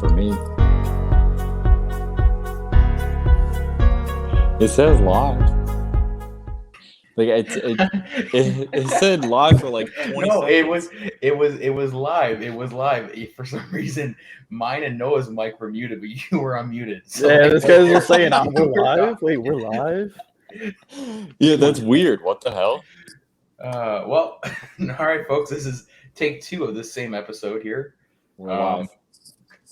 for me. It says live. Like it said live for like 20 No, seconds. it was live. It was live. For some reason, mine and Noah's mic were muted, but you were unmuted. So yeah, this guy's just saying, we're live? Wait, we're live? Yeah, that's weird. What the hell? Well, all right, folks. This is take 2 of this same episode here. We're live.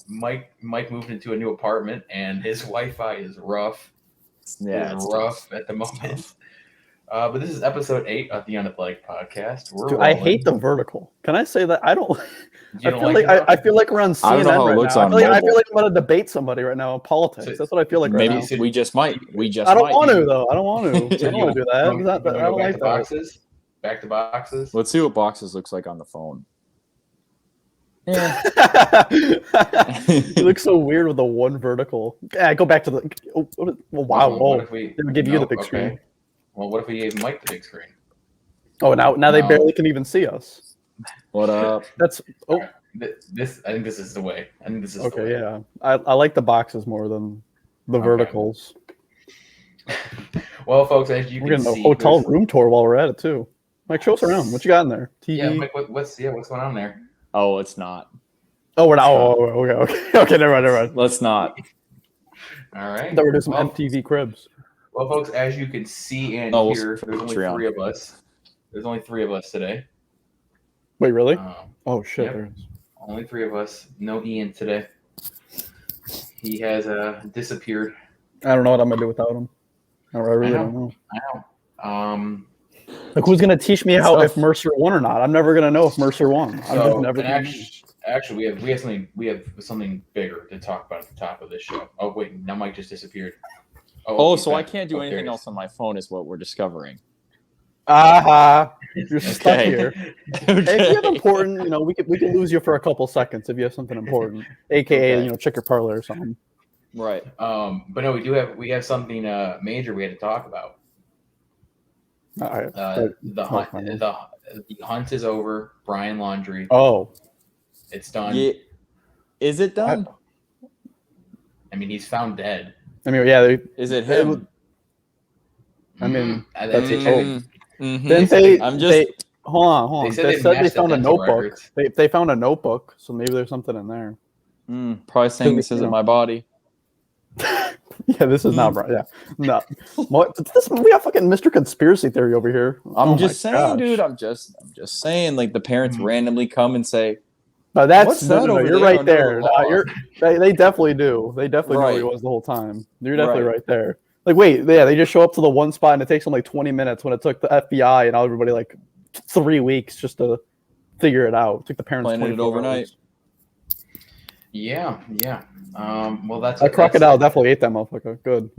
Mike moved into a new apartment, and his Wi-Fi is rough. Yeah, it's rough at the moment. But this is episode 8 of the Unathletic Podcast. Dude, I hate the vertical. Can I say that? I don't. I feel like we're on CNN I don't know how it right looks now. on I feel like I'm going to debate somebody right now in politics. That's what I feel like right now. Maybe we just might. I don't want to, though. I don't want to. I don't want to do that. I don't like that. Boxes? Back to boxes? Let's see what boxes looks like on the phone. Yeah. You look so weird with the one vertical. Yeah, go back to the. Oh, wow. What if we give you the big screen? Well, what if we gave Mike the big screen? Oh, now they barely can even see us. What up? That's this. I think this is the way. I think this is okay. The way. Yeah, I like the boxes more than the verticals. Well, folks, as you can see, we're getting a hotel room tour while we're at it too. Mike, show us around. What you got in there? TV? Yeah, Mike, what's going on there? Oh, it's not. Oh, we're not. Okay. Never mind. Let's not. All right. Then we're doing some MTV cribs. Well, folks, as you can see and hear, there's only 3 of us. There's only 3 of us today. Wait, really? Oh shit! Yep. Only 3 of us. No Ian today. He has disappeared. I don't know what I'm gonna do without him. I really don't know. I know. Like, who's gonna teach me how if Mercer won or not? I'm never gonna know if Mercer won. Actually, we have something bigger to talk about at the top of this show. Oh wait, now Mike just disappeared. So I can't do anything else on my phone is what we're discovering. You're stuck here. Okay. If you have important, we could lose you for a couple seconds if you have something important, aka check your parlor or something. Right. But no, we have something major we had to talk about. The hunt is over. Brian Laundrie. Oh, it's done. Yeah. Is it done? I mean, he's found dead. I mean, yeah. Is it him? I mean, that's it. Then hold on. They said they found a notebook. They found a notebook, so maybe there's something in there. Probably saying this isn't my body. Yeah, this is not right. Yeah, no. We got fucking Mr. Conspiracy Theory over here. I'm just saying, dude. I'm just saying. Like the parents randomly come and say, "No, that's you're right there. They definitely do. They definitely know he was the whole time. You're definitely right there. Like, wait, yeah, they just show up to the one spot and it takes them like 20 minutes when it took the FBI and everybody like 3 weeks just to figure it out. It took the parents planning it overnight. Hours. Yeah. Well, that crocodile definitely ate that motherfucker. Good.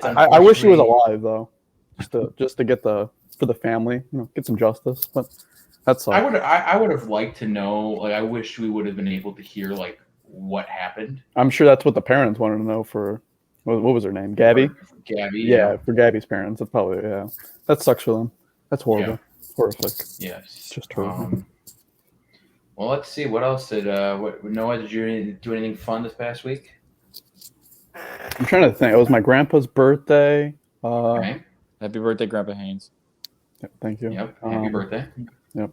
I wish he was alive though, just to get for the family, get some justice. But that's I would have liked to know. Like, I wish we would have been able to hear like what happened. I'm sure that's what the parents wanted to know for. What was her name? Gabby? Gabby. Yeah, for Gabby's parents. That's probably, that sucks for them. That's horrible. Yeah. Horrific. Yes. Just horrible. Well, let's see. What else Noah, did you do anything fun this past week? I'm trying to think. It was my grandpa's birthday. Okay. Happy birthday, Grandpa Haynes. Yep, thank you. Yep. Happy birthday. Yep.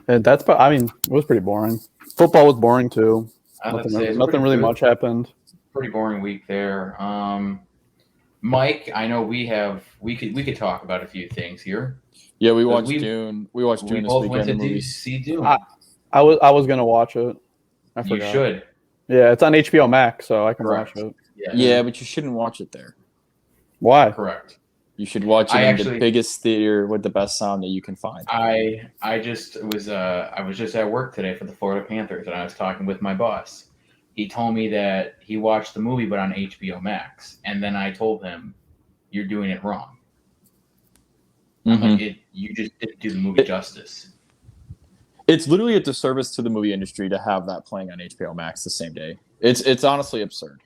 And it was pretty boring. Football was boring too. Nothing really much happened. Pretty boring week there. Mike, I know we could talk about a few things here. Yeah, we watched Dune. We watched Dune this weekend. Went to see Dune. I was gonna watch it. I forgot. You should. Yeah, it's on HBO Max, so I can watch it. Yeah, but you shouldn't watch it there. Why? Correct. You should watch it in the biggest theater with the best sound that you can find. I was just at work today for the Florida Panthers, and I was talking with my boss. He told me that he watched the movie, but on HBO Max. And then I told him, "You're doing it wrong." Like, you just didn't do the movie justice. It's literally a disservice to the movie industry to have that playing on HBO Max the same day. It's honestly absurd.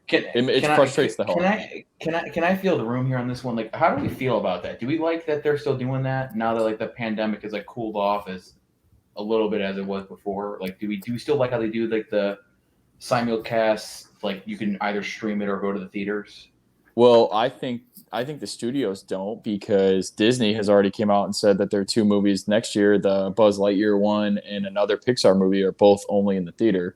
It frustrates the hell out of me. Can I feel the room here on this one? Like, how do we feel about that? Do we like that they're still doing that now that like the pandemic is like cooled off as a little bit as it was before? Like, do we still like how they do like the simulcast, like you can either stream it or go to the theaters? Well, I think the studios don't, because Disney has already came out and said that their 2 movies next year, the Buzz Lightyear one and another Pixar movie, are both only in the theater.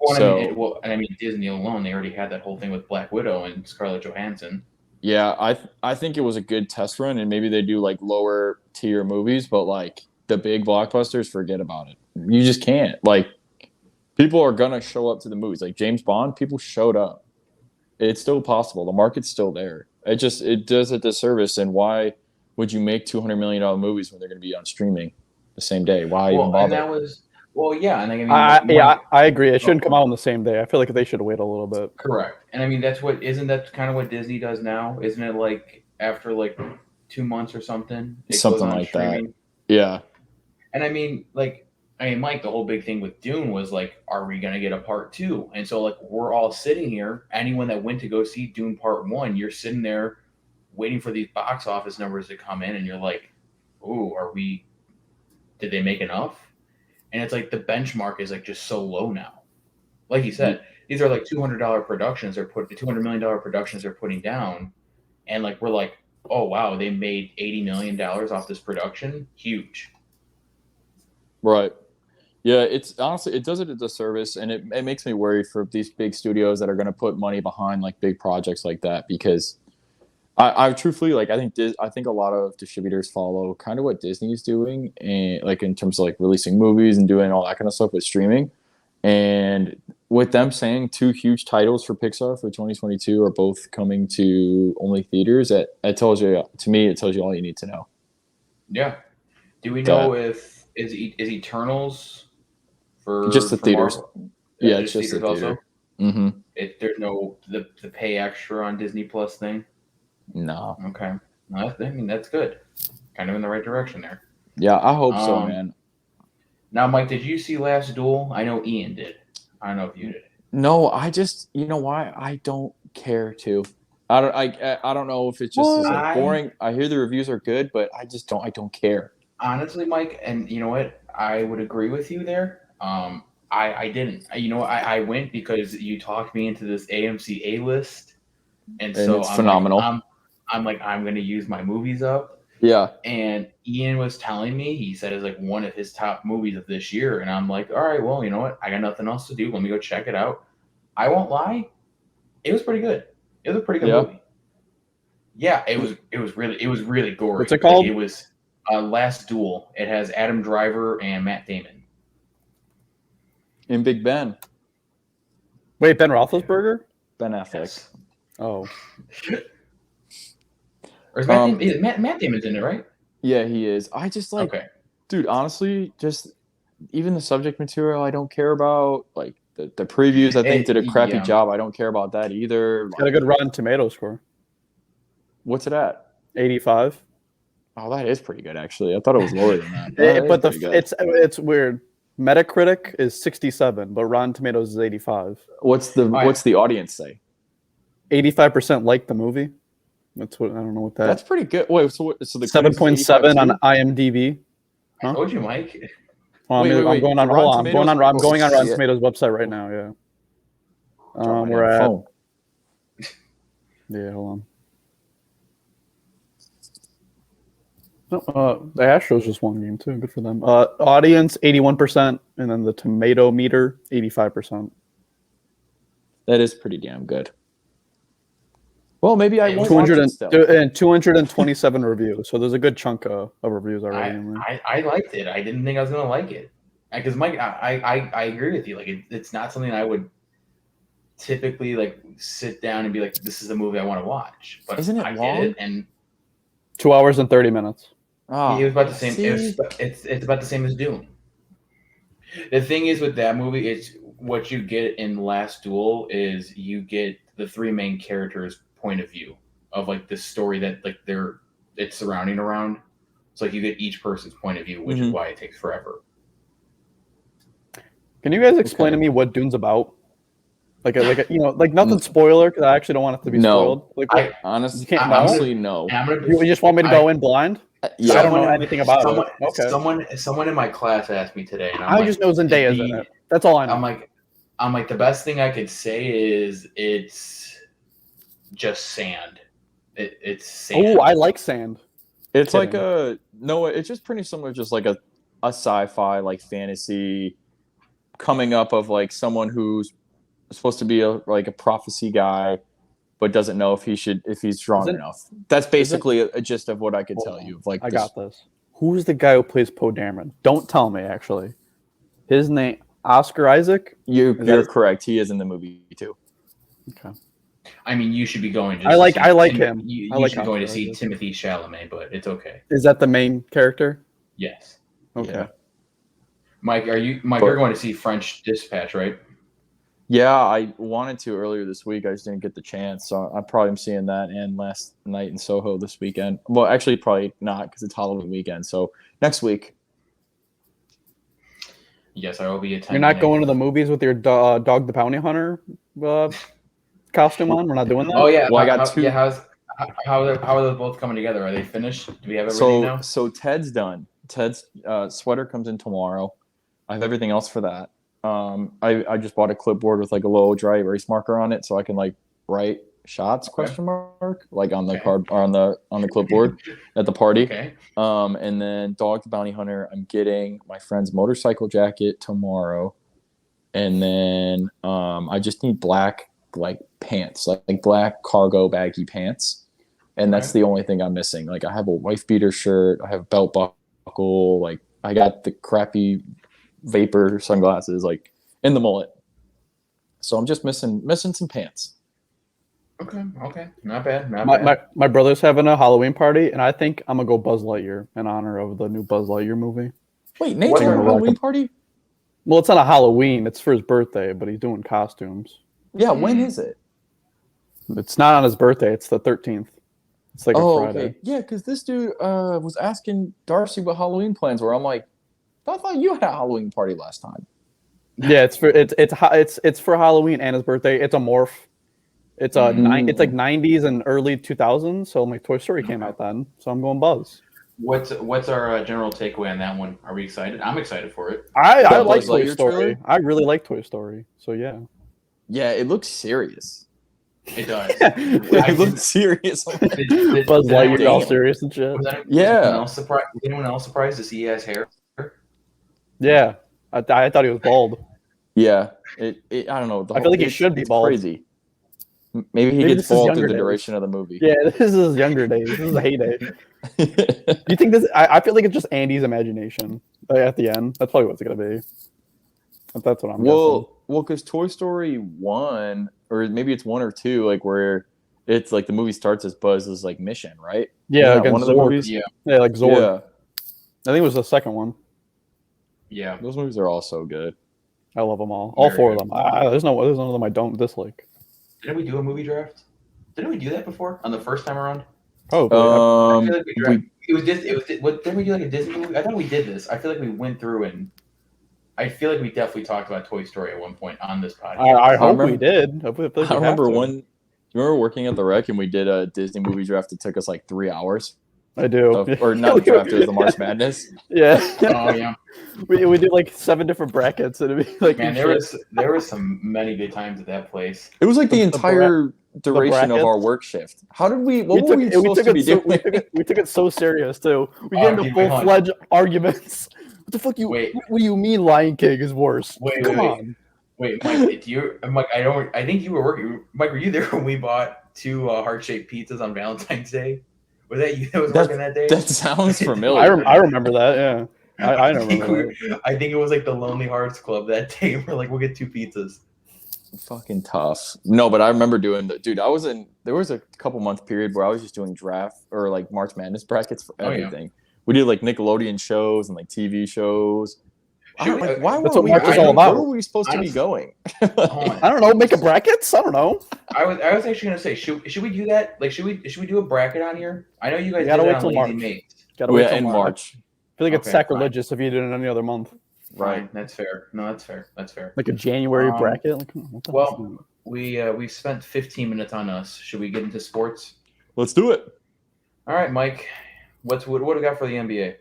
Well, I mean, Disney alone, they already had that whole thing with Black Widow and Scarlett Johansson. Yeah, I think it was a good test run, and maybe they do like lower tier movies, but like the big blockbusters, forget about it. You just can't. Like, people are gonna show up to the movies. Like James Bond, people showed up. It's still possible. The market's still there. It does a disservice. And why would you make $200 million movies when they're going to be on streaming the same day? Why even bother? And that was yeah. And I agree. It shouldn't come out on the same day. I feel like they should wait a little bit. Correct. And I mean, isn't that kind of what Disney does now? Isn't it like after like 2 months or something? Something like streaming? That. Yeah. And I mean, Mike, the whole big thing with Dune was like, are we going to get a part 2? And so, like, we're all sitting here. Anyone that went to go see Dune Part 1, you're sitting there waiting for these box office numbers to come in, and you're like, ooh, did they make enough? And it's like the benchmark is like just so low now. Like you said, these are like $200 productions $200 million productions they're putting down. And like, we're like, oh, wow, they made $80 million off this production. Huge. Right. Yeah, it's honestly, it does it a disservice, and it makes me worry for these big studios that are going to put money behind like big projects like that, because I truthfully, like, I think a lot of distributors follow kind of what Disney's doing, and like in terms of like releasing movies and doing all that kind of stuff with streaming. And with them saying 2 huge titles for Pixar for 2022 are both coming to only theaters, it tells you all you need to know. Yeah. Do we know if is Eternals for just the theaters? Marvel? Yeah, it's just the theater. Mm-hmm. There's no the pay extra on Disney Plus thing. No. Okay. No, I mean, that's good. Kind of in the right direction there. Yeah, I hope so, man. Now, Mike, did you see Last Duel? I know Ian did. I don't know if you did. No, I just, you know why? I don't care to. I don't know if it's just like boring. I hear the reviews are good, but I don't care. Honestly, Mike, and you know what? I would agree with you there. I didn't. You know, I went because you talked me into this AMC A list, and so it's phenomenal. I'm going to use my movies up. Yeah. And Ian was telling me, he said it's like one of his top movies of this year, and I'm like, all right, well, you know what? I got nothing else to do. Let me go check it out. I won't lie, it was pretty good. It was a pretty good movie. Yeah, it was really gory. What's it called? It was Last Duel. It has Adam Driver and Matt Damon. And Big Ben. Wait, Ben Roethlisberger? Ben Affleck. Yes. Oh. Or is Matt Damon's in it, right? Yeah, he is. I just like, dude, honestly, just even the subject material I don't care about. Like the previews, I think, did a crappy job. I don't care about that either. It's got a good Rotten Tomato score. What's it at? 85. Oh, that is pretty good, actually. I thought it was lower than that. But it's weird. Metacritic is 67, but Rotten Tomatoes is 85. What's the audience say? 85% like the movie. That's what I don't know what that. That's pretty good. Wait, so the 7.7 on IMDb. Huh? I told you, Mike. Well, I'm going on Rotten Tomatoes website right now. Yeah. We're at. Phone. Yeah, hold on. No, the Astros just won game too. Good for them. Audience 81%, and then the tomato meter 85%. That is pretty damn good. Well, maybe I won't 227 reviews. So there's a good chunk of reviews already. I liked it. I didn't think I was gonna like it, because Mike, I agree with you. Like it's not something I would typically like sit down and be like, this is the movie I want to watch. But isn't it long? Did it, and 2 hours and 30 minutes. Oh, it was about the same. It's about the same as Dune. The thing is with that movie, it's what you get in Last Duel is you get the 3 main characters' point of view of like this story that like it's surrounding around. So like you get each person's point of view, which is why it takes forever. Can you guys explain to me what Dune's about? Like nothing spoiler, because I actually don't want it to be spoiled. Like, I honestly no. You just want me to go in blind? Yeah, I don't know anything about it. Okay. Someone in my class asked me today, and I just know Zendaya's in it. That's all I know. I'm like, I'm like, the best thing I could say is it's just sand. It's sand. Oh, I like sand. It's like it's just pretty similar, just like a sci-fi like fantasy coming up of like someone who's supposed to be a prophecy guy, but doesn't know if he's strong enough. That's basically a gist of what I could tell you. Like, I got this. Who's the guy who plays Poe Dameron? Don't tell me. Actually, his name Oscar Isaac. You're correct. He is in the movie too. Okay. I mean, you should be going. I like him. You should be going to see Timothée Chalamet, but it's okay. Is that the main character? Yes. Okay. Yeah. Mike, you're going to see French Dispatch, right? Yeah, I wanted to earlier this week. I just didn't get the chance, so I probably am seeing that and Last Night in Soho this weekend. Well, actually, probably not because it's Halloween weekend. So next week. Yes, I will be attending. You're not going to the movies with your Dog the Bounty Hunter costume on? We're not doing that? Oh, yeah. Well, I got two. Yeah, how are those both coming together? Are they finished? Do we have everything now? So Ted's done. Ted's sweater comes in tomorrow. I have everything else for that. I just bought a clipboard with like a little dry erase marker on it so I can like write shots ? Like on the card or on the clipboard at the party. Okay. And then Dog the Bounty Hunter, I'm getting my friend's motorcycle jacket tomorrow. And then I just need black like pants, like black cargo baggy pants. And that's the only thing I'm missing. Like I have a wife beater shirt, I have a belt buckle, like I got the crappy vapor sunglasses, like in the mullet. So I'm just missing some pants. Okay. Not bad. My brother's having a Halloween party, and I think I'm gonna go Buzz Lightyear in honor of the new Buzz Lightyear movie. Wait, Nate's having a Halloween party? Well, it's not a Halloween. It's for his birthday, but he's doing costumes. Yeah, when is it? It's not on his birthday. It's the 13th. It's like a Friday. Okay. Yeah, because this dude was asking Darcy what Halloween plans were. I'm like, I thought you had a Halloween party last time. Yeah, it's for Halloween and his birthday. It's a morph. It's it's like 90s and early 2000s. So like Toy Story came out then. So I'm going Buzz. What's our general takeaway on that one? Are we excited? I'm excited for it. I like Toy Story. I really like Toy Story. So yeah. Yeah, it looks serious. It does. It looks serious. Buzz Lightyear all serious and shit. Was anyone else surprised to see he has hair? Yeah, I thought he was bald. Yeah, I don't know. I feel like he should be bald. Crazy. Maybe he gets bald through the duration of the movie. Yeah, this is his younger days. This is a heyday. You think this? I feel like it's just Andy's imagination at the end. That's probably what it's gonna be. That's what I'm guessing. Well, because Toy Story 1, or maybe it's 1 or 2, like where it's like the movie starts as Buzz's like mission, right? Yeah, like one of the movies. Yeah, like Zorg. Yeah. I think it was the second one. Yeah, those movies are all so good. I love them all four of them. There's none of them I don't dislike. Didn't we do a movie draft? Didn't we do that before on the first time around? Oh, I feel like it was didn't we do like a Disney movie? I thought we did this. I feel like we went through and I feel like we definitely talked about Toy Story at one point on this podcast. I hope we did. I remember one. You remember working at the Rec and we did a Disney movie draft that took us like 3 hours? I do. Or not the draft, it was the March Madness. Yeah. Oh yeah. We did like 7 different brackets, and it'd be like man, there was some many good times at that place. It was like the entire duration of our work shift. How did we? What were we supposed to be doing? We took it so serious too. We get into full-fledged arguments. What the fuck What do you mean Lion King is worse? Come on. Wait, Mike, I think you were working. Mike, were you there when we bought 2 heart-shaped pizzas on Valentine's Day? Was that you that was working that day? That sounds familiar. I remember that, yeah. I remember that. I think it was like the Lonely Hearts Club that day. We're like, we'll get 2 pizzas. Fucking tough. No, but I remember doing there was a couple month period where I was just doing draft or like March Madness brackets for everything. Yeah. We did like Nickelodeon shows and like TV shows. Why that's what March is all about. Where were we supposed to be going? I don't know. Make a brackets? I don't know. I was actually gonna say, should we do that? Like, should we do a bracket on here? I know you guys gotta did wait till March. Gotta wait till March. I feel like it's sacrilegious if you did it any other month. Right, that's fair. No, that's fair. Like a January bracket. Like, we spent 15 minutes on us. Should we get into sports? Let's do it. All right, Mike. What do we got for the NBA?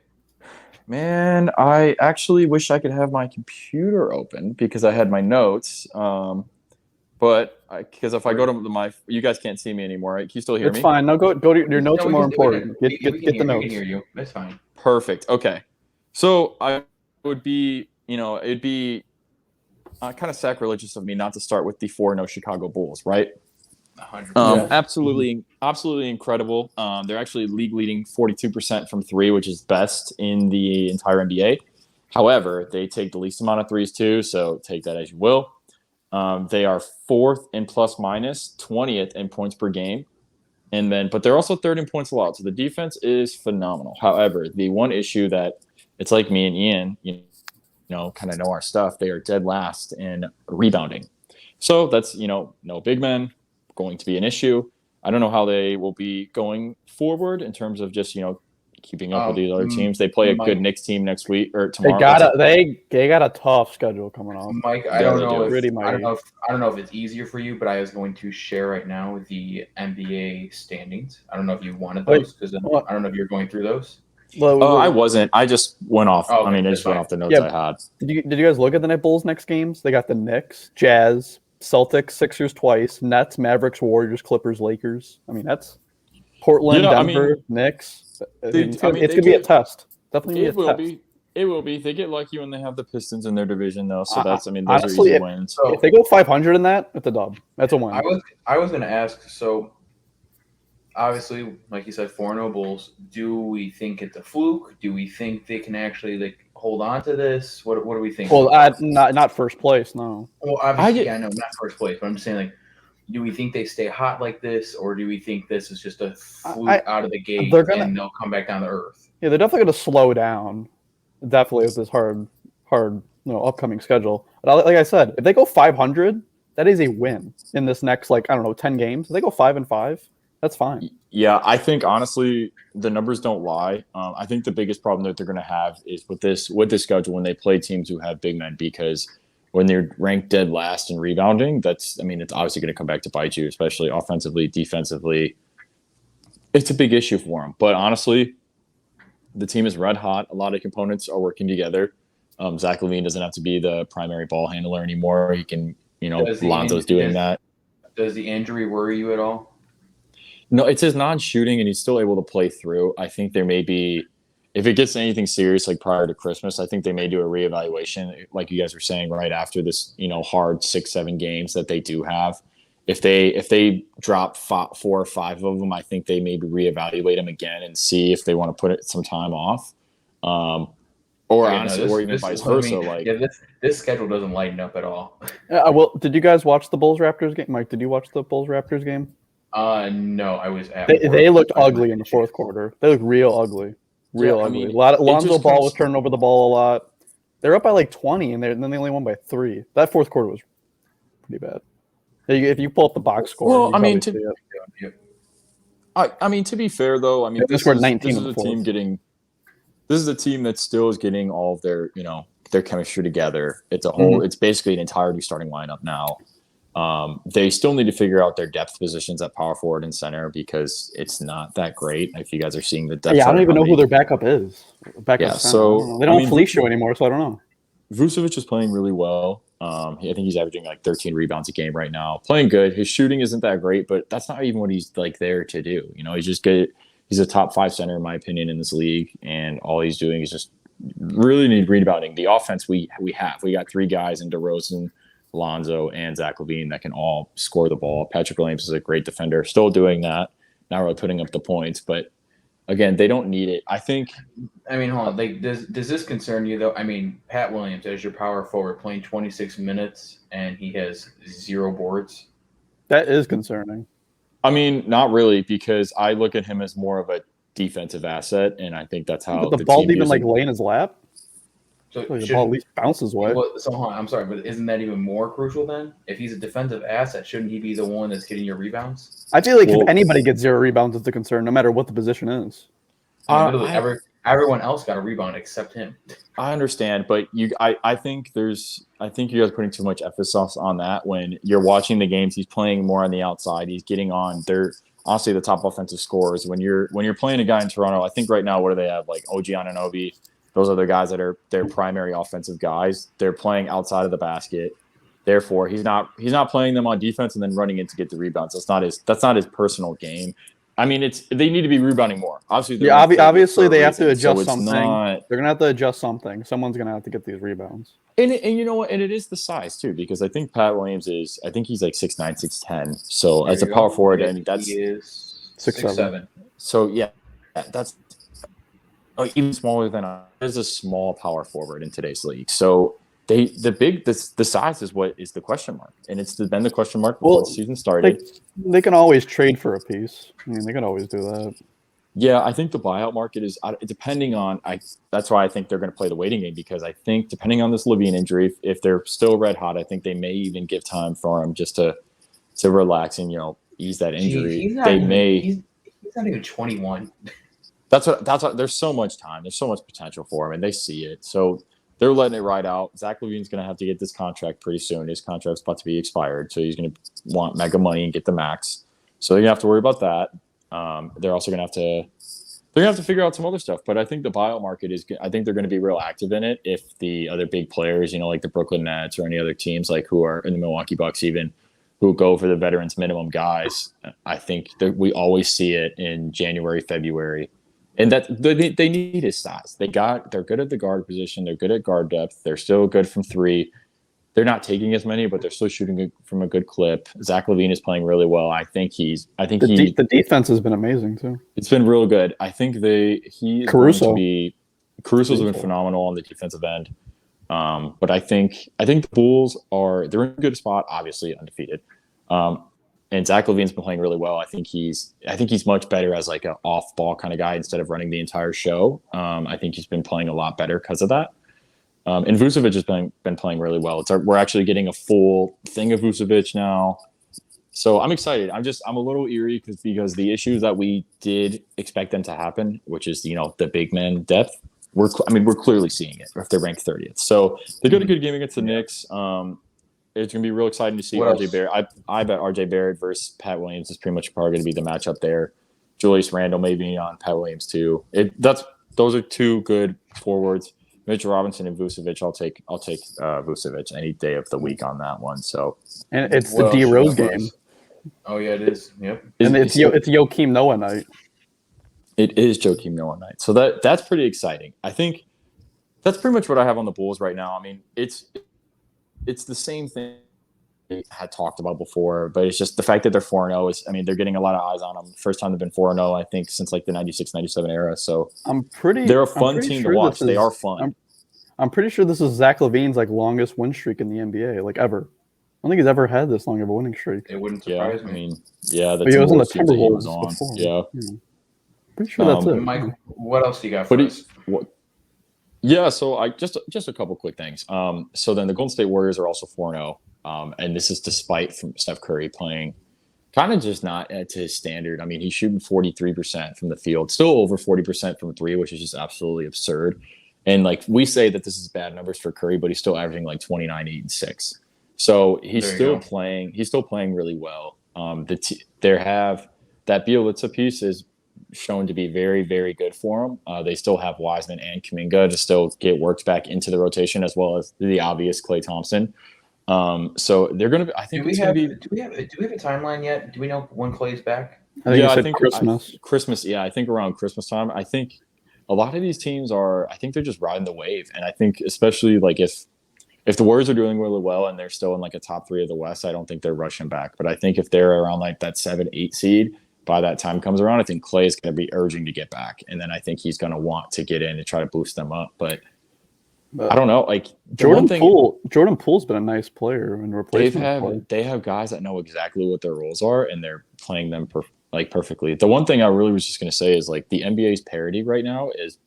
Man, I actually wish I could have my computer open because I had my notes. But because if I go to you guys can't see me anymore, right? Can you still hear me? It's fine. No, go to your notes are more important. Get the notes. We can hear you. That's fine. Perfect. Okay. So I would be, it'd be kind of sacrilegious of me not to start with the 4-0 Chicago Bulls, right? 100%. Absolutely incredible. They're actually league leading 42% from three, which is best in the entire NBA. However, they take the least amount of threes too, so take that as you will. They are 4th in plus minus, 20th in points per game. But they're also 3rd in points allowed. So the defense is phenomenal. However, the one issue that it's like me and Ian, kind of know our stuff. They are dead last in rebounding. So that's, no big men going to be an issue. I don't know how they will be going forward in terms of just, keeping up with these other teams. They play a good Knicks team next week or tomorrow. They got a tough schedule coming up. Mike, I don't know if it's easier for you, but I was going to share right now the NBA standings. I don't know if you wanted those because I don't know if you're going through those. I wasn't. I just went off. Oh, okay, I just went off the notes I had. Did you guys look at the Bulls next games? They got the Knicks, Jazz, Celtics, Sixers twice, Nets, Mavericks, Warriors, Clippers, Lakers. I mean, that's Portland, Denver, Knicks. It's gonna be a test. Definitely it will be. It will be. They get lucky when they have the Pistons in their division, though. So those honestly, are easy wins. If they go 500 in that, it's a dub. That's a win. I was going to ask. So obviously, like you said, 4-0 Bulls. Do we think it's a fluke? Do we think they can actually hold on to this? What do we think? Well, not first place, no. Well, obviously, I know not first place, but I'm just saying do we think they stay hot like this, or do we think this is just a fluke out of the gate and they'll come back down to earth? Yeah, they're definitely going to slow down. Definitely with this hard, upcoming schedule. But like I said, if they go 500, that is a win in this next 10 games. If they go 5-5, that's fine. Yeah, I think honestly the numbers don't lie. I think the biggest problem that they're going to have is with this schedule when they play teams who have big men, because when they're ranked dead last in rebounding, it's obviously going to come back to bite you, especially offensively, defensively. It's a big issue for them. But honestly, the team is red hot. A lot of components are working together. Zach LaVine doesn't have to be the primary ball handler anymore. He can, Lonzo's doing that. Does the injury worry you at all? No, it's his non-shooting, and he's still able to play through. I think there may be, if it gets anything serious prior to Christmas, I think they may do a reevaluation, like you guys were saying, right after this, hard 6-7 games that they do have. If they drop 4 or 5 of them, I think they maybe reevaluate them again and see if they want to put some time off, or even vice versa. This schedule doesn't lighten up at all. Well, did you guys watch the Bulls-Raptors game? Mike, did you watch the Bulls-Raptors game? No, I was at. They looked ugly in the fourth quarter. They looked real ugly. Ugly. A lot of Lonzo Ball was turning over the ball a lot. They're up by 20, and then they only won by 3. That fourth quarter was pretty bad. If you pull up the box score, to be fair though, this is a team that still is getting all of their their chemistry together. It's a whole. Mm-hmm. It's basically an entirely starting lineup now. They still need to figure out their depth positions at power forward and center because it's not that great. If you guys are seeing the depth, I don't even know who their backup is. So they don't have Felicio anymore, so I don't know. Vucevic is playing really well. I think he's averaging 13 rebounds a game right now, playing good. His shooting isn't that great, but that's not even what he's there to do. He's just good. He's a top 5 center in my opinion in this league, and all he's doing is just really need rebounding. The offense we got 3 guys in DeRozan, Lonzo, and Zach LaVine that can all score the ball. Patrick Williams is a great defender, still doing that, not really putting up the points, but again, they don't need it. I think. Hold on. Does this concern you though? Pat Williams as your power forward playing 26 minutes and he has 0 boards. That is concerning. Not really, because I look at him as more of a defensive asset, and I think that's how the ball even lay in his lap. So the ball at least bounces away. I'm sorry, but isn't that even more crucial then? If he's a defensive asset, shouldn't he be the one that's getting your rebounds? I feel if anybody gets 0 rebounds, it's a concern, no matter what the position is. Everyone else got a rebound except him. I understand, but I think you guys are putting too much emphasis on that. When you're watching the games, he's playing more on the outside. He's getting on. They're honestly the top offensive scorers. When you're playing a guy in Toronto, I think right now what do they have? OG Anunoby. Those are the guys that are their primary offensive guys. They're playing outside of the basket. Therefore, he's not playing them on defense and then running in to get the rebounds. That's not his personal game. I mean, they need to be rebounding more. Obviously, obviously they have to adjust something. They're gonna have to adjust something. Someone's gonna have to get these rebounds. And you know what? And it is the size too, because I think Pat Williams he's like 6'9", 6'10". So as a power forward, and that's he is 6'7". So yeah, that's even smaller than is a small power forward in today's league. So the size is what is the question mark, and it's been the question mark before the season started. They can always trade for a piece. I mean, they can always do that. Yeah, I think the buyout market is depending on. That's why I think they're going to play the waiting game, because I think depending on this Levine injury, if they're still red hot, I think they may even give time for him just to relax and ease that injury. He's not even 21. That's what. There's so much time. There's so much potential for him, and they see it. So they're letting it ride out. Zach LaVine's going to have to get this contract pretty soon. His contract's about to be expired, so he's going to want mega money and get the max. So they're going to have to worry about that. They're also going to have to figure out some other stuff. But I think the buyout market I think they're going to be real active in it if the other big players, like the Brooklyn Nets or any other teams like who are in the Milwaukee Bucks even, who go for the veterans minimum guys. I think that we always see it in January, February. And that they need his size. They're good at the guard position. They're good at guard depth. They're still good from three. They're not taking as many, but they're still shooting from a good clip. Zach LaVine is playing really well. The defense has been amazing too. It's been real good. I think Caruso's been phenomenal on the defensive end. But I think the Bulls they're in a good spot, obviously undefeated. And Zach LaVine's been playing really well. I think he's much better as like an off-ball kind of guy instead of running the entire show. I think he's been playing a lot better because of that. And Vucevic has been playing really well. We're actually getting a full thing of Vucevic now. So I'm excited. I'm a little eerie because the issues that we did expect them to happen, which is the big man depth, we're clearly seeing it if they're ranked 30th. So they got a good game against the Knicks. It's going to be real exciting to see RJ Barrett. I bet RJ Barrett versus Pat Williams is pretty much probably going to be the matchup there. Julius Randle may be on Pat Williams too. Those are two good forwards. Mitchell Robinson and Vucevic. I'll take Vucevic any day of the week on that one. So, and it's the D Rose game. Oh yeah, it is. Yep. And it's Joakim Noah night. It is Joakim Noah night. So that's pretty exciting. I think that's pretty much what I have on the Bulls right now. I mean, it's the same thing we had talked about before, but it's just the fact that they're 4-0 they're getting a lot of eyes on them. First time they've been 4-0, I think, since like the 96-97 era. So they're a fun team to watch. They are fun. I'm pretty sure this is Zach LaVine's like longest win streak in the NBA, like ever. I don't think he's ever had this long of a winning streak. It wouldn't surprise me. I mean, yeah, he was on the Timberwolves before. Yeah. Pretty sure that's it. Mike, what else do you got for us? Yeah, so I just a couple quick things. So then the Golden State Warriors are also 4-0, and this is despite Steph Curry playing kind of just not to his standard. I mean, he's shooting 43% from the field, still over 40% from three, which is just absolutely absurd. And like we say that this is bad numbers for Curry, but he's still averaging like 29, 8, and 6. So he's still playing. He's still playing really well. That Bielitsa piece is shown to be very, very good for them. They still have Wiseman and Kuminga to still get worked back into the rotation, as well as the obvious Klay Thompson. So they're going to be. I think do we have a timeline yet? Do we know when Klay's back? I think Christmas. Christmas. Yeah, I think around Christmas time. I think a lot of these teams are. I think they're just riding the wave, and I think especially like if the Warriors are doing really well and they're still in like a top 3 of the West, I don't think they're rushing back. But I think if they're around like that 7-8 seed, by that time comes around, I think Klay is going to be urging to get back. And then I think he's going to want to get in and try to boost them up. But I don't know. Like Jordan Poole's been a nice player and replacement. They have guys that know exactly what their roles are and they're playing them perfectly. The one thing I really was just going to say is like the NBA's parity right now is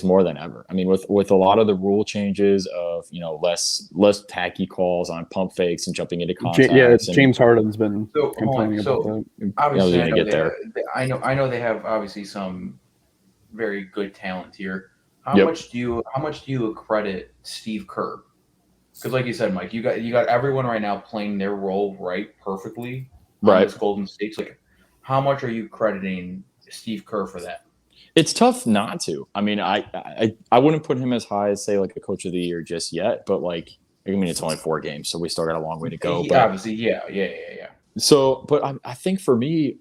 more than ever. I mean, with a lot of the rule changes of less tacky calls on pump fakes and jumping into contacts. James Harden's been complaining about that. Obviously, I know they have obviously some very good talent here. How much do you credit Steve Kerr? Because, like you said, Mike, you got everyone right now playing their role perfectly. Right. Golden State's like, how much are you crediting Steve Kerr for that? It's tough not to. I mean, I wouldn't put him as high as, say, like a coach of the year just yet, but like, I mean, it's only 4 games, so we still got a long way to go. But obviously, yeah. So, but I think for me,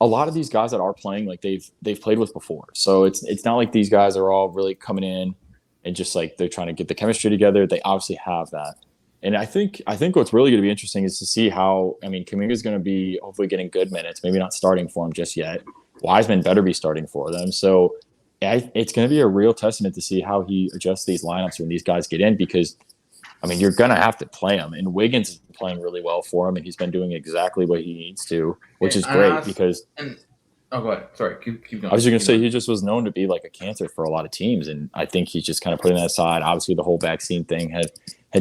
a lot of these guys that are playing, like they've played with before, so it's not like these guys are all really coming in and just like they're trying to get the chemistry together. They obviously have that, and I think what's really going to be interesting is to see how. I mean, Kuminga's going to be hopefully getting good minutes, maybe not starting for him just yet. Wiseman better be starting for them. So it's going to be a real testament to see how he adjusts these lineups when these guys get in, because, I mean, you're going to have to play him. And Wiggins is playing really well for him, and he's been doing exactly what he needs to, which is great because – oh, go ahead. Sorry, keep going. I was just going to say he just was known to be like a cancer for a lot of teams, and I think he's just kind of putting that aside. Obviously, the whole vaccine thing had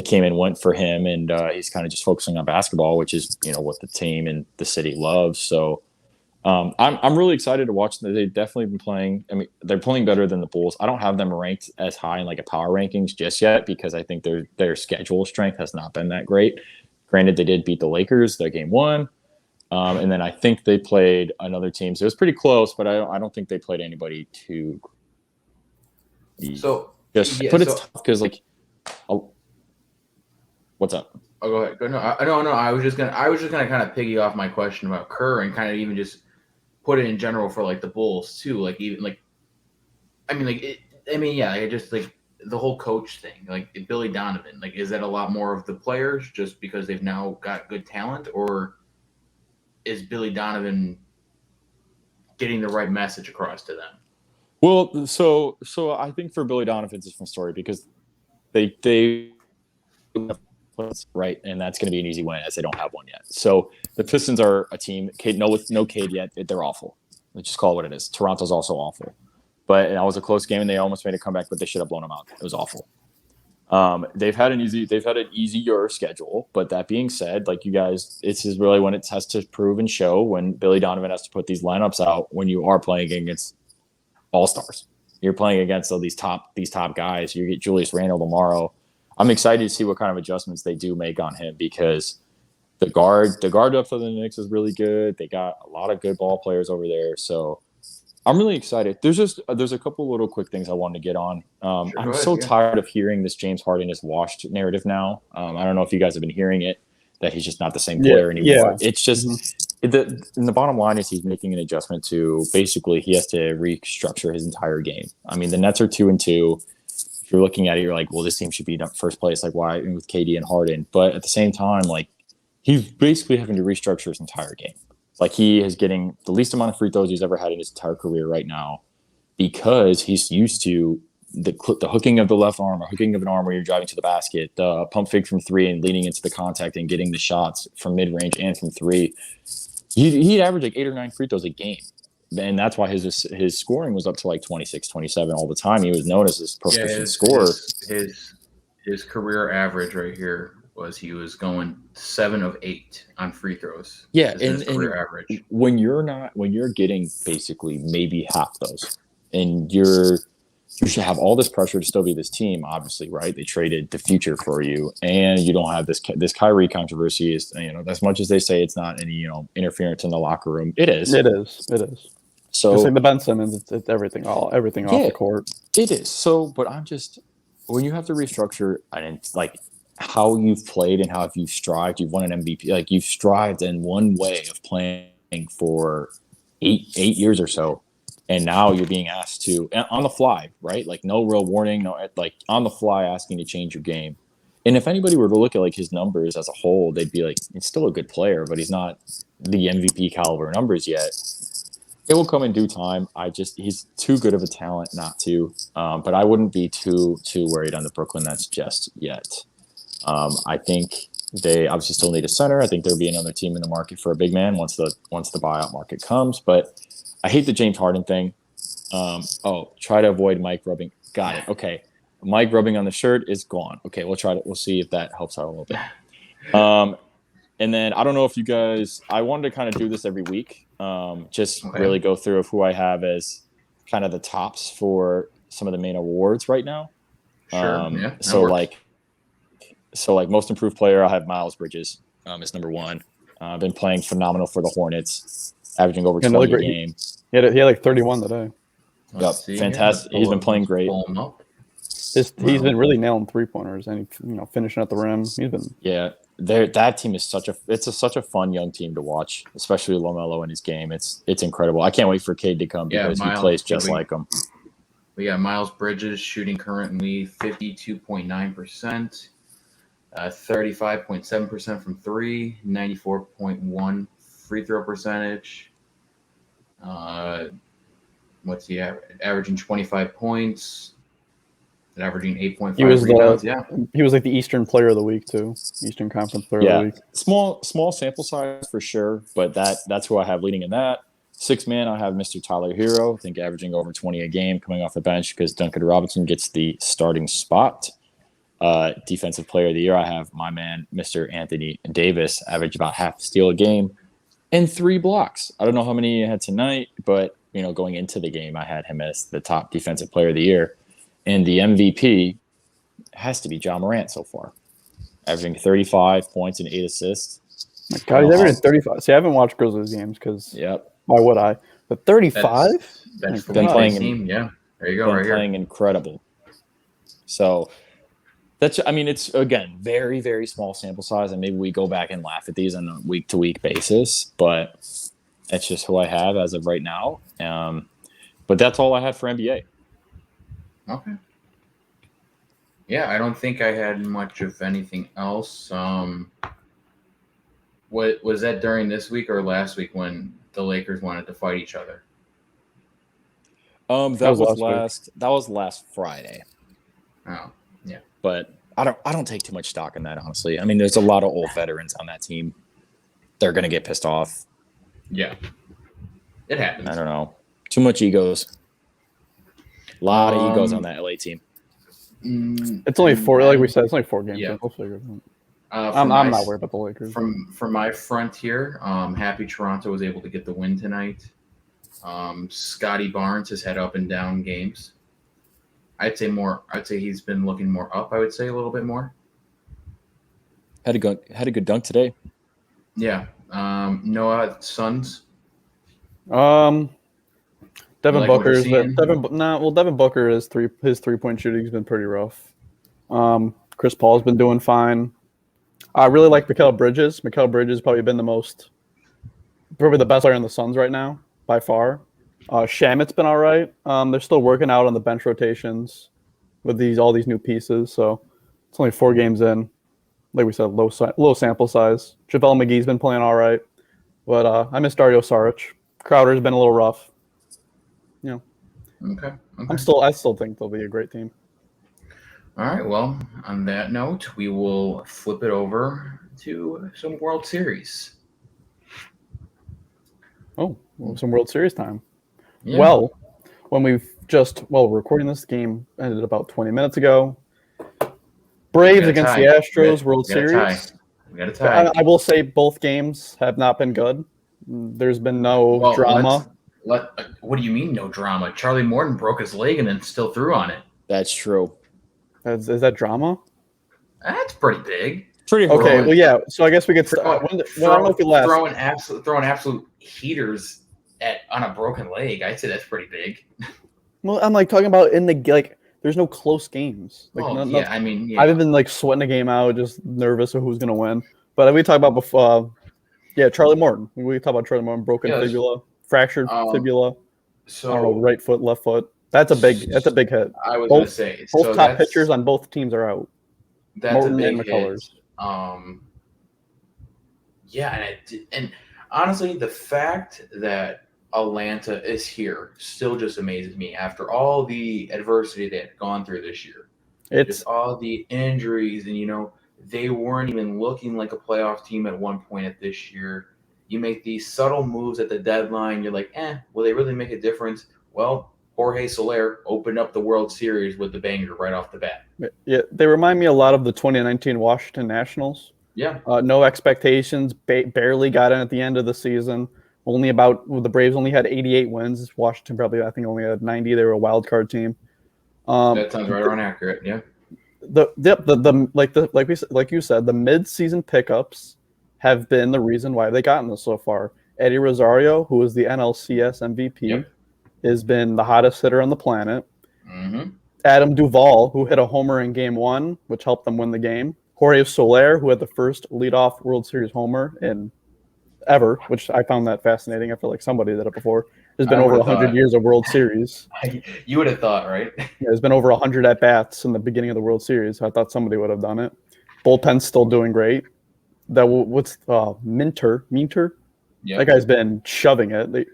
came and went for him, and he's kind of just focusing on basketball, which is, you know, what the team and the city loves. So – I'm really excited to watch them. They've definitely been playing. I mean, they're playing better than the Bulls. I don't have them ranked as high in like a power rankings just yet because I think their schedule strength has not been that great. Granted, they did beat the Lakers, their game 1, and then I think they played another team. So it was pretty close, but I don't think they played anybody too. So it's tough because like, what's up? Oh, go ahead. No. I was just gonna kind of piggy off my question about Kerr and kind of even just put it in general for like the Bulls too. Like even like, just like the whole coach thing. Like Billy Donovan. Like, is that a lot more of the players just because they've now got good talent, or is Billy Donovan getting the right message across to them? Well, so I think for Billy Donovan, it's a different story because they right, and that's going to be an easy win as they don't have one yet. So the Pistons are a team. With no Cade yet, they're awful. Let's just call it what it is. Toronto's also awful, but that was a close game, and they almost made a comeback, but they should have blown them out. It was awful. They've had an easier schedule, but that being said, like you guys, this is really when it has to prove and show when Billy Donovan has to put these lineups out when you are playing against all-stars. You're playing against all these top guys. You get Julius Randle tomorrow. I'm excited to see what kind of adjustments they do make on him because the guard depth of the Knicks is really good. They got a lot of good ball players over there, so I'm really excited. There's a couple little quick things I wanted to get on. I'm so tired of hearing this James Harden is washed narrative now. I don't know if you guys have been hearing it, that he's just not the same player anymore. Yeah. It's just the bottom line is he's making an adjustment to basically he has to restructure his entire game. I mean, the Nets are 2-2. If you're looking at it, you're like, well, this team should be in first place. Like, why with KD and Harden? But at the same time, like, he's basically having to restructure his entire game. Like, he is getting the least amount of free throws he's ever had in his entire career right now because he's used to the hooking of the left arm or hooking of an arm where you're driving to the basket, the pump fake from 3 and leading into the contact and getting the shots from mid-range and from 3. He'd average like 8 or 9 free throws a game. And that's why his scoring was up to like 26, 27 all the time. He was known as this proficient scorer. His career average right here was he was going 7 of 8 on free throws. Yeah, and career average. When you're getting basically maybe half those, and you should have all this pressure to still be this team. Obviously, right? They traded the future for you, and you don't have this Kyrie controversy. Is as much as they say it's not any interference in the locker room, it is. It is. So just like the Ben Simmons, it's everything off the court. It is. So, but I'm just when you have to restructure and like how you've played and how if you've strived, you've won an MVP. Like you've strived in one way of playing for eight years or so, and now you're being asked to on the fly, right? Like no real warning, no like on the fly asking to change your game. And if anybody were to look at like his numbers as a whole, they'd be like, he's still a good player, but he's not the MVP caliber numbers yet. It will come in due time. He's too good of a talent not to. But I wouldn't be too worried on the Brooklyn Nets just yet. I think they obviously still need a center. I think there'll be another team in the market for a big man once the buyout market comes. But I hate the James Harden thing. Try to avoid Mike rubbing. Got it. Okay. Mike rubbing on the shirt is gone. Okay, we'll see if that helps out a little bit. And then I don't know if you guys – I wanted to kind of do this every week, really go through of who I have as kind of the tops for some of the main awards right now. Sure, So most improved player, I have Miles Bridges as number 1. Been playing phenomenal for the Hornets, averaging over 20 a game. He had like 31 today. Fantastic. He's been playing great. He's been really nailing 3-pointers and finishing at the rim. That team is such a fun young team to watch, especially LaMelo and his game. It's incredible. I can't wait for Cade to come because he plays just like him. We got Miles Bridges shooting currently 52.9%, 35.7% from three, 94.1 free throw percentage. What's he averaging? 25 points. Averaging 8.5 rebounds. He was like the Eastern Player of the Week too. Eastern Conference Player of the Week. Small sample size for sure, but that's who I have leading in that. 6-man, I have Mr. Tyler Hero. I think averaging over 20 a game coming off the bench because Duncan Robinson gets the starting spot. Defensive Player of the Year, I have my man Mr. Anthony Davis, average about half steal a game and 3 blocks. I don't know how many he had tonight, but going into the game, I had him as the top Defensive Player of the Year. And the MVP has to be John Morant so far, averaging 35 points and 8 assists. God, he's averaging 35. See, I haven't watched Grizzlies games because why would I? But 35? Been playing. There you go. Right playing here. Incredible. So it's again very, very small sample size, and maybe we go back and laugh at these on a week-to-week basis, but that's just who I have as of right now. But that's all I had for NBA. Okay. Yeah, I don't think I had much of anything else. What was that during this week or last week when the Lakers wanted to fight each other? That was last Friday. Oh, yeah. But I don't take too much stock in that, honestly. I mean, there's a lot of old veterans on that team. They're gonna get pissed off. Yeah. It happens. I don't know. Too much egos. A lot of egos on that LA team. It's only 4, like we said. It's only 4 games. Yeah. We'll figure it out. I'm not worried about the Lakers. From my front here, happy Toronto was able to get the win tonight. Scotty Barnes has had up and down games. I'd say he's been looking more up. I would say a little bit more. Had a good dunk today. Yeah. Noah Suns. Devin Booker his 3-point shooting's been pretty rough. Chris Paul's been doing fine. I really like Mikal Bridges. Mikal Bridges probably been probably the best player in the Suns right now by far. Shamit's been all right. They're still working out on the bench rotations with all these new pieces. So it's only 4 games in. Like we said, low sample size. JaVale McGee's been playing all right, but I miss Dario Saric. Crowder's been a little rough. Okay. I still think they'll be a great team. All right. Well, on that note, we will flip it over to some World Series. Oh, some World Series time. Yeah. Well, when recording this game ended about 20 minutes ago. Braves against the Astros World Series. We got a tie. I will say both games have not been good. There's been no drama. What do you mean no drama? Charlie Morton broke his leg and then still threw on it. That's true. Is that drama? That's pretty big. Pretty okay. Well, yeah. So I guess we could start. I don't know if you last throwing absolute heaters on a broken leg. I'd say that's pretty big. Well, I'm talking about in the there's no close games. I mean, I've been sweating the game out, just nervous of who's gonna win. But we talked about before. Charlie Morton. We talked about Charlie Morton, broken fibula. Fractured fibula. So I don't know, right foot, left foot. That's a big hit. I was going to say both top pitchers on both teams are out. That's Morton a big and McCullers. And honestly, the fact that Atlanta is here still just amazes me after all the adversity they had gone through this year. It's just all the injuries, and they weren't even looking like a playoff team at one point at this year. You make these subtle moves at the deadline. You're like, will they really make a difference? Well, Jorge Soler opened up the World Series with the banger right off the bat. Yeah, they remind me a lot of the 2019 Washington Nationals. Yeah. No expectations, barely got in at the end of the season. The Braves only had 88 wins. Washington probably, I think, only had 90. They were a wild card team. That sounds right around accurate. Yeah. Like you said, the mid-season pickups have been the reason why they gotten this so far. Eddie Rosario, who was the NLCS MVP, has been the hottest hitter on the planet. Mm-hmm. Adam Duvall, who hit a homer in Game 1, which helped them win the game. Jorge Soler, who had the first leadoff World Series homer in ever, which I found that fascinating. I feel like somebody did it before. There's been over 100 years of World Series. You would have thought, right? Yeah, there's been over 100 at-bats in the beginning of the World Series. I thought somebody would have done it. Bullpen's still doing great. Minter? Yep. That guy's been shoving it.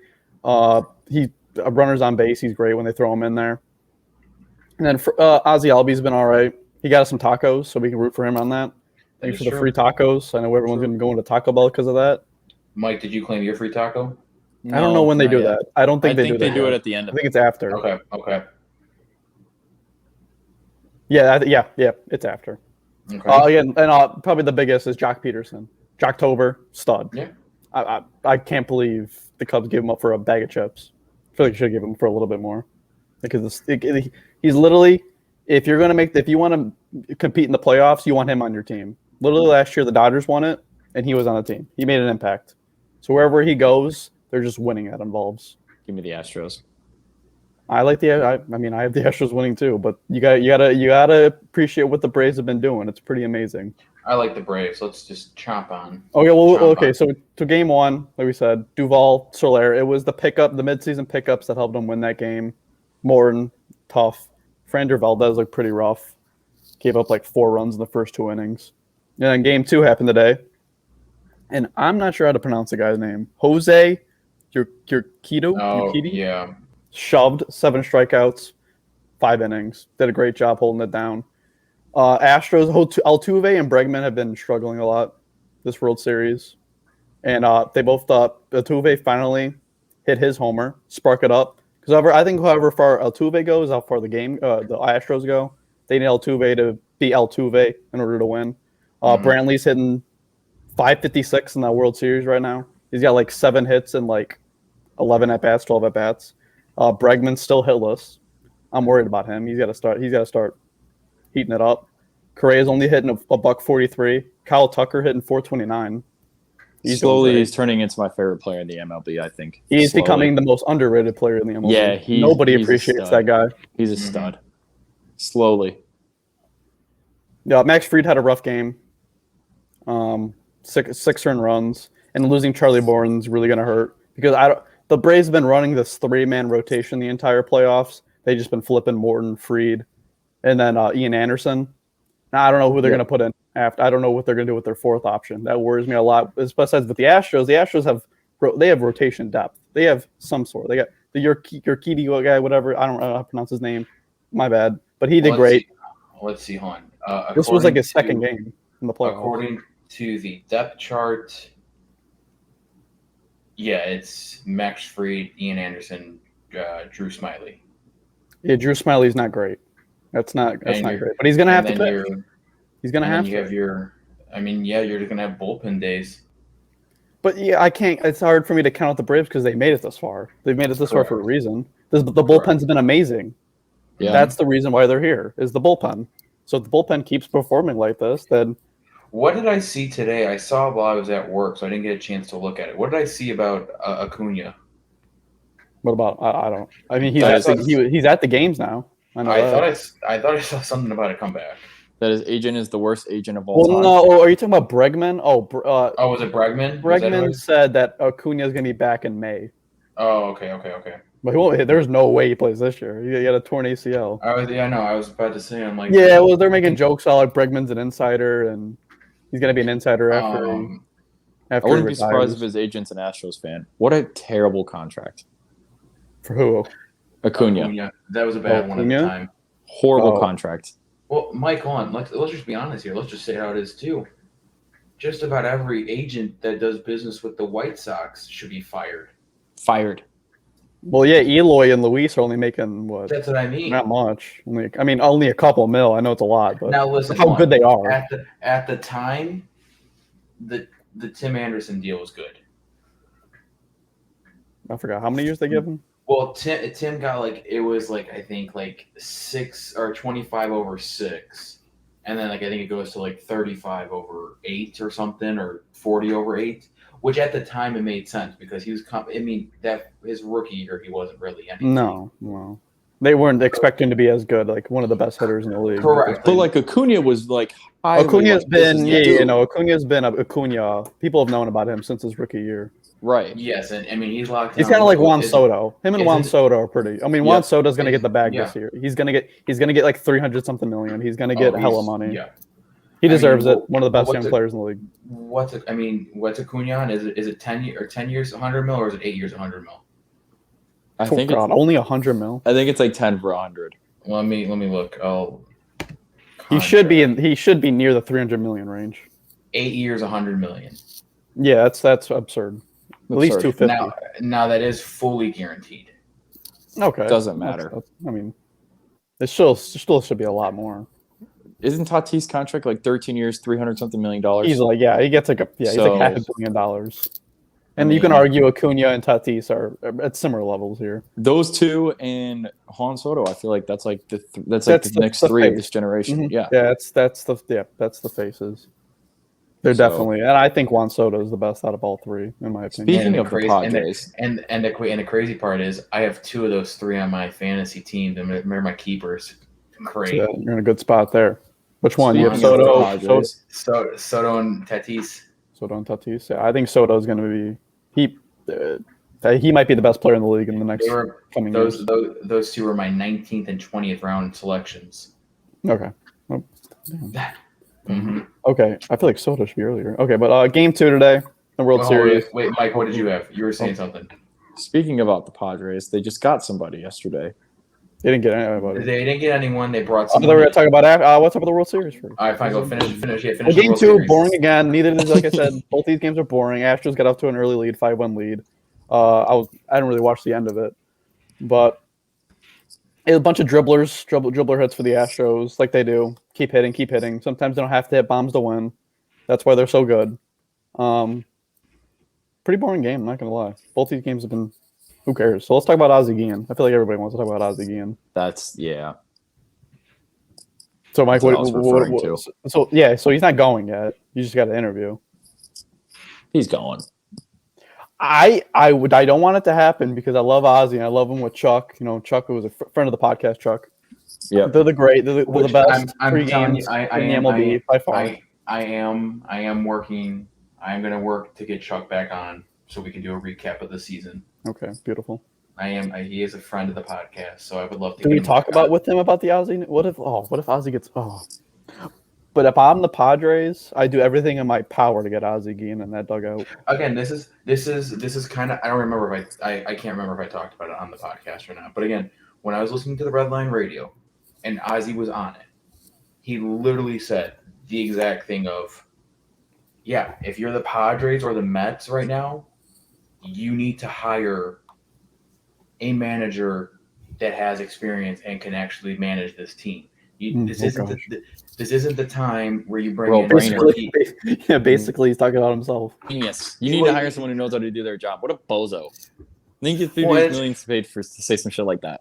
Runners on base. He's great when they throw him in there. And then Ozzie Albies been all right. He got us some tacos, so we can root for him on that. Thanks for the free tacos. I know everyone's going to go into Taco Bell because of that. Mike, did you claim your free taco? No, I don't know when they do that. I don't think they do that. They do it at the end. I think it's after. Okay. Yeah, it's after. Okay. And probably the biggest is Jock Peterson. Jocktober, stud. Yeah. I can't believe the Cubs gave him up for a bag of chips. I feel like you should give him for a little bit more. Because he's literally, if you want to compete in the playoffs, you want him on your team. Literally last year, the Dodgers won it, and he was on the team. He made an impact. So wherever he goes, they're just winning at involves. Give me the Astros. I like I have the Astros winning too, but you gotta appreciate what the Braves have been doing. It's pretty amazing. I like the Braves. Let's just chomp on. Okay. So to Game 1, like we said, Duvall, Soler. It was the midseason pickups that helped them win that game. Morton, tough. Frander Valdez looked pretty rough. Gave up like 4 runs in the first 2 innings. And then Game 2 happened today. And I'm not sure how to pronounce the guy's name. Jose Urquidy? Oh, yeah. Shoved 7 strikeouts, 5 innings. Did a great job holding it down. Astros, Altuve and Bregman have been struggling a lot this World Series. And they both thought Altuve finally hit his homer, spark it up. Because I think however far Altuve goes, how far the Astros go, they need Altuve to be Altuve in order to win. Brantley's hitting .556 in that World Series right now. He's got like 7 hits and like 11 at-bats, 12 at-bats. Bregman's still hitless. I'm worried about him. He's got to start heating it up. Correa's only hitting a $143. Kyle Tucker hitting .429. He's turning into my favorite player in the MLB, I think. He's becoming the most underrated player in the MLB. Yeah, nobody appreciates that guy. He's a stud. Slowly. Yeah, Max Fried had a rough game. 6 earned runs. And losing Charlie Bourne's really going to hurt. Because the Braves have been running this 3-man rotation the entire playoffs. They've just been flipping Morton, Fried, and then Ian Anderson. Now, I don't know who they're going to put in after. I don't know what they're going to do with their 4th option. That worries me a lot. Besides with the Astros have rotation depth. They have some sort. They got the Urquidy guy, whatever. I don't know how to pronounce his name. My bad. But he did great. Let's see, hon. This was like his second game in the playoffs. According to the depth chart, yeah, it's Max Fried, Ian Anderson, Drew Smyly. Yeah, Drew Smyly's not great. That's not great. But he's gonna have to pitch. He's gonna have to. You're gonna have bullpen days. But yeah, I can't. It's hard for me to count out the Braves because they made it this far. They've made it this far for a reason. The bullpen's been amazing. Yeah. That's the reason why they're here. Is the bullpen. So if the bullpen keeps performing like this, then. What did I see today? I saw while I was at work, so I didn't get a chance to look at it. What did I see about Acuna? What about? I don't. I mean, he's at the games now. I thought I saw something about a comeback. That his agent is the worst agent of all time. No, are you talking about Bregman? Was it Bregman? Bregman said that Acuna is going to be back in May. Oh, okay. But he won't. There's no way he plays this year. He got a torn ACL. I was about to say. I'm like. Yeah, well, they're making jokes all like Bregman's an insider and he's going to be an insider after. I wouldn't be surprised if his agent's an Astros fan. What a terrible contract. For who? Acuna. That was a bad one at the time. Horrible contract. Well, Mike, let's just be honest here. Let's just say how it is too. Just about every agent that does business with the White Sox should be fired. Well, yeah, Eloy and Luis are only making what? That's what I mean. Not much. Only a couple mil. I know it's a lot, but now listen, how good they are. At the time, the Tim Anderson deal was good. I forgot how many years they give him. Well, Tim got I think 6 or 25 over 6, and then I think it goes to 35 over 8 or something, or 40 over 8. which at the time it made sense because he was. That his rookie year he wasn't really anything. No. They weren't expecting to be as good, like one of the best hitters in the league. Correct. But like Acuna was like Acuna's been Acuna's been Acuna. People have known about him since his rookie year. Right. Yes, and I mean he's locked. He's kind of like Juan Soto. Him and Juan Soto are pretty. I mean, Juan Soto's going to get the bag this year. He's going to get like 300 something million. He's going to get hella money. Yeah. He deserves it. One of the best young players in the league. What's Acuna on? Is it 10 years 100 mil or is it 8 years 100 mil? I think it's only 100 mil. I think it's like 10 for 100. Let me look. He should be near the 300 million range. 8 years 100 million. Yeah, that's absurd. At least 250. Now that is fully guaranteed. Okay. Doesn't matter. I mean, it still should be a lot more. Isn't Tatis' contract like 13 years, $300-something million? He's like, he gets like he's like $500 million. And you can argue Acuna and Tatis are at similar levels here. Those two and Juan Soto, I feel like that's the next three of this generation. Mm-hmm. Yeah, that's the faces. They're definitely, and I think Juan Soto is the best out of all three, in my opinion. Speaking of the Padres, and the crazy part is, I have two of those three on my fantasy team. They're my keepers. Great, so you're in a good spot there. Which one? You have Soto and Tatis. Soto and Tatis. Yeah, I think Soto is going to be he might be the best player in the league in the next coming years. Those two were my 19th and 20th round selections. Okay. Oh, mm-hmm. Okay, I feel like Soto should be earlier. Okay, but game 2 today, the World Series. Wait, Mike, what did you have? You were saying something. Speaking about the Padres, they just got somebody yesterday. They didn't get anybody. They didn't get anyone. They brought somebody. We're going to talk about what's up with the World Series first. All right, fine. Go finish. Yeah, well, game 2, boring again. Neither did, like I said, both these games are boring. Astros got off to an early lead, 5-1 lead. I didn't really watch the end of it, but a bunch of dribbler hits for the Astros, like they do. Keep hitting. Sometimes they don't have to hit bombs to win. That's why they're so good. Pretty boring game, I'm not gonna lie. Both these games have been. Who cares? So let's talk about Ozzie Guillen. I feel like everybody wants to talk about Ozzie Guillen. So Mike, so he's not going yet. You just got an interview. He's going. I don't want it to happen because I love Ozzie and I love him with Chuck. You know, Chuck, who was a friend of the podcast, Chuck. Yeah, they're the best. I'm telling you, I am by far. I am working. I am going to work to get Chuck back on so we can do a recap of the season. Okay, beautiful. He is a friend of the podcast, so I would love to. Do we talk with him about the Ozzie? What if Ozzie gets? But if I'm the Padres, I do everything in my power to get Ozzie Guillen in that dugout. Again, this is kind of, I don't remember if I can't remember if I talked about it on the podcast or not. But again, when I was listening to the Red Line Radio, and Ozzie was on it, he literally said the exact thing of, yeah, if you're the Padres or the Mets right now, you need to hire a manager that has experience and can actually manage this team. This isn't the time where you bring in. Basically, he's talking about himself. Yes, you need to hire someone who knows how to do their job. What a bozo! I think you get millions paid to say some shit like that.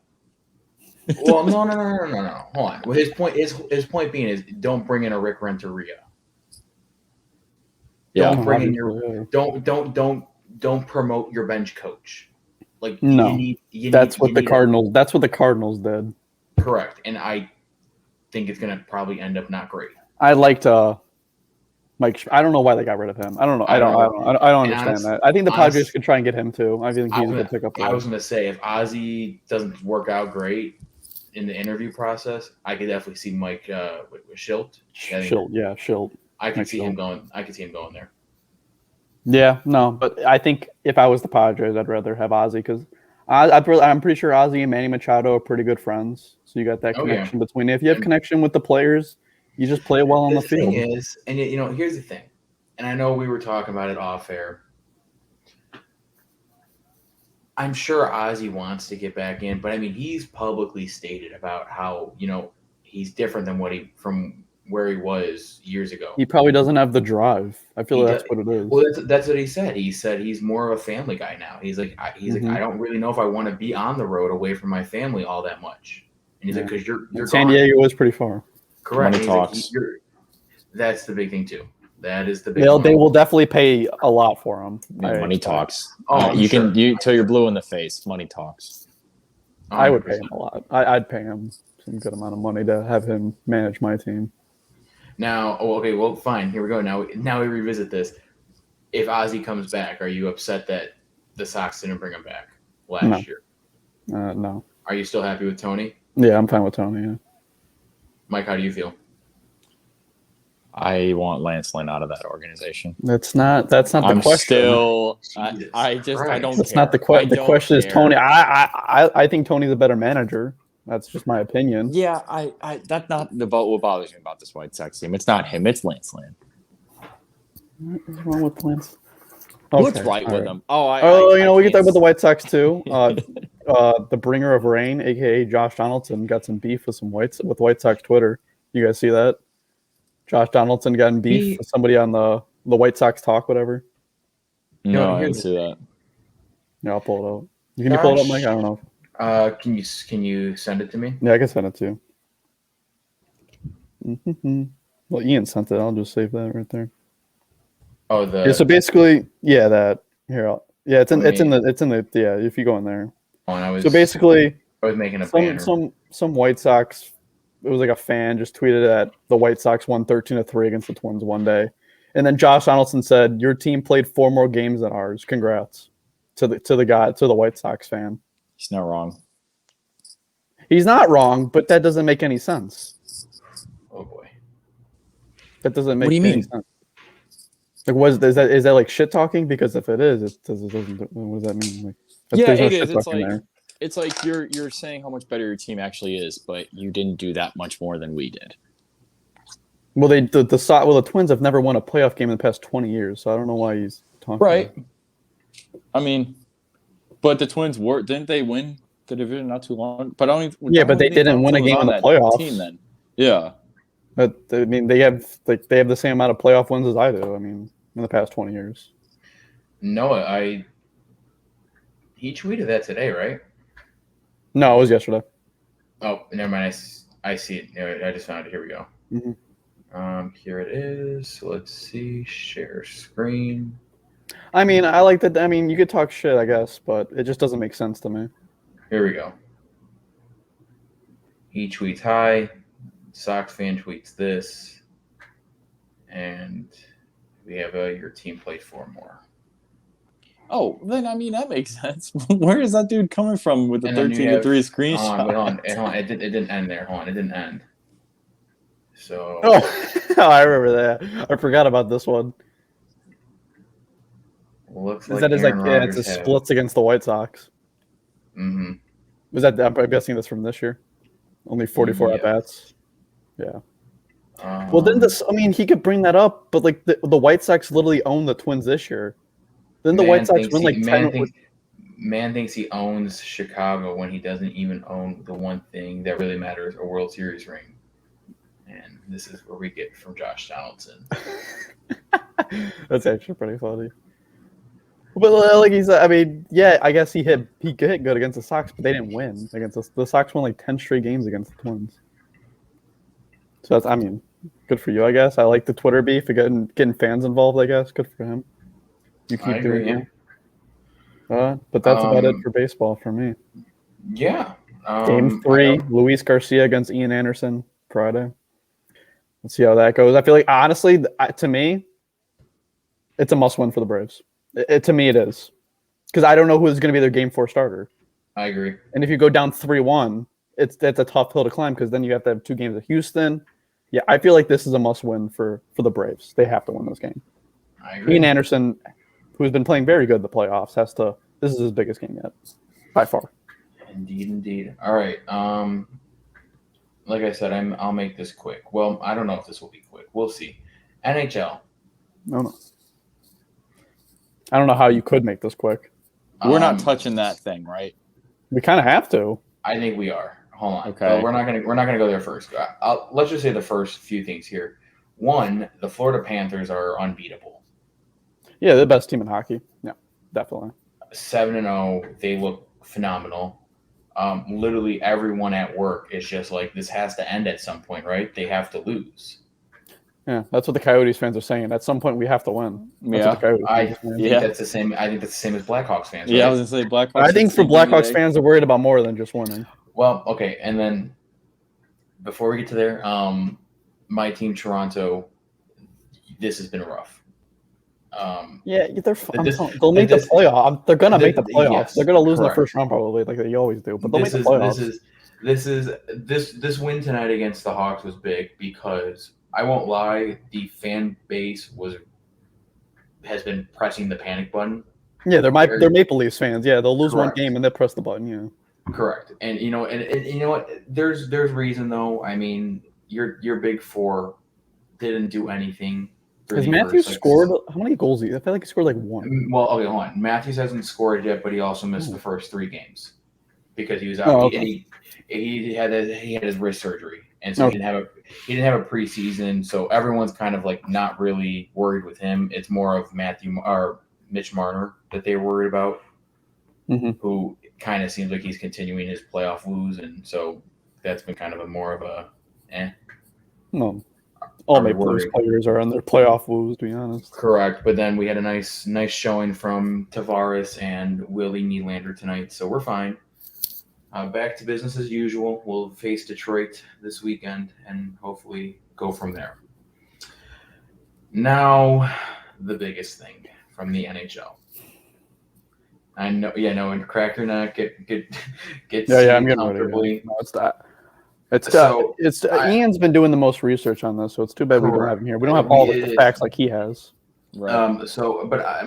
Well, no. Hold on. Well, his point being is, don't bring in a Rick Renteria. Yeah. Don't bring in your. Don't promote your bench coach. Like no, that's what the Cardinals. That's what the Cardinals did. Correct, and I think it's gonna probably end up not great. I liked Mike. I don't know why they got rid of him. I don't know. I don't understand that. I think the Padres could try and get him too. I think he's a good pickup. I was gonna say, if Ozzie doesn't work out great in the interview process, I could definitely see Mike with Schilt. Schilt. I could see him going. I could see him going there. Yeah, no, but I think if I was the Padres, I'd rather have Ozzie because I'm pretty sure Ozzie and Manny Machado are pretty good friends. So you got that connection between. If you have connection with the players, you just play well on the field. The thing is, and here's the thing, and I know we were talking about it off air. I'm sure Ozzie wants to get back in, but I mean, he's publicly stated about how he's different than from where he was years ago. He probably doesn't have the drive. I feel that's what it is. Well, that's what he said. He said he's more of a family guy now. He's like, I don't really know if I want to be on the road away from my family all that much. And he's like, because you're San Diego is pretty far. Correct. That's the big thing too. That is the big. They will definitely pay a lot for him. Yeah, money talks. Oh, you till you're blue in the face. Money talks. 100%. I would pay him a lot. I'd pay him some good amount of money to have him manage my team. Now, okay, well, fine. Here we go. Now we revisit this. If Ozzie comes back, are you upset that the Sox didn't bring him back last year? No. Are you still happy with Tony? Yeah, I'm fine with Tony. Yeah. Mike, how do you feel? I want Lance Lynn out of that organization. That's not the question. I don't. That's care. not the question. The question is care. Tony. I think Tony's a better manager. That's just my opinion. Yeah, that's not what bothers me about this White Sox team. It's not him. It's Lance Lynn. What is wrong with Lance? Okay, What's right with him? We can talk about the White Sox too. The bringer of rain, aka Josh Donaldson, got some beef with White Sox Twitter. You guys see that? Josh Donaldson got in beef with somebody on the White Sox talk, whatever. No, I didn't see that. Yeah, I'll pull it up. Can you pull it up, Mike? I don't know. Can you send it to me? Yeah, I can send it to you. Mm-hmm. Well, Ian sent it. I'll just save that right there. Oh, so basically, that here. It's in the if you go in there. I was making a banner. Some White Sox. It was like a fan just tweeted that the White Sox won 13-3 against the Twins one day, and then Josh Donaldson said, "Your team played 4 more games than ours. Congrats to the White Sox fan." He's not wrong. He's not wrong, but that doesn't make any sense. Oh boy, that doesn't make. What do you any mean? Sense. Like, is that like shit talking? Because if it is, it doesn't. What does that mean? Like, it is. It's like you're saying how much better your team actually is, but you didn't do that much more than we did. Well, the Twins have never won a playoff game in the past 20 years, so I don't know why he's talking. Right. I mean, but the Twins didn't they win the division not too long? But but they didn't win a game in the playoffs. Team then. Yeah. But I mean, they have the same amount of playoff wins as I do. I mean, in the past 20 years. No, he tweeted that today, right? No, it was yesterday. Oh, never mind. I see it. I just found it. Here we go. Mm-hmm. Here it is. Let's see. Share screen. I mean, I like that. I mean, you could talk shit, I guess, but it just doesn't make sense to me. Here we go. He tweets, "Hi." Sox fan tweets this. And we have your team played 4 more. Oh, then I mean that makes sense. Where is that dude coming from with the 13-3 screenshot? Hold on. It didn't end there. Hold on, it didn't end. So. I remember that. I forgot about this one. Looks like it's a splits against the White Sox. Mm-hmm. Was that? I'm guessing this from this year. Only 44 at bats. Yeah. Well, then he could bring that up, but like the White Sox literally own the Twins this year. Then the White Sox win like 10. Man thinks he owns Chicago when he doesn't even own the one thing that really matters, a World Series ring. And this is where we get from Josh Donaldson. That's actually pretty funny. But like he said, I mean, I guess he hit good against the Sox, but they didn't win against us. The Sox won like 10 straight games against the Twins. So that's, good for you, I guess. I like the Twitter beef, getting fans involved, I guess. Good for him. You keep doing it. But that's about it for baseball for me. Yeah. Game 3, Luis Garcia against Ian Anderson Friday. Let's see how that goes. I feel like, honestly, to me, it's a must-win for the Braves. To me, it is. Because I don't know who's going to be their Game 4 starter. I agree. And if you go down 3-1, that's a tough hill to climb because then you have to have 2 games at Houston. Yeah, I feel like this is a must-win for the Braves. They have to win this game. I agree. Ian Anderson, who's been playing very good in the playoffs, this is his biggest game yet, by far. Indeed. All right. Like I said, I'll make this quick. Well, I don't know if this will be quick. We'll see. NHL. No. I don't know how you could make this quick. We're not touching that thing, right? We kind of have to. I think we are. Hold on. Okay. We're not gonna go there first. Let's just say the first few things here. 1, the Florida Panthers are unbeatable. Yeah, they're the best team in hockey. Yeah, definitely. 7-0. They look phenomenal. Literally everyone at work is just like, this has to end at some point, right? They have to lose. Yeah, that's what the Coyotes fans are saying. At some point, we have to win. That's what the Coyotes fans are saying. That's the same. I think that's the same as Blackhawks fans. Right? Yeah, I was gonna say Blackhawks. I think for Blackhawks fans, are worried about more than just winning. Well, okay, and then before we get to there, my team Toronto, this has been rough. Yeah, they'll make the playoffs. They're gonna make the playoffs. Yes, they're gonna lose in the correct. first round probably, like they always do. But they'll make the playoffs. This win tonight against the Hawks was big because I won't lie, the fan base has been pressing the panic button. Yeah, they're Maple Leafs fans. Yeah, they'll lose Correct. one game and they'll press the button. Yeah, correct. And you know, and you know what? There's reason though. I mean, your big four didn't do anything. Has Matthews scored? How many goals? I feel like he scored like one. Well, okay, hold on. Matthews hasn't scored yet, but he also missed the first 3 games because he was out. Oh, okay. He had his wrist surgery, and so he didn't have a preseason. So everyone's kind of like not really worried with him. It's more of Mitch Marner that they're worried about, who kind of seems like he's continuing his playoff woes, and so that's been kind of more of a No. All Maple Leafs players are on their playoff woes, to be honest. Correct, but then we had a nice showing from Tavares and Willie Nylander tonight, so we're fine. Back to business as usual. We'll face Detroit this weekend and hopefully go from there. Now, the biggest thing from the NHL. I know, and crack your neck, get I'm getting ready. No, it's that. Ian's been doing the most research on this, so it's too bad we don't have him here. We don't have all the facts like he has. Right.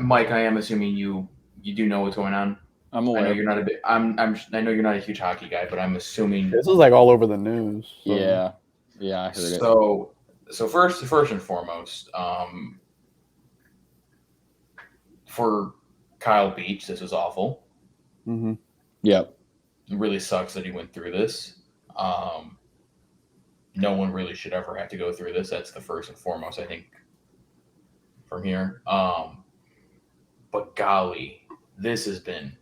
Mike, I am assuming you do know what's going on. I'm aware. I know you're not I know you're not a huge hockey guy, but I'm assuming this is like all over the news. So. Yeah, I heard it. So first and foremost, for Kyle Beach, this was awful. Mm-hmm. Yep. It really sucks that he went through this. No one really should ever have to go through this. That's the first and foremost, I think, from here. But golly, this has been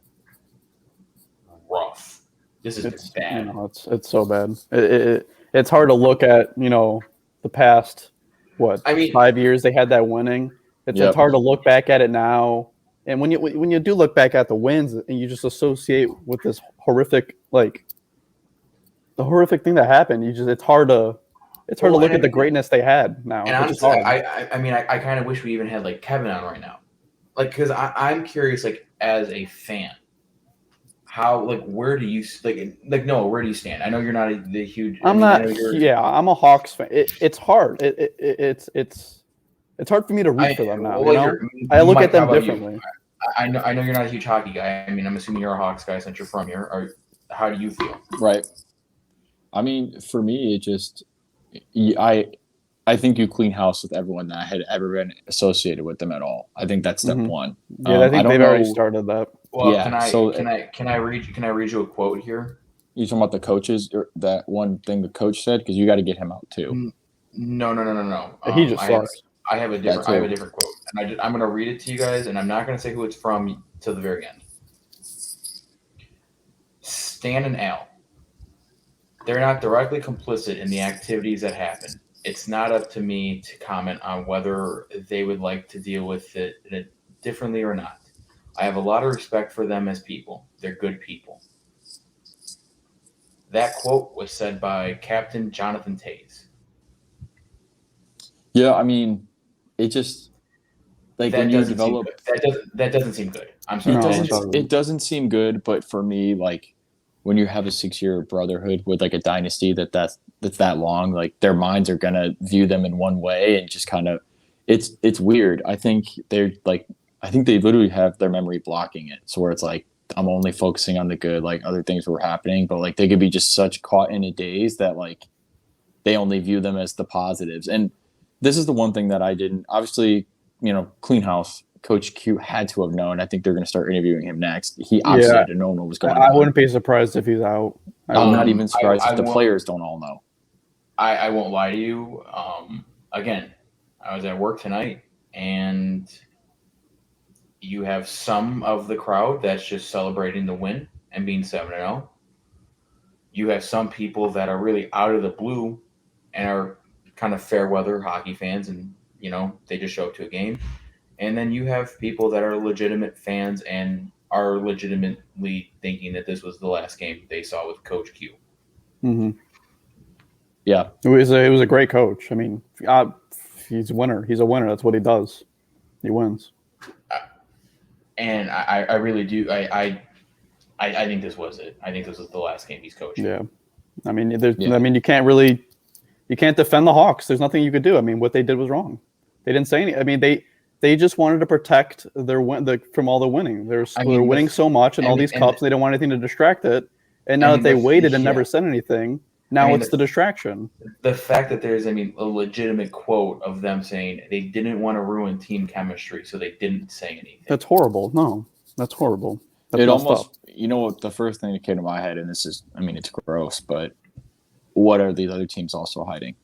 rough. This has been bad. You know, it's so bad. It's hard to look at, the past, 5 years they had that winning. It's hard to look back at it now. And when you do look back at the wins and you just associate with this horrific, the horrific thing that happened, it's hard to look at the greatness they had now. And honestly, I kind of wish we even had Kevin on right now, because I'm curious, as a fan, how where do you Noah, where do you stand? I know you're not the huge. I'm a Hawks fan. It's hard. It's hard for me to root for them now. I look at them differently. I know you're not a huge hockey guy. I mean, I'm assuming you're a Hawks guy since you're from here. How do you feel? Right. I mean, for me, it just I think you clean house with everyone that had ever been associated with them at all. I think that's step one. Yeah, I think they've already started that. Well, yeah, can I read you a quote here? You talking about the coaches, or that one thing the coach said? Because you got to get him out too. No. He just sucks. I have a different quote, and I'm going to read it to you guys, and I'm not going to say who it's from till the very end. Stan and Al. They're not directly complicit in the activities that happen. It's not up to me to comment on whether they would like to deal with it differently or not. I have a lot of respect for them as people. They're good people. That quote was said by Captain Jonathan Toews. Yeah, I mean, it just when you develop that doesn't seem good. I'm sorry. It doesn't seem good, but for me, when you have a 6-year brotherhood with a dynasty that's that long, their minds are gonna view them in one way, and just kind of it's weird. I think they literally have their memory blocking it, so where it's I'm only focusing on the good, other things were happening, but they could be just such caught in a daze that they only view them as the positives. And this is the one thing that I didn't, obviously, clean house. Coach Q had to have known. I think they're going to start interviewing him next. He obviously had to know what was going on. I wouldn't be surprised if he's out. I'm not even surprised if the players don't all know. I won't lie to you. Again, I was at work tonight, and you have some of the crowd that's just celebrating the win and being 7-0. You have some people that are really out of the blue and are kind of fair weather hockey fans, and they just show up to a game. And then you have people that are legitimate fans and are legitimately thinking that this was the last game they saw with Coach Q. Mm-hmm. Yeah, it was a great coach. I mean, he's a winner. He's a winner. That's what he does. He wins. And I really do. I think this was it. I think this was the last game he's coaching. Yeah, I mean, you can't defend the Hawks. There's nothing you could do. I mean, what they did was wrong. They didn't say anything. I mean, they just wanted to protect from all the winning. They're winning so much and all these cups. And they don't want anything to distract it. And now that they waited and never said anything, now it's the distraction. The fact that there's, a legitimate quote of them saying they didn't want to ruin team chemistry, so they didn't say anything. That's horrible. No, that's horrible. That's it almost, what the first thing that came to my head, and this is, it's gross, but what are these other teams also hiding?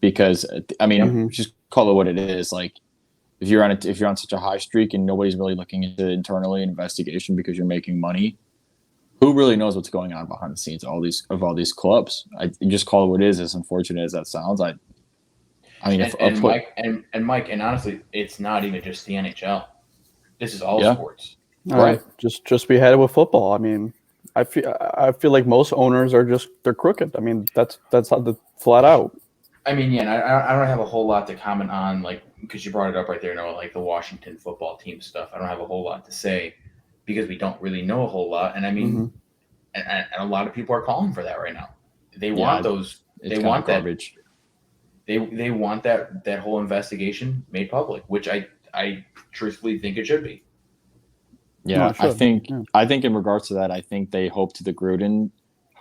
Because, just call it what it is. Like, if you're on such a high streak and nobody's really looking into internally an investigation because you're making money, who really knows what's going on behind the scenes of all these clubs? I just call it what it is, as unfortunate as that sounds. Mike, and honestly, it's not even just the NHL. This is all sports. Right. Just be headed with football. I mean, I feel like most owners they're crooked. I mean, that's flat out. I mean, yeah, and I don't have a whole lot to comment on, like, because you brought it up right there, like the Washington football team stuff. I don't have a whole lot to say because we don't really know a whole lot. And I mean, and a lot of people are calling for that right now. They want those. They want that garbage. They want that whole investigation made public, which I truthfully think it should be. Yeah, I think in regards to that, I think they hoped the Gruden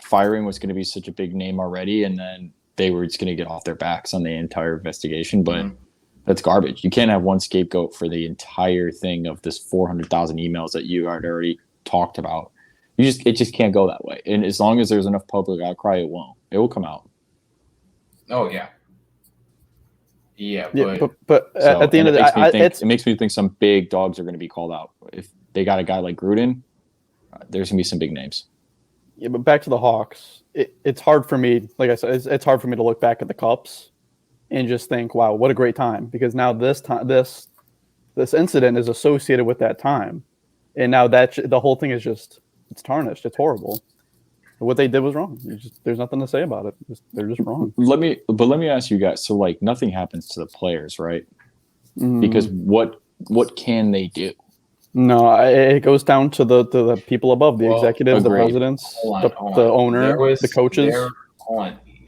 firing was going to be such a big name already, and then they were just going to get off their backs on the entire investigation. But that's garbage. You can't have one scapegoat for the entire thing of this 400,000 emails that you had already talked about. It just can't go that way. And as long as there's enough public outcry, it won't. It will come out. Oh yeah. Yeah, but at the end of the day, it makes me think some big dogs are going to be called out. If they got a guy like Gruden, there's going to be some big names. Yeah, but back to the Hawks, it's hard for me. Like I said, it's hard for me to look back at the Cups and just think, "Wow, what a great time!" Because now this incident is associated with that time, and now the whole thing is it's tarnished. It's horrible. What they did was wrong. There's nothing to say about it. They're just wrong. Let me ask you guys. So, like, nothing happens to the players, right? Because what can they do? No, it goes down to the people above, the executives, the presidents, the owner, the coaches.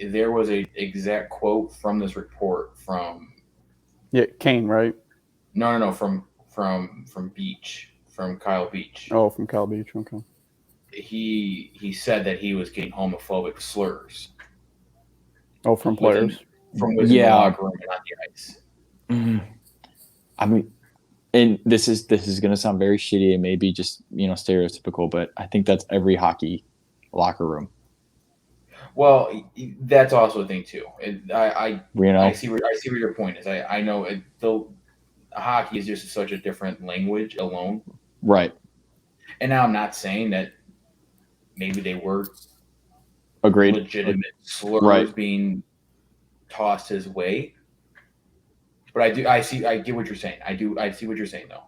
There was a exact quote from this report from Kane, right? No, from Beach, from Kyle Beach. Oh, from Kyle Beach. Okay. He said that he was getting homophobic slurs. Oh, from players. From within the locker room and on the ice. Mm-hmm. I mean, and this is going to sound very shitty and maybe just stereotypical, but I think that's every hockey locker room. Well, that's also a thing too. I see where your point is. I know hockey is just such a different language alone. Right. And now I'm not saying that maybe they were legitimate slurs being tossed his way. But I get what you're saying. I see what you're saying though.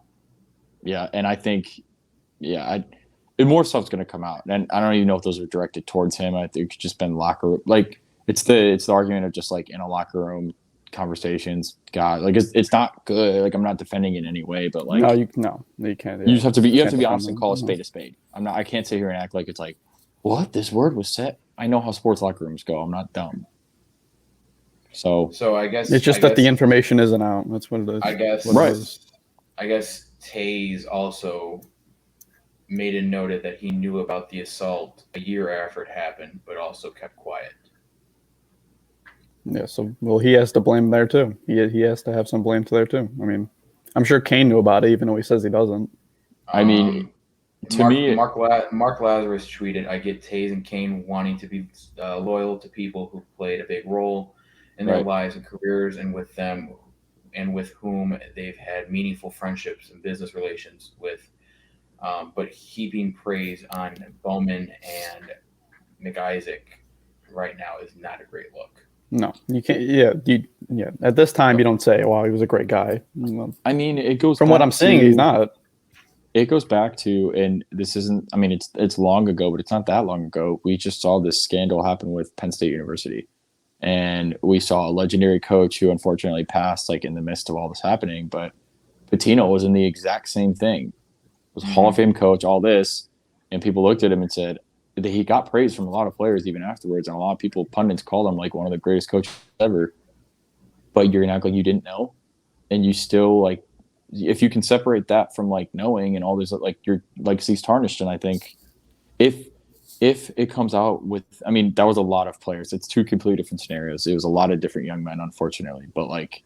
Yeah, and I think and more stuff's going to come out. And I don't even know if those are directed towards him. I think it's just been locker room. Like, it's the argument of just, like, in a locker room conversations. God, like, it's not good. Like, I'm not defending it in any way, but, like, you can't. Yeah. You just have to be honest and call a spade a spade. I can't sit here and act like it's like, what? This word was said. I know how sports locker rooms go. I'm not dumb. So I guess it's just that the information isn't out. That's what it is. I guess right. I guess Taze also made a note that he knew about the assault a year after it happened, but also kept quiet. Yeah, so he has to blame there too. He has to have some blame to there too. I mean, I'm sure Kane knew about it, even though he says he doesn't. I mean, Mark Lazarus tweeted, "I get Taze and Kane wanting to be loyal to people who played a big role in their lives and careers, and with them and with whom they've had meaningful friendships and business relations with. But heaping praise on Bowman and McIsaac right now is not a great look." No, you can't. Yeah. At this time, you don't say, "Wow, he was a great guy." I mean, it goes from what I'm seeing, he's not. It goes back to, and this isn't. I mean, it's long ago, but it's not that long ago. We just saw this scandal happen with Penn State University, and we saw a legendary coach who unfortunately passed, like in the midst of all this happening. But Pitino was in the exact same thing. Was Hall of Fame coach, all this, and people looked at him and said that he got praise from a lot of players even afterwards, and a lot of people, pundits, called him like one of the greatest coaches ever. But you're gonna act like you didn't know, and you still like, if you can separate that from like knowing and all this, like your legacy's tarnished. And I think if it comes out with, I mean, that was a lot of players. It's two completely different scenarios. It was a lot of different young men, unfortunately, but like,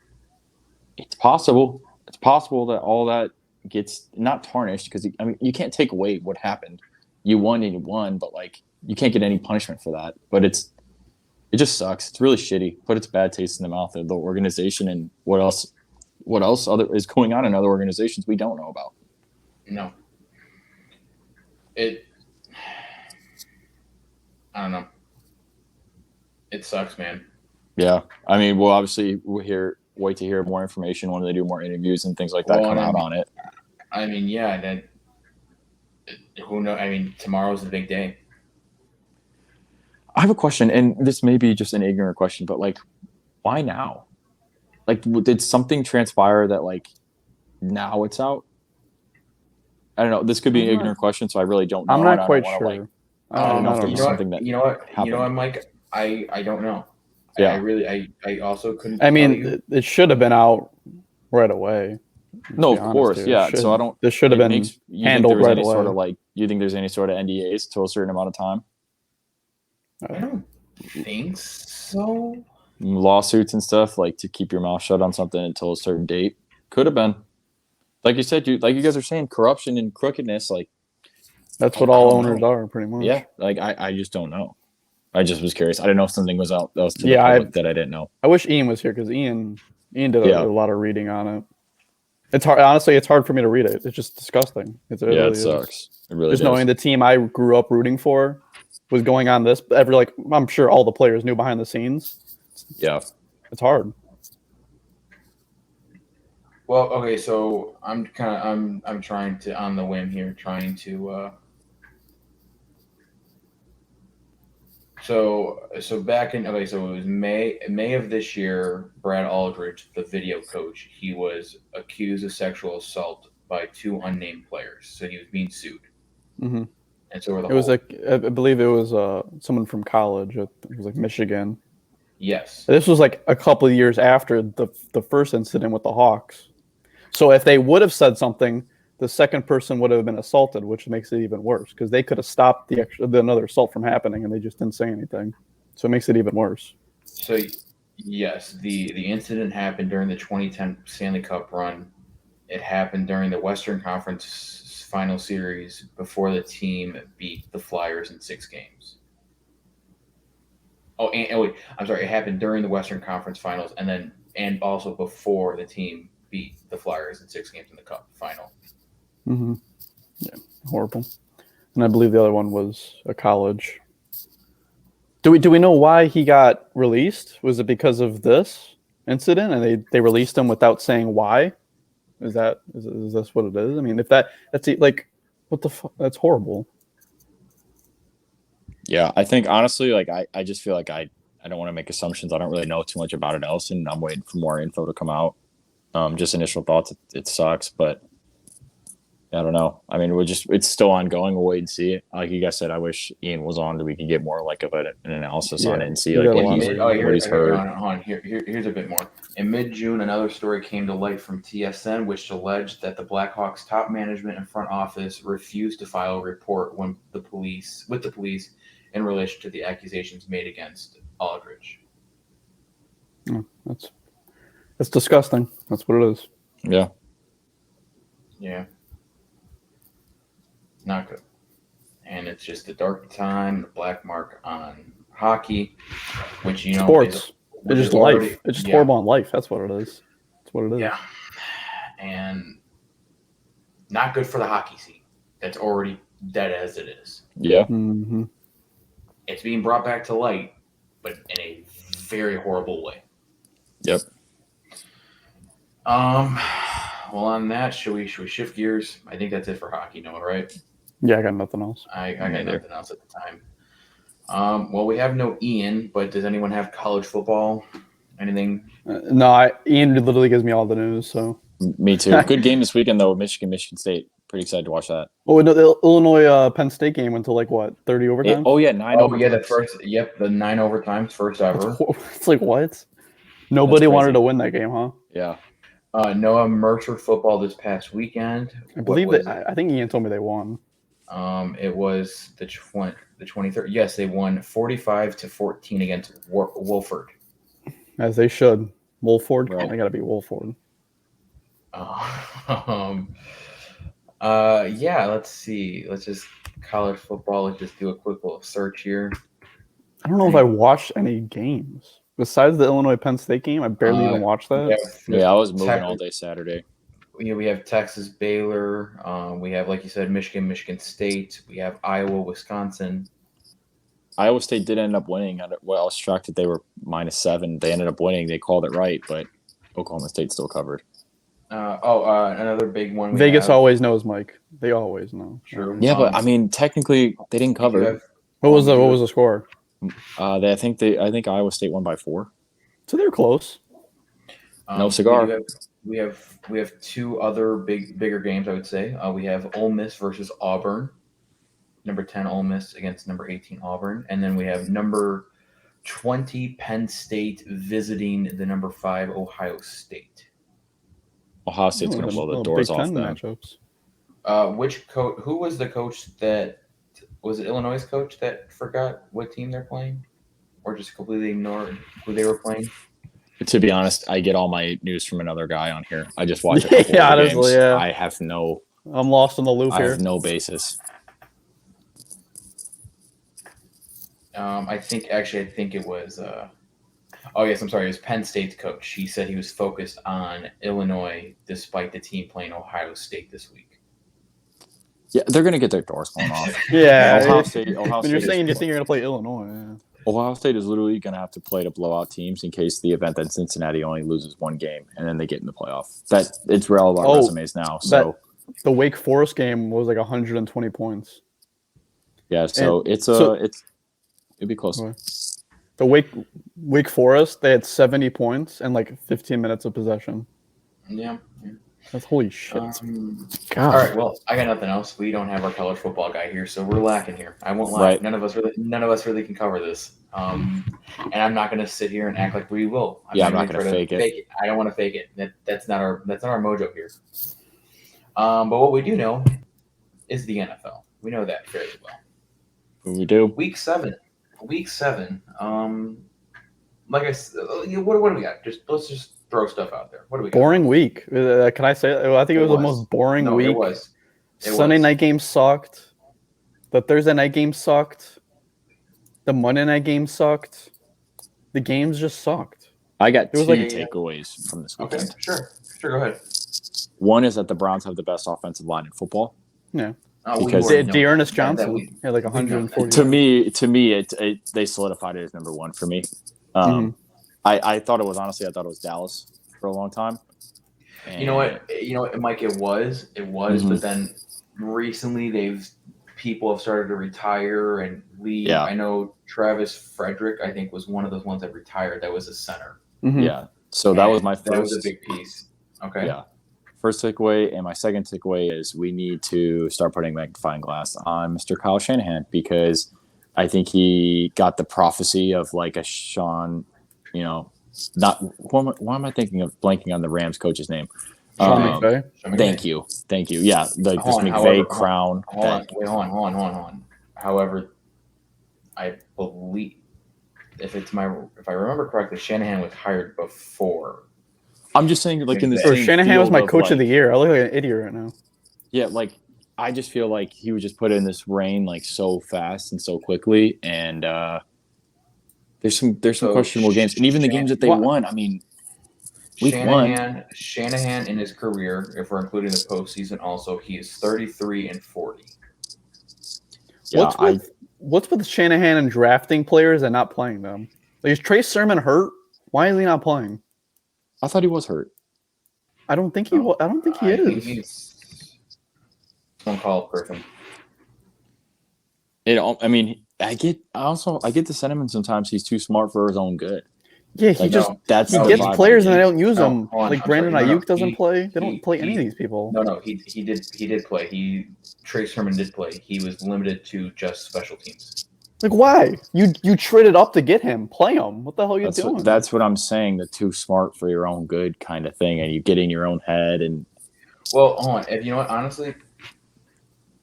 it's possible. It's possible that all that gets not tarnished, because I mean, you can't take away what happened. You won, but like, you can't get any punishment for that. But it just sucks. It's really shitty. Put its bad taste in the mouth of the organization and what else other is going on in other organizations we don't know about. No. I don't know. It sucks, man. Yeah. I mean, we'll obviously wait to hear more information when they do more interviews and things like that come out on it. I mean, yeah, who knows? I mean, tomorrow's the big day. I have a question, and this may be just an ignorant question, but like, why now? Like, did something transpire that like now it's out? I don't know. This could be an ignorant question, so I really don't know. I'm not quite sure. I don't know if there was something that you know what, Mike? I don't know. Yeah. I also couldn't. I mean, it should have been out right away. No, of course, yeah. So I don't. This should have been handled right away. Sort of like, you think there's any sort of NDAs till a certain amount of time? I don't think so. Lawsuits and stuff, like to keep your mouth shut on something until a certain date. Could have been. Like you said, like you guys are saying, corruption and crookedness, like that's what all owners are, pretty much. Yeah, like I just don't know. I just was curious. I didn't know if something was out that was to the public that I didn't know. I wish Ian was here, because Ian did a lot of reading on it. It's hard. Honestly, it's hard for me to read it. It's just disgusting. It really sucks. It really just does. knowing the team I grew up rooting for was going on this. I'm sure all the players knew behind the scenes. Yeah, it's hard. Well, okay, so I'm trying to, on the whim here, So back in, okay, so it was May of this year, Brad Aldridge, the video coach, he was accused of sexual assault by two unnamed players. So he was being sued. Mm-hmm. And so I believe it was someone from college. It was like Michigan. Yes. This was like a couple of years after the first incident with the Hawks. So if they would have said something, the second person would have been assaulted, which makes it even worse, because they could have stopped another assault from happening, and they just didn't say anything. So it makes it even worse. So yes, the incident happened during the 2010 Stanley Cup run. It happened during the Western Conference Final Series before the team beat the Flyers in 6 games. Wait, I'm sorry. It happened during the Western Conference Finals, and also before the team beat the Flyers in 6 games in the Cup final. Mm-hmm. Yeah, horrible. And I believe the other one was a college. Do we know why he got released? Was it because of this incident, and they released him without saying why? Is this what it is? I mean, if that's like, what the fuck? That's horrible. Yeah, I think honestly, like I just feel like I don't want to make assumptions. I don't really know too much about it else, and I'm waiting for more info to come out. Just initial thoughts. It sucks, but I don't know. I mean, it's still ongoing. We'll wait and see. Like you guys said, I wish Ian was on, so we could get more like of an analysis on it and see like what he's heard. Here's a bit more. In mid-June, another story came to light from TSN, which alleged that the Blackhawks top management and front office refused to file a report with the police in relation to the accusations made against Aldridge. Oh, that's disgusting. That's what it is. Yeah. Yeah. Not good. And it's just a dark time, the black mark on hockey, which, you know, sports. It's just life. It's just horrible on life. That's what it is. That's what it is. Yeah. And not good for the hockey scene. That's already dead as it is. Yeah. Mm-hmm. It's being brought back to light, but in a very horrible way. Yep. Well, on that, should we shift gears? I think that's it for hockey, Noah, right? Yeah, I got nothing else. I got nothing else at the time. Well, we have no Ian, but does anyone have college football? Anything? No, Ian literally gives me all the news. So me too. Good game this weekend though. Michigan State. Pretty excited to watch that. Oh, the Illinois Penn State game went to like what 30 overtimes? Oh yeah, 9 overtimes. Yeah, the 9 overtimes, first ever. It's like what? Nobody wanted to win that game, huh? Yeah. Noah, Mercer football this past weekend. I believe that. I think Ian told me they won. It was the 23rd. Yes, they won 45-14 against Wolford. As they should. Wolford. Right. They got to be Wolford. Yeah. Let's see. Let's just college football. Let's just do a quick little search here. I don't know if I watched any games besides the Illinois Penn State game. I barely even watched that. Yeah, I was moving all day Saturday. We have Texas, Baylor. We have, like you said, Michigan State. We have Iowa, Wisconsin. Iowa State did end up winning. Well, I was shocked that they were -7. They ended up winning. They called it right, but Oklahoma State still covered. Another big one. Vegas always knows, Mike. They always know. True. Yeah, but I mean, technically, they didn't cover. What was the score? I think Iowa State won by 4. So they're close. No cigar. We have two other bigger games, I would say. We have Ole Miss versus Auburn. Number 10 Ole Miss against number 18 Auburn, and then we have number 20 Penn State visiting the number 5 Ohio State. Ohio State's going to blow the doors off them. Matchups. Which coach? Who was the coach that was it? Illinois' coach that forgot what team they're playing, or just completely ignored who they were playing? To be honest, I get all my news from another guy on here. I just watch a couple of games. Yeah. I have no. I'm lost in the loop here. I have no basis. I think it was. Oh yes, I'm sorry. It was Penn State's coach. He said he was focused on Illinois despite the team playing Ohio State this week. Yeah, they're gonna get their doors blown off. Yeah, Ohio State. You're saying you think you're gonna play Illinois. Yeah. Ohio State is literally gonna have to play to blowout teams in case the event that Cincinnati only loses one game and then they get in the playoff. That it's relevant resumes now. So the Wake Forest game was like 120 points. Yeah, so it'd be close. The Wake Forest, they had 70 points and like 15 minutes of possession. Yeah. That's holy shit. God. All right, well, I got nothing else. We don't have our college football guy here, so we're lacking here. I won't lie. Right. None of us really can cover this. And I'm not going to sit here and act like we will. I'm not going to fake it. I don't want to fake it. That's not our mojo here. But what we do know is the NFL. We know that fairly well. We do. Week 7. Like I said, what do we got? Let's just throw stuff out there. What do we got? Boring week. Can I say it? I think it was the most boring week. It was. Sunday night game sucked. The Thursday night game sucked. The Monday night game sucked. The games just sucked. I got two takeaways from this weekend. Okay, sure, go ahead. One is that the Browns have the best offensive line in football. Yeah. Because Dearness Johnson had like 140. To me, they solidified it as number 1 for me. I thought it was Dallas for a long time. And you know what, Mike, it was, but then recently people have started to retire and leave. Yeah. I know Travis Frederick, I think, was one of those ones that retired. That was a center. Yeah. So that was my first. That was a big piece. Okay. Yeah. First takeaway, and my second takeaway is we need to start putting magnifying glass on Mr. Kyle Shanahan, because I think he got the prophecy of like a Sean, not why am I thinking of blanking on the Rams coach's name? Sean McVay. Thank you. Yeah, this McVay crown. Hold on. However, I believe if I remember correctly, Shanahan was hired before. I'm just saying, like in the Shanahan was my coach of the year. I look like an idiot right now. Yeah, like I just feel like he was just put in this reign like so fast and so quickly, and there's some questionable games, and even the games that they won. I mean, week 1. Shanahan in his career, if we're including the postseason, also he is 33-40. Yeah, what's with Shanahan and drafting players and not playing them? Like, is Trey Sermon hurt? Why is he not playing? I thought he was hurt. I don't think he. I don't think he is. Think he's phone call person. I mean, I get the sentiment sometimes he's too smart for his own good. Yeah, he gets players and they don't use them. Like Brandon Ayuk doesn't play. They don't play any of these people. No, he did play. Trey Sermon did play. He was limited to just special teams. Like, why? You traded up to get him. Play him. What the hell are you doing? That's what I'm saying. The too smart for your own good kind of thing, and you get in your own head. And well, hold on. If you know what, honestly,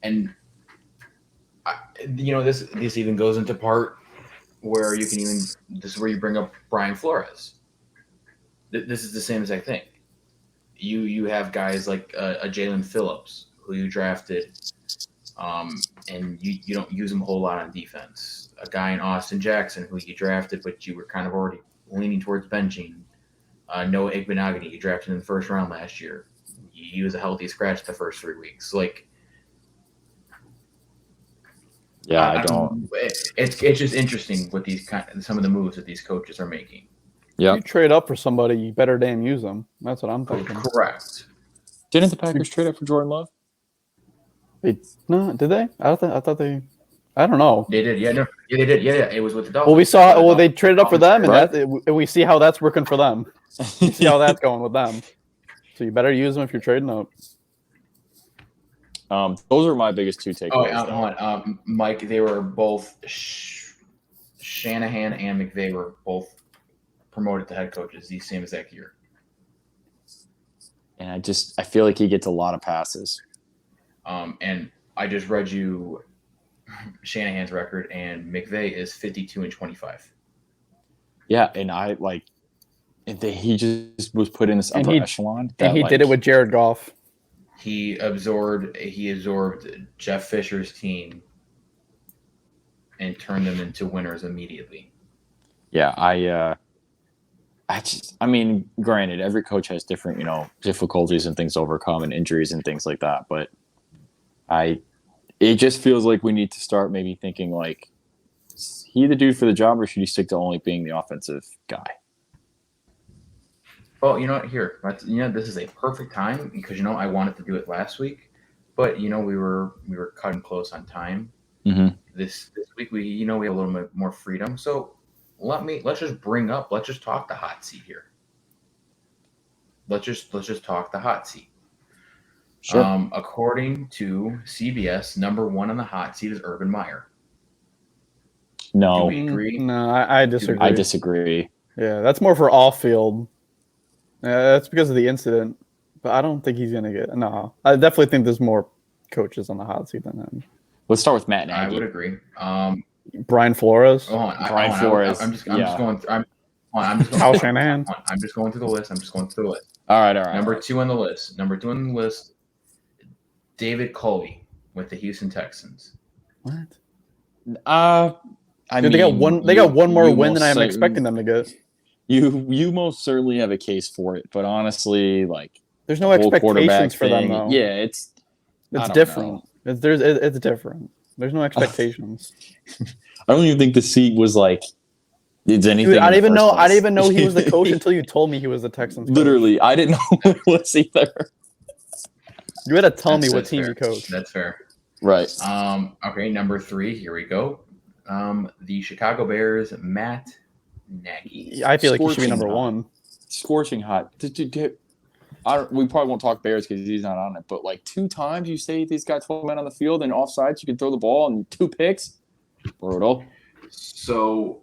and this even goes into part where you can even. This is where you bring up Brian Flores. This is the same exact thing. You have guys like a Jalen Phillips who you drafted. And you don't use him a whole lot on defense. A guy in Austin Jackson who you drafted, but you were kind of already leaning towards benching. Noah Igbenogany, you drafted in the first round last year. He was a healthy scratch the first 3 weeks. Like, yeah, I don't. It's just interesting with some of the moves that these coaches are making. Yeah, you trade up for somebody, you better damn use them. That's what I'm thinking. Correct. Didn't the Packers trade up for Jordan Love? No, did they? I thought they. I don't know. They did, yeah. No, yeah, they did, yeah. It was with the Dolphins. Well, we saw. Well, they traded up for them, and we see how that's working for them. We see how that's going with them. So you better use them if you're trading up. Those are my biggest two takeaways. Hold on. Mike, they were both Shanahan and McVay were both promoted to head coaches the same exact year. And I feel like he gets a lot of passes. And I just read you Shanahan's record, and McVay is 52-25. Yeah, and he just was put in this upper echelon. And he did it with Jared Goff. He absorbed Jeff Fisher's team and turned them into winners immediately. Yeah, I mean, granted, every coach has different, difficulties and things to overcome and injuries and things like that, but it just feels like we need to start maybe thinking like, is he the dude for the job, or should he stick to only being the offensive guy? Well, you know what? Here, this is a perfect time because I wanted to do it last week, but we were cutting close on time. Mm-hmm. This week we have a little bit more freedom, so let's just talk the hot seat here. Let's just talk the hot seat. Sure. According to CBS, number one on the hot seat is Urban Meyer. No. Do we agree? No, I disagree. I disagree. Yeah, that's more for off-field. That's because of the incident. But I don't think he's going to get... No, I definitely think there's more coaches on the hot seat than him. Let's start with Matt Nagy. I would agree. Brian Flores. Brian Flores. I'm just going through the list. All right. Number two on the list, David Colby with the Houston Texans. What? They got one more win than I'm expecting them to get. You most certainly have a case for it, but honestly, there's no expectations for them though. Yeah, it's different. It's different. There's no expectations. I don't even think the seat was it's anything. Dude, I didn't even know he was the coach until you told me he was the Texans coach. Literally, I didn't know who it was either. You had to tell me what team you coached. That's fair. Right. Okay, number 3. Here we go. The Chicago Bears, Matt Nagy. I feel like he should be number 1. Scorching hot. We probably won't talk Bears because he's not on it, but 2 times you say he's got 12 men on the field and offsides, you can throw the ball and 2 picks. Brutal. So,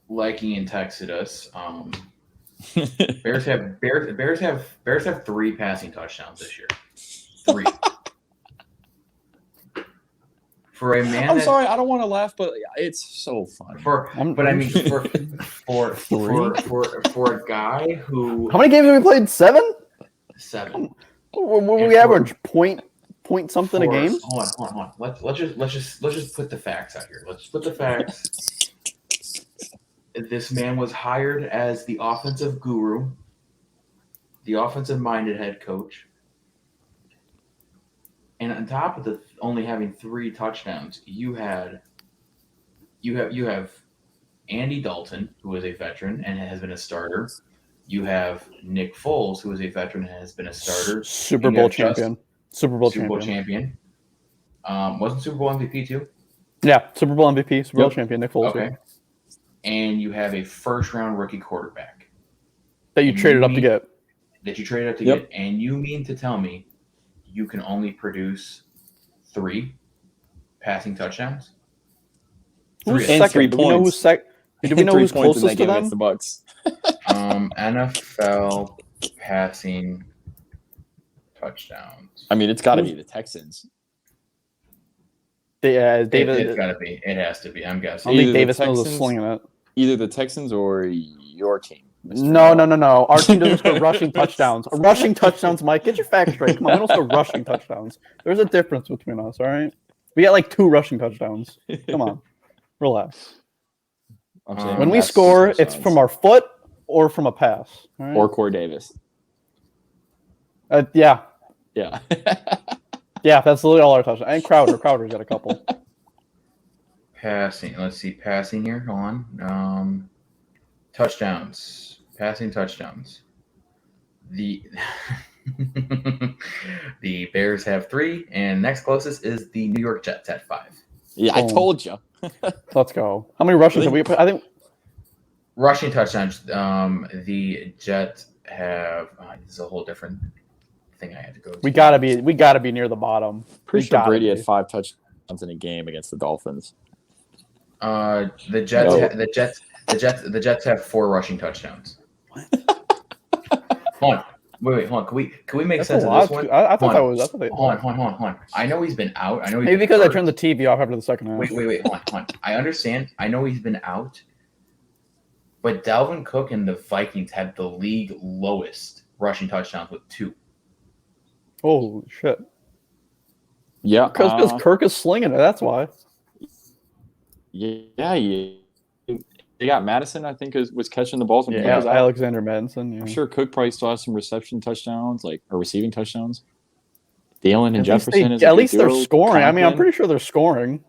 like Ian texted us, Bears have 3 passing touchdowns this year. 3. For a man, I'm sorry, I don't want to laugh, but it's so fun. For a guy who, how many games have we played? 7. 7. We average point something a game. Hold on. Let's just put the facts out here. Let's put the facts. This man was hired as the offensive guru, the offensive-minded head coach, and on top of only having 3 touchdowns, you have Andy Dalton, who is a veteran and has been a starter. You have Nick Foles, who is a veteran and has been a starter. Super Bowl champion. Super Bowl champion. Wasn't Super Bowl MVP too? Yeah, Super Bowl MVP, Super Bowl champion, Nick Foles. Okay. And you have a first-round rookie quarterback. That you traded up to get. That you traded up to get. And you mean to tell me you can only produce 3 passing touchdowns? Who's second? 3 Do we know who's second? Do we know who's closest to them? The Bucks. NFL passing touchdowns. I mean, it's got to be the Texans. David. It's got to be. It has to be. I'm guessing. I think Davis knows slinging it. Either the Texans or your team. No. Our team doesn't score rushing touchdowns. Rushing touchdowns, Mike. Get your facts straight. Come on, we don't score rushing touchdowns. There's a difference between us, all right? We got like 2 rushing touchdowns. Come on. Relax. When we score, it's from our foot or from a pass. Right? Or Corey Davis. Yeah. Yeah. Yeah, that's literally all our touchdowns. And Crowder's got a couple. Passing. Let's see. Passing here. Hold on. Touchdowns. Passing touchdowns. The the Bears have 3, and next closest is the New York Jets at 5. Yeah, I told you. Let's go. How many rushes have we put? I think rushing touchdowns. The Jets have. This is a whole different thing I had to go to. We gotta be near the bottom. Pretty sure Brady had 5 touchdowns in a game against the Dolphins. The Jets have 4 rushing touchdowns. Hold on. Wait. Hold on. Can we make sense of this one? I thought that was. Hold on. I know he's been out. Maybe because I turned the TV off after the second half. Wait. Hold on. I understand. I know he's been out. But Dalvin Cook and the Vikings have the league lowest rushing touchdowns with 2. Holy shit. Yeah. Because Kirk is slinging it. That's why. Yeah. They got Madison, I think, was catching the balls. Yeah, Alexander Madison. Yeah. I'm sure Cook probably still has some reception touchdowns, or receiving touchdowns. Thielen and Jefferson. At least they're scoring. I mean, I'm pretty sure they're scoring.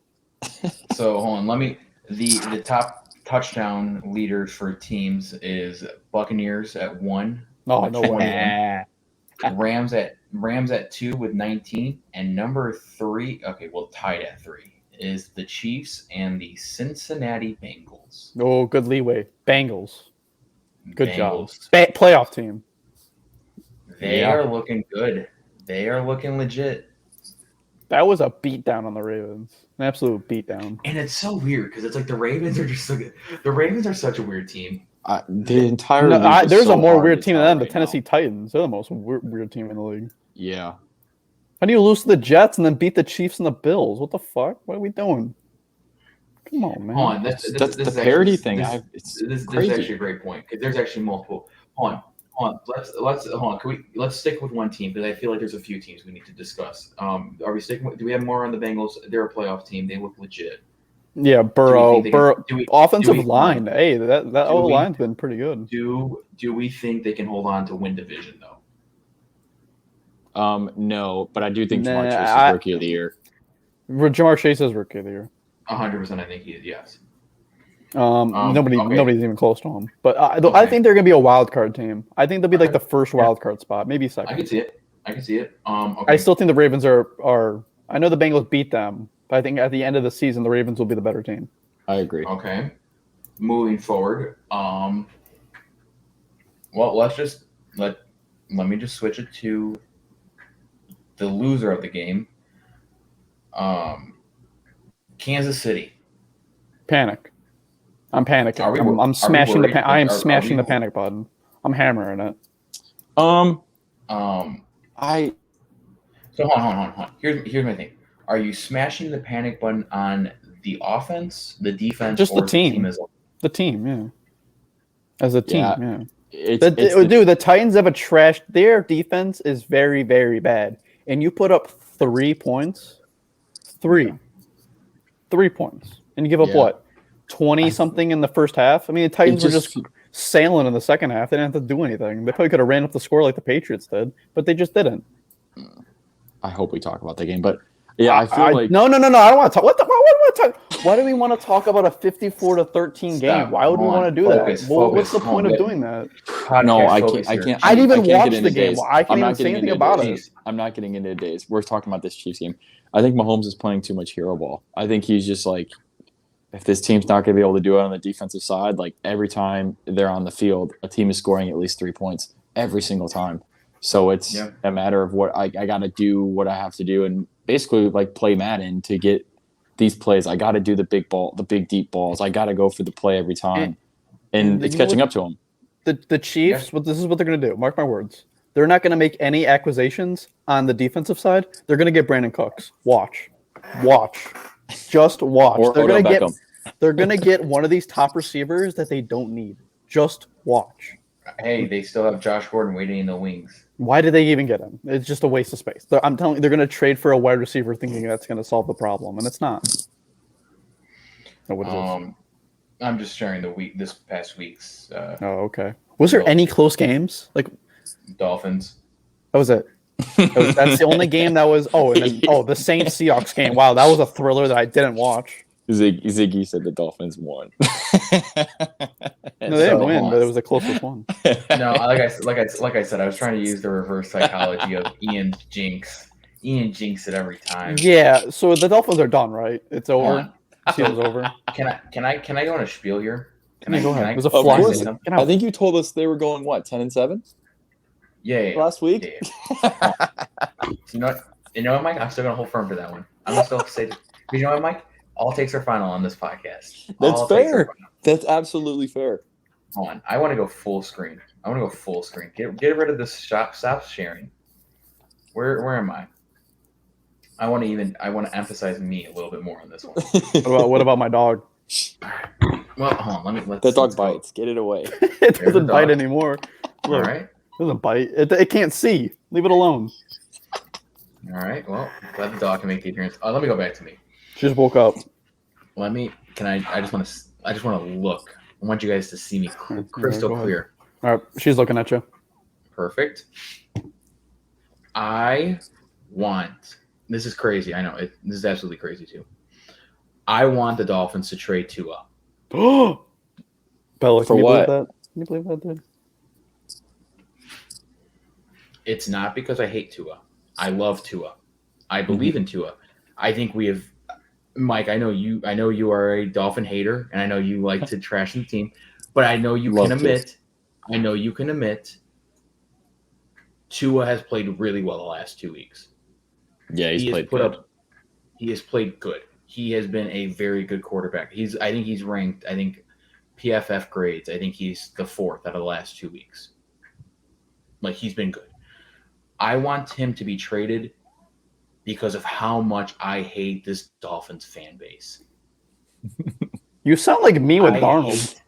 So hold on. The top touchdown leaders for teams is Buccaneers at 1. Oh, no way. Rams at 2 with 19, and number 3. Okay, well, tied at 3 is the Chiefs and the Cincinnati Bengals. Oh, good leeway. Bengals. Good job. Bengals. Playoff team. They are looking good. They are looking legit. That was a beatdown on the Ravens. An absolute beatdown. And it's so weird because it's like the Ravens are just like the Ravens are such a weird team. The entire there's a more weird team than them. The Tennessee Titans. They're the most weird team in the league. Yeah. How do you lose to the Jets and then beat the Chiefs and the Bills? What the fuck? What are we doing? Come on, man. Hold on. That's the parity thing. This is actually a great point because there's actually multiple. Hold on. Let's stick with one team because I feel like there's a few teams we need to discuss. Are we sticking with? Do we have more on the Bengals? They're a playoff team. They look legit. Yeah, Burrow. Offensive line. Hey, that O-line's been pretty good. Do we think they can hold on to win division though? No, but I do think Jamar Chase is Rookie of the Year. Jamar Chase is Rookie of the Year. 100%, I think he is. Yes. Nobody's even close to him. But I think they're gonna be a wild card team. I think they'll be like the first wild card spot, maybe second. I can see it. I still think the Ravens are. I know the Bengals beat them, but I think at the end of the season, the Ravens will be the better team. I agree. Okay. Moving forward, well, let me just switch it to the loser of the game. Kansas City. Panic. I'm panicking. I'm smashing the. I am smashing the panic button. I'm hammering it. So hold on. Here's my thing. Are you smashing the panic button on the offense, the defense, just or the team? The team, yeah. As a team, yeah. The Titans have a trash. Their defense is very, very bad, and you put up 3 points. 3 points, and you give up what? 20 something in the first half. I mean, the Titans were just sailing in the second half. They didn't have to do anything. They probably could have ran up the score like the Patriots did, but they just didn't. I hope we talk about that game, but yeah, I feel like no. I don't want to talk. What do I want to talk? Why do we want to talk about a 54-13 game? Why would we want to do that? What's the point of doing that? No, I can't. I didn't even watch the game. I can't even say anything about it. I'm not getting into days. We're talking about this Chiefs game. I think Mahomes is playing too much hero ball. I think he's just like, if this team's not going to be able to do it on the defensive side, like every time they're on the field, a team is scoring at least 3 points every single time. So it's a matter of what I got to do, what I have to do, and basically like play Madden to get these plays. I got to do the big ball, the big deep balls. I got to go for the play every time, and it's catching up to them. The Chiefs, this is what they're going to do. Mark my words. They're not going to make any acquisitions on the defensive side. They're going to get Brandon Cooks. Watch. Just watch. They're going to get one of these top receivers that they don't need. Just watch. Hey, they still have Josh Gordon waiting in the wings. Why did they even get him? It's just a waste of space. I'm telling you, they're going to trade for a wide receiver thinking that's going to solve the problem, and it's not. I'm just sharing this past week's. Okay. Was there any close games? Like Dolphins. That was it. That's the only game that was. The Saints Seahawks game. Wow, that was a thriller that I didn't watch. Ziggy said the Dolphins won. No, they didn't win, but it was the closest one. No, like I said, I was trying to use the reverse psychology of Ian jinx. Ian jinx it every time. Yeah, so the Dolphins are done, right? It's over. Season's over. Can I go on a spiel here? Go ahead. It was a fly. I think you told us they were going 10-7. Yeah. Last week. Yeah. You know what, Mike? I'm still gonna hold firm to that one. I'm gonna still say. You know what, Mike? All takes are final on this podcast. That's fair. That's absolutely fair. Hold on. I want to go full screen. Get rid of this stop sharing. Where am I? I want to emphasize me a little bit more on this one. What about my dog? Well, hold on. The dog bites. Get it away. It doesn't bite anymore. Look, all right. It doesn't bite. It can't see. Leave it alone. All right. Well, glad the dog can make the appearance. Let me go back to me. She just woke up. I just want to look. I want you guys to see me crystal clear. All right. She's looking at you. Perfect. This is crazy. I know. This is absolutely crazy too. I want the Dolphins to trade Tua. Bella, for what? Can you believe that, dude? It's not because I hate Tua. I love Tua. I believe in Tua. I think we have, Mike. I know you are a Dolphin hater, and I know you like to trash the team. But I know you can admit. Tua has played really well the last 2 weeks. Yeah, he's played good. He has played good. He has been a very good quarterback. I think he's ranked. I think PFF grades. I think he's the 4th out of the last 2 weeks. Like, he's been good. I want him to be traded because of how much I hate this Dolphins fan base. You sound like me with Darnold.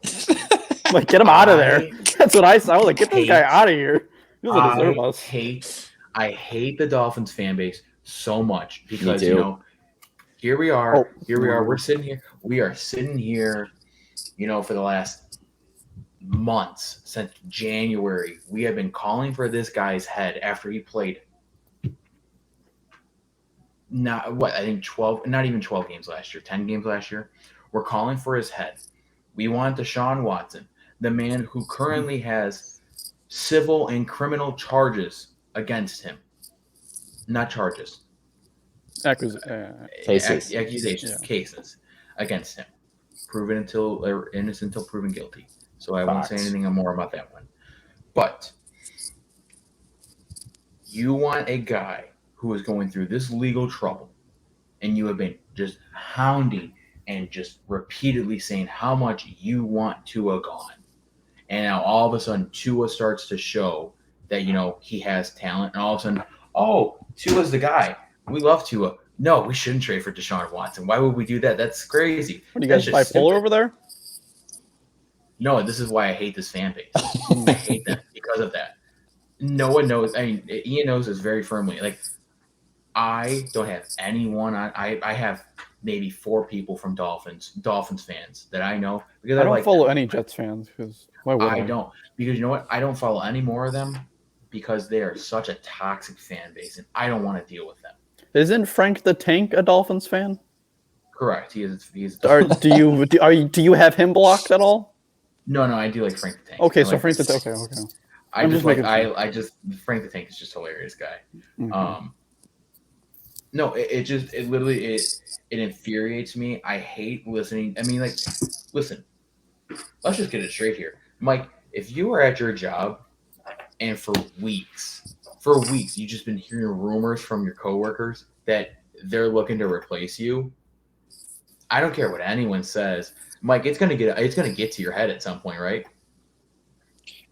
Like, get him out of there. That's what I sound like. Get this guy out of here. He doesn't deserve us. I hate the Dolphins fan base so much because, here we are. We're sitting here. We are sitting here, for the last months, since January. We have been calling for this guy's head after he played I think 12, not even 12 games last year, 10 games last year. We're calling for his head. We want Deshaun Watson, the man who currently has civil and criminal charges against him. Not charges. Cases. Accusations. Yeah. Cases against him. Innocent until proven guilty. So I won't say anything more about that one. But you want a guy who is going through this legal trouble, and you have been just hounding and just repeatedly saying how much you want Tua gone. And now all of a sudden Tua starts to show that, he has talent. And all of a sudden, Tua's the guy. We love Tua. No, we shouldn't trade for Deshaun Watson. Why would we do that? That's crazy. What, are you guys bipolar over there? No, this is why I hate this fan base. I hate them because of that. No one knows. I mean, Ian knows this very firmly. Like, I don't have anyone on. I have maybe 4 people from Dolphins fans that I know. Because I don't follow any Jets fans because why would I? Don't. Because you know what? I don't follow any more of them because they are such a toxic fan base, and I don't want to deal with them. Isn't Frank the Tank a Dolphins fan? Correct. He is. Do you have him blocked at all? No, I do like Frank the Tank. Okay, so Frank the Tank. Okay. I just Frank the Tank is just a hilarious guy. Mm-hmm. No, it literally infuriates me. I hate listening. I mean, like, listen, let's just get it straight here, Mike. If you are at your job and for weeks you've just been hearing rumors from your coworkers that they're looking to replace you, I don't care what anyone says, Mike. It's gonna get to your head at some point, right?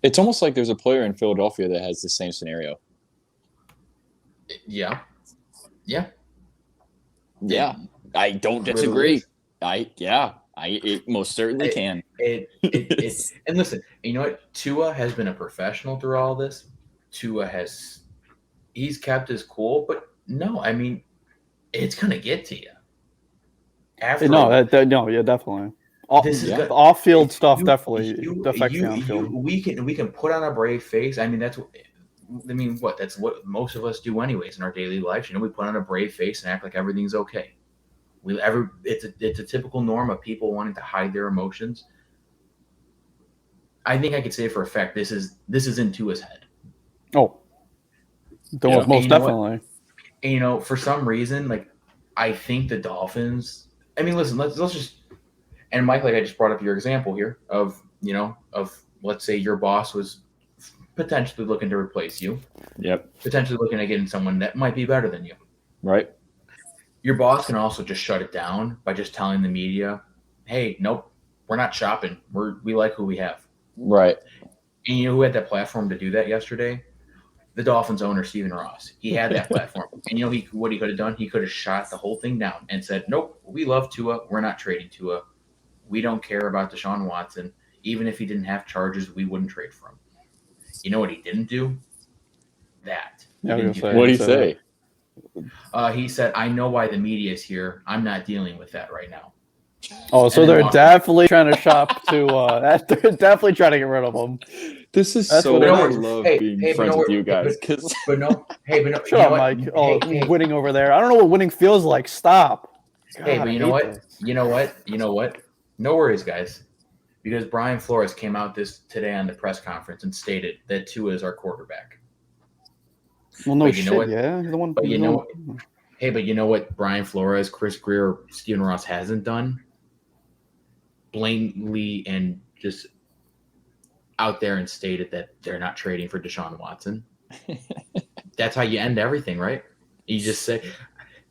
It's almost like there's a player in Philadelphia that has the same scenario. Yeah. I don't disagree. It most certainly can. And listen, you know what? Tua has been a professional through all this. He's kept his cool, but no, I mean, it's gonna get to you. Definitely. Off-field stuff definitely affects the on-field. We can put on a brave face. I mean, that's what most of us do anyways in our daily lives. We put on a brave face and act like everything's okay. It's a typical norm of people wanting to hide their emotions. I think I could say for a fact this is in Tua's head. Oh, most definitely. And, for some reason, like, I think the Dolphins. I mean, listen, let's just. And Mike, like I just brought up your example here of let's say your boss was potentially looking to replace you. Yep. Potentially looking at getting someone that might be better than you. Right. Your boss can also just shut it down by just telling the media, "Hey, nope, we're not shopping. We like who we have." Right. And you know who had that platform to do that yesterday? The Dolphins owner, Stephen Ross. He had that platform. And what he could have done? He could have shot the whole thing down and said, "Nope, we love Tua. We're not trading Tua. We don't care about Deshaun Watson. Even if he didn't have charges, we wouldn't trade for him." You know what he didn't do? That. What did he say? He said, "I know why the media is here. I'm not dealing with that right now." Oh, so they're definitely trying to shop to. They're definitely trying to get rid of him. This is so. I love being friends with you guys. But no. Shut up, Mike. Winning over there. I don't know what winning feels like. Stop. God, but you know what? You know what? No worries, guys. Because Brian Flores came out today on the press conference and stated that Tua is our quarterback. Well, no shit, yeah. The one, but you know what? Hey, but you know what Brian Flores, Chris Greer, Stephen Ross hasn't done? Blatantly and just out there and stated that they're not trading for Deshaun Watson. That's how you end everything, right? You just say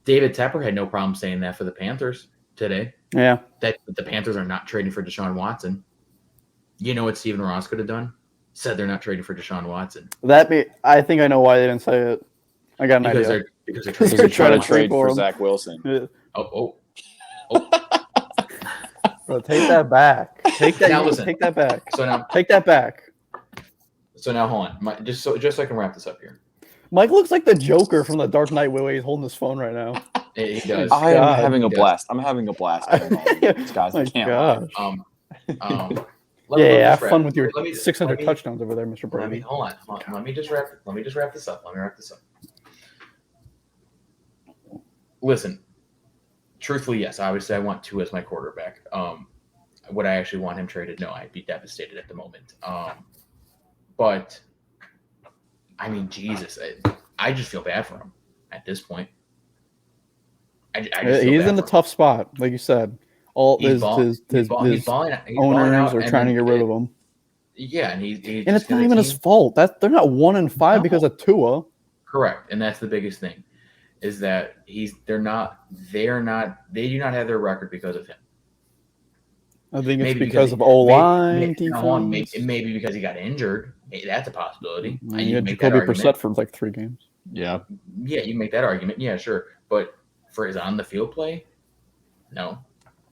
David Tepper had no problem saying that for the Panthers today. Yeah. That the Panthers are not trading for Deshaun Watson. You know what Stephen Ross could have done? Said they're not trading for Deshaun Watson. I think I know why they didn't say it. I got an idea. Because they're trying to trade for Zach Wilson. Yeah. Oh. Bro, take that back. Take that. Now listen. Take that back. So now take that back. So now hold on. Just so I can wrap this up here. Mike looks like the Joker from the Dark Knight way he's holding his phone right now. He does. I am having a blast. I'm having a blast. Guys, I can't. Have fun with your 600 touchdowns over there, Mr. Brady. Hold on. Let me just wrap this up. Listen, truthfully, yes. Obviously, I want Tua as my quarterback. Would I actually want him traded? No, I'd be devastated at the moment. But I mean, Jesus, I just feel bad for him at this point. He's in a tough spot, like you said. All his owners are trying to get rid of him. Yeah, and it's not even his fault. They're not 1-5 because of Tua. Correct, and that's the biggest thing, is that they do not have their record because of him. I think it's because of O-line defense. Maybe because he got injured. That's a possibility. You had Jacoby Brissett for like 3 games. Yeah. Yeah, you make that argument. Yeah, sure. But for his on-the-field play, no.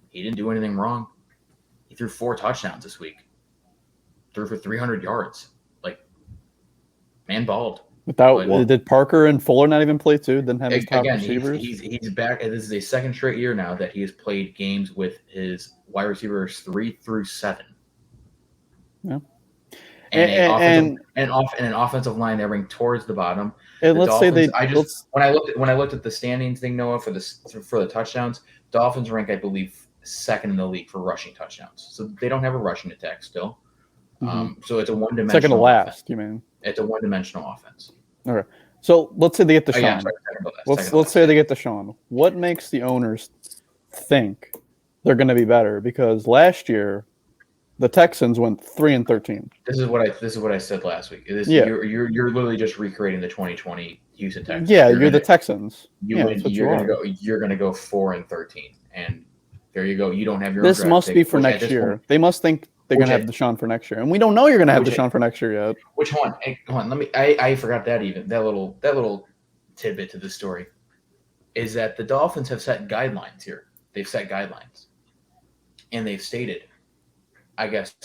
He didn't do anything wrong. He threw 4 touchdowns this week. Threw for 300 yards. Like, man balled. Did Parker and Fuller not even play too? Didn't have his top receivers? He's back. This is a second straight year now that he has played games with his wide receivers 3 through 7. Yeah. and an offensive line that ranked towards the bottom. And let's say they. When I looked at the standings thing, Noah, for the touchdowns, Dolphins rank, I believe, second in the league for rushing touchdowns. So they don't have a rushing attack still. So it's a one-dimensional. Second to last, offense. you mean? It's a one-dimensional offense. Okay. So let's say they get Deshaun. Yeah, let's say they get Deshaun. What makes the owners think they're going to be better? Because last year, the Texans went 3-13. This is what I said last week. You're literally just recreating the 2020 Houston Texans. Yeah, you're the Texans. You're gonna go 4-13, and there you go. You don't have your. This must be for next year. They must think they're gonna have Deshaun for next year, and we don't know you're gonna have Deshaun for next year yet. Which one? Hey, hold on. I forgot that little tidbit to the story is that the Dolphins have set guidelines here. They've set guidelines, and they've stated, I guess,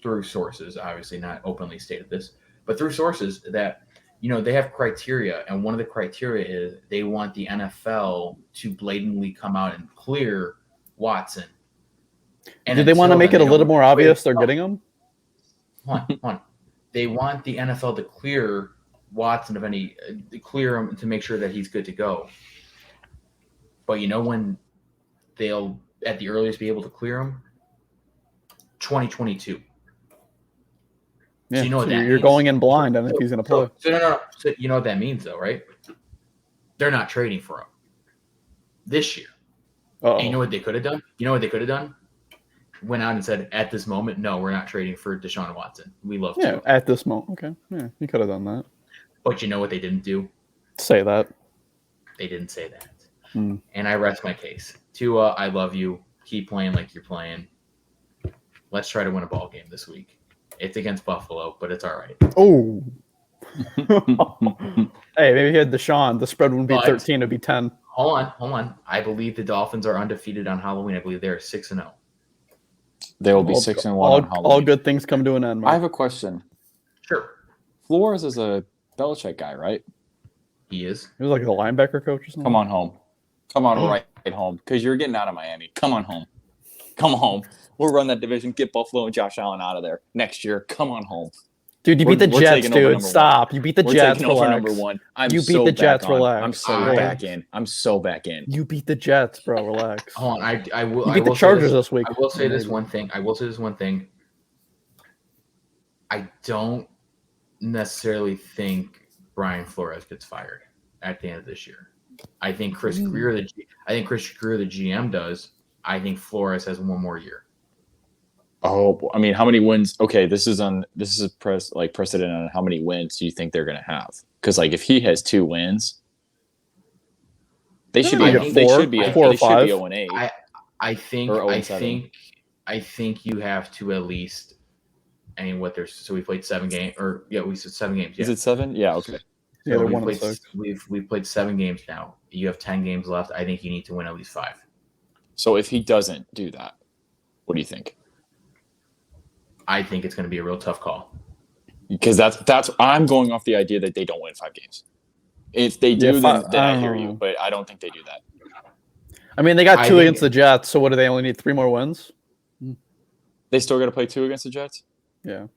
through sources, obviously not openly stated this, but through sources that, they have criteria. And one of the criteria is they want the NFL to blatantly come out and clear Watson. And do they want to make it a little more obvious they're getting him? Hold on. They want the NFL to clear Watson clear him to make sure that he's good to go. But when they'll at the earliest be able to clear him? 2022. Yeah, so what you're going in blind on if he's going to play. No. So you know what that means, though, right? They're not trading for him this year. And you know what they could have done? Went out and said, at this moment, no, we're not trading for Deshaun Watson. We love to. Yeah, at this moment. Okay. Yeah, you could have done that. But you know what they didn't do? Say that. They didn't say that. And I rest my case. Tua, I love you. Keep playing like you're playing. Let's try to win a ball game this week. It's against Buffalo, but it's all right. Oh. Hey, maybe he had Deshaun. The spread wouldn't be 13, it'd be 10. Hold on. I believe the Dolphins are undefeated on Halloween. I believe they are 6-0. They will be 6-1 on Halloween. All good things come to an end, Mike. I have a question. Sure. Flores is a Belichick guy, right? He is. He was like a linebacker coach or something. Come on home. Come on right home, because you're getting out of Miami. Come on home. Come home. We'll run that division. Get Buffalo and Josh Allen out of there next year. Come on home. Dude, you beat the Jets, dude. Stop. You beat the Jets. We're taking over number one. You beat the Jets. Relax. I'm so back in. I'm so back in. You beat the Jets, bro. Relax. Hold on. I will. You beat the Chargers this week. I will say this one thing. I don't necessarily think Brian Flores gets fired at the end of this year. I think Chris Greer, the GM, does. I think Flores has one more year. Oh, I mean, how many wins? Okay, this is precedent on how many wins do you think they're going to have? Because if he has 2 wins, they should be 4 or 5. 0-8. I think you have to at least. I mean, so we played 7 games, we said 7 games. Yeah. Is it 7? Yeah. Okay. Yeah, so we've played 7 games now. You have 10 games left. I think you need to win at least 5. So if he doesn't do that, what do you think? I think it's going to be a real tough call. Because that's I'm going off the idea that they don't win 5 games. If they do, then I hear you, but I don't think they do that. I mean, they got 2 against the Jets, so what do they only need 3 more wins? They still got to play 2 against the Jets? Yeah.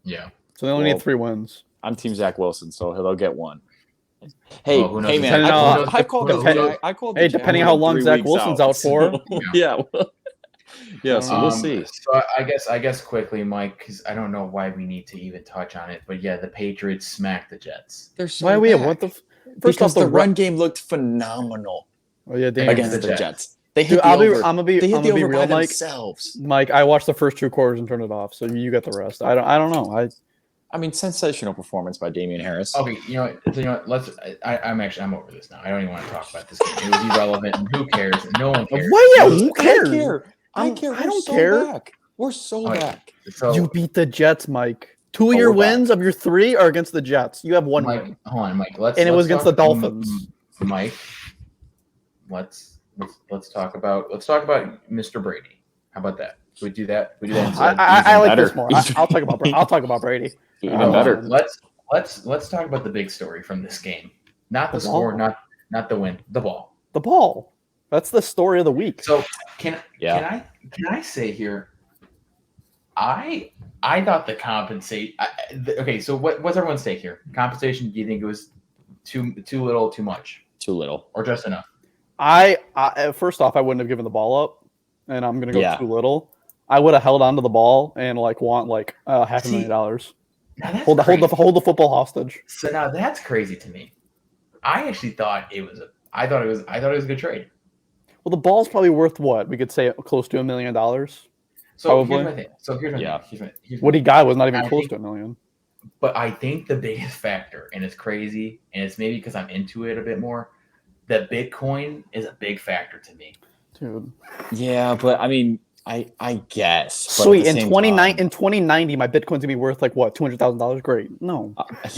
So they only need 3 wins. I'm Team Zach Wilson, so they'll get 1. Hey, man! Depending on how long Zach Wilson's out for. Yeah. Yeah, so we'll see. So I guess quickly, Mike, because I don't know why we need to even touch on it, but yeah, the Patriots smacked the Jets. They're so why we what the? Because the run game looked phenomenal. Oh yeah, against the Jets. They hit I'm the gonna be real, Mike. Themselves. Mike, I watched the first 2 quarters and turned it off, so you got the rest. I don't know. I mean, sensational performance by Damian Harris. Okay, you know what? I'm over this now. I don't even want to talk about this game. It was irrelevant. And who cares? No one cares. Who cares? I care. I don't care. Back. We're so back. So, you beat the Jets, Mike. 2 of your wins of your 3 are against the Jets. You have 1 win. Hold on, Mike. It was against the Dolphins. Mike, let's talk about Mr. Brady. How about that? We do that. I like this more. I'll talk about Brady. Even better. Let's talk about the big story from this game. Not the score, not the win. The ball. The ball. That's the story of the week. So can I say here, I thought the compensate. Okay, so what's everyone's take here? Compensation? Do you think it was too little, too much, Too little, or just enough? I first off, I wouldn't have given the ball up, and I'm gonna go too little. I would have held onto the ball and want $500,000. Hold the football hostage. So now that's crazy to me. I actually thought it was I thought it was a good trade. Well, the ball's probably worth what? We could say close to $1 million. So probably. here's my thing. What he got was not even close to $1 million. But I think the biggest factor, and it's crazy, and it's maybe because I'm into it a bit more, that Bitcoin is a big factor to me. Dude. Yeah, but I mean, I guess. Sweet. In 2090, my Bitcoin's gonna be worth like what? $200,000. Great. No. Plus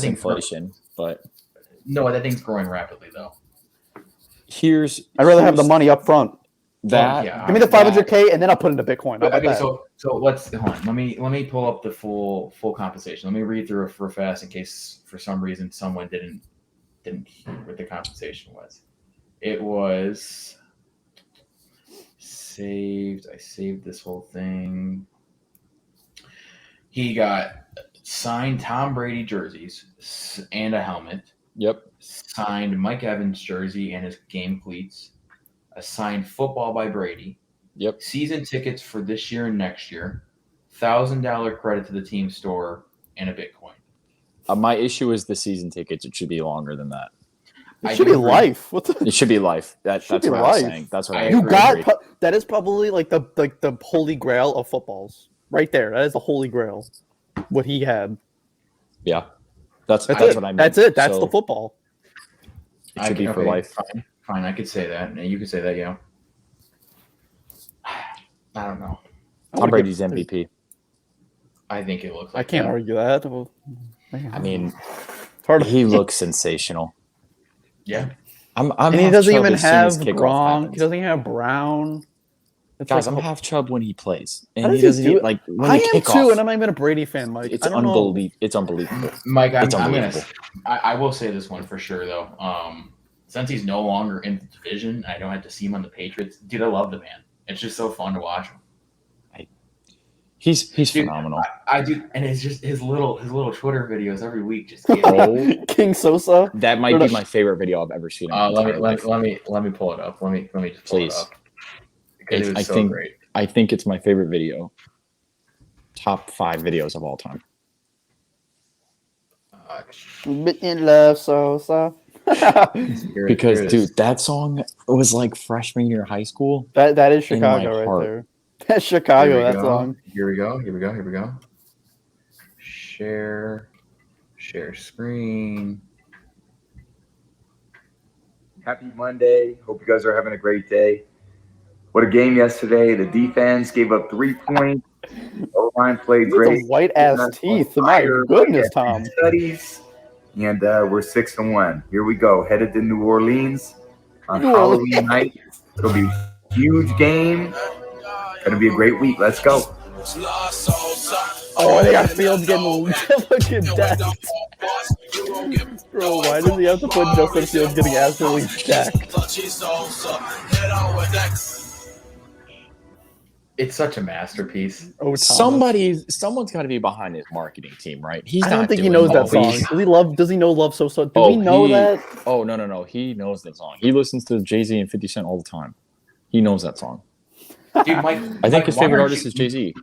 inflation, but no, that thing's growing rapidly though. I'd rather have the money up front. Give me the $500K and then I'll put it into Bitcoin. Okay, so let's hold on. Let me pull up the full compensation. Let me read through it for fast in case for some reason someone didn't hear what the compensation was. It was saved. I saved this whole thing. He got signed Tom Brady jerseys and a helmet. Yep. Signed Mike Evans jersey and his game cleats. A signed football by Brady. Yep. Season tickets for this year and next year. $1,000 credit to the team store and a Bitcoin. My issue is the season tickets. It should be longer than that. It should be life. It should be life. That's what I was saying. That's what that is probably like the holy grail of footballs. Right there. That is the holy grail. What he had. Yeah. That's what I mean. That's it. That's the football. It should be for life. Fine, I could say that. And you could say that, yeah. I don't know. Tom Brady's MVP. I think it looks like I can't argue that. Well, I mean, he looks sensational. Yeah. And he doesn't even have Gronk. He doesn't even have Brown. Guys, I'm half Chubb when he plays. And he doesn't even, like, when I he am too, and I'm not even a Brady fan, Mike. It's unbelievable. It's unbelievable. Mike, I will say this one for sure, though. Since he's no longer in the division, I don't have to see him on the Patriots. Dude, I love the man. It's just so fun to watch him. He's phenomenal. I do, and it's just his little Twitter videos every week. Just King Sosa. That might be my favorite video I've ever seen. Let me pull it up. Let me just pull it up. Because it was so great. I think it's my favorite video. Top 5 videos of all time. In love, Sosa. Because dude, that song was like freshman year of high school. That is Chicago right there. That's Chicago. That song. Here we go. Share screen. Happy Monday. Hope you guys are having a great day. What a game yesterday. The defense gave up 3 points. O-line played great. White ass teeth. My goodness, Tom. Studies. And we're 6-1. Here we go. Headed to New Orleans on Halloween night. It'll be a huge game. Gonna be a great week. Let's go. Oh, they got Fields getting looking decked. Bro, why does he have to put Justin Fields getting absolutely decked? It's such a masterpiece. Oh, someone's got to be behind his marketing team, right? I don't think he knows that song. Does he know Love So So? Do we know that? Oh, no. He knows that song. He listens to Jay-Z and 50 Cent all the time. He knows that song. Dude, Mike, I think his favorite artist is Jay-Z.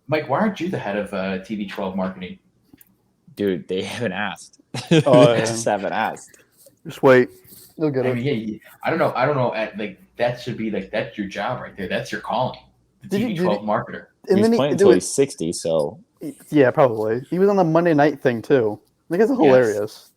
Mike, why aren't you the head of TV12 marketing? Dude, they haven't asked. Oh, They just haven't asked. Just wait. They'll get it. Yeah, I don't know. Like that should be like that's your job right there. That's your calling. The TV12 marketer. He's playing until he's 60, so yeah, probably. He was on the Monday night thing too. I think it's hilarious.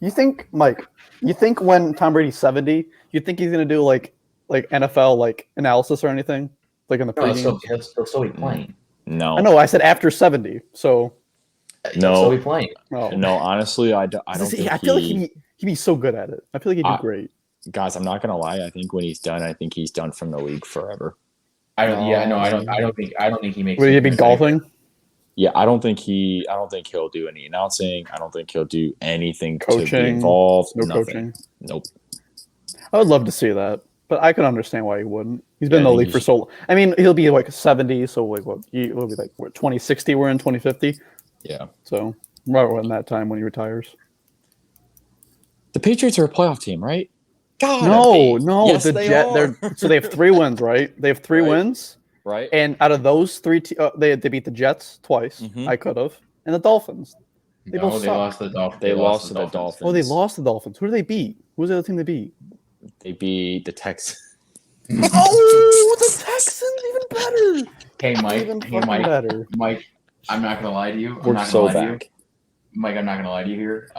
You think, Mike? You think when Tom Brady's 70, you think he's gonna do like NFL like analysis or anything like in the pregame? He'll still be playing. No, I know. I said after 70, so no, he'll still be playing. Oh. No, honestly, I don't. I feel like he'd be so good at it. I feel like he'd do great. Guys, I'm not gonna lie. I think when he's done, he's done from the league forever. I don't think he makes. Would he be golfing? Yeah, I don't think he'll do any announcing. I don't think he'll do anything coaching, to be involved. No nothing. Coaching. Nope. I would love to see that. But I can understand why he wouldn't. He's been in the league for so long. I mean, he'll be like 70, so like what? He'll be like 2060. We're in 2050. Yeah. So right around that time when he retires. The Patriots are a playoff team, right? God, no. Yes, the they Jet. are. So they have 3 wins, right? They have 3 wins, right? And out of those 3, they beat the Jets twice. Mm-hmm. I could have, and the Dolphins. They lost to the Dolphins. They lost to the Dolphins. Oh, they lost the Dolphins. Who did they beat? Who was the other team they beat? They beat the Texans. Oh, the Texans, even better. Hey, Mike. Even better. Mike, I'm not gonna lie to you. We're so back. Mike, I'm not gonna lie to you here.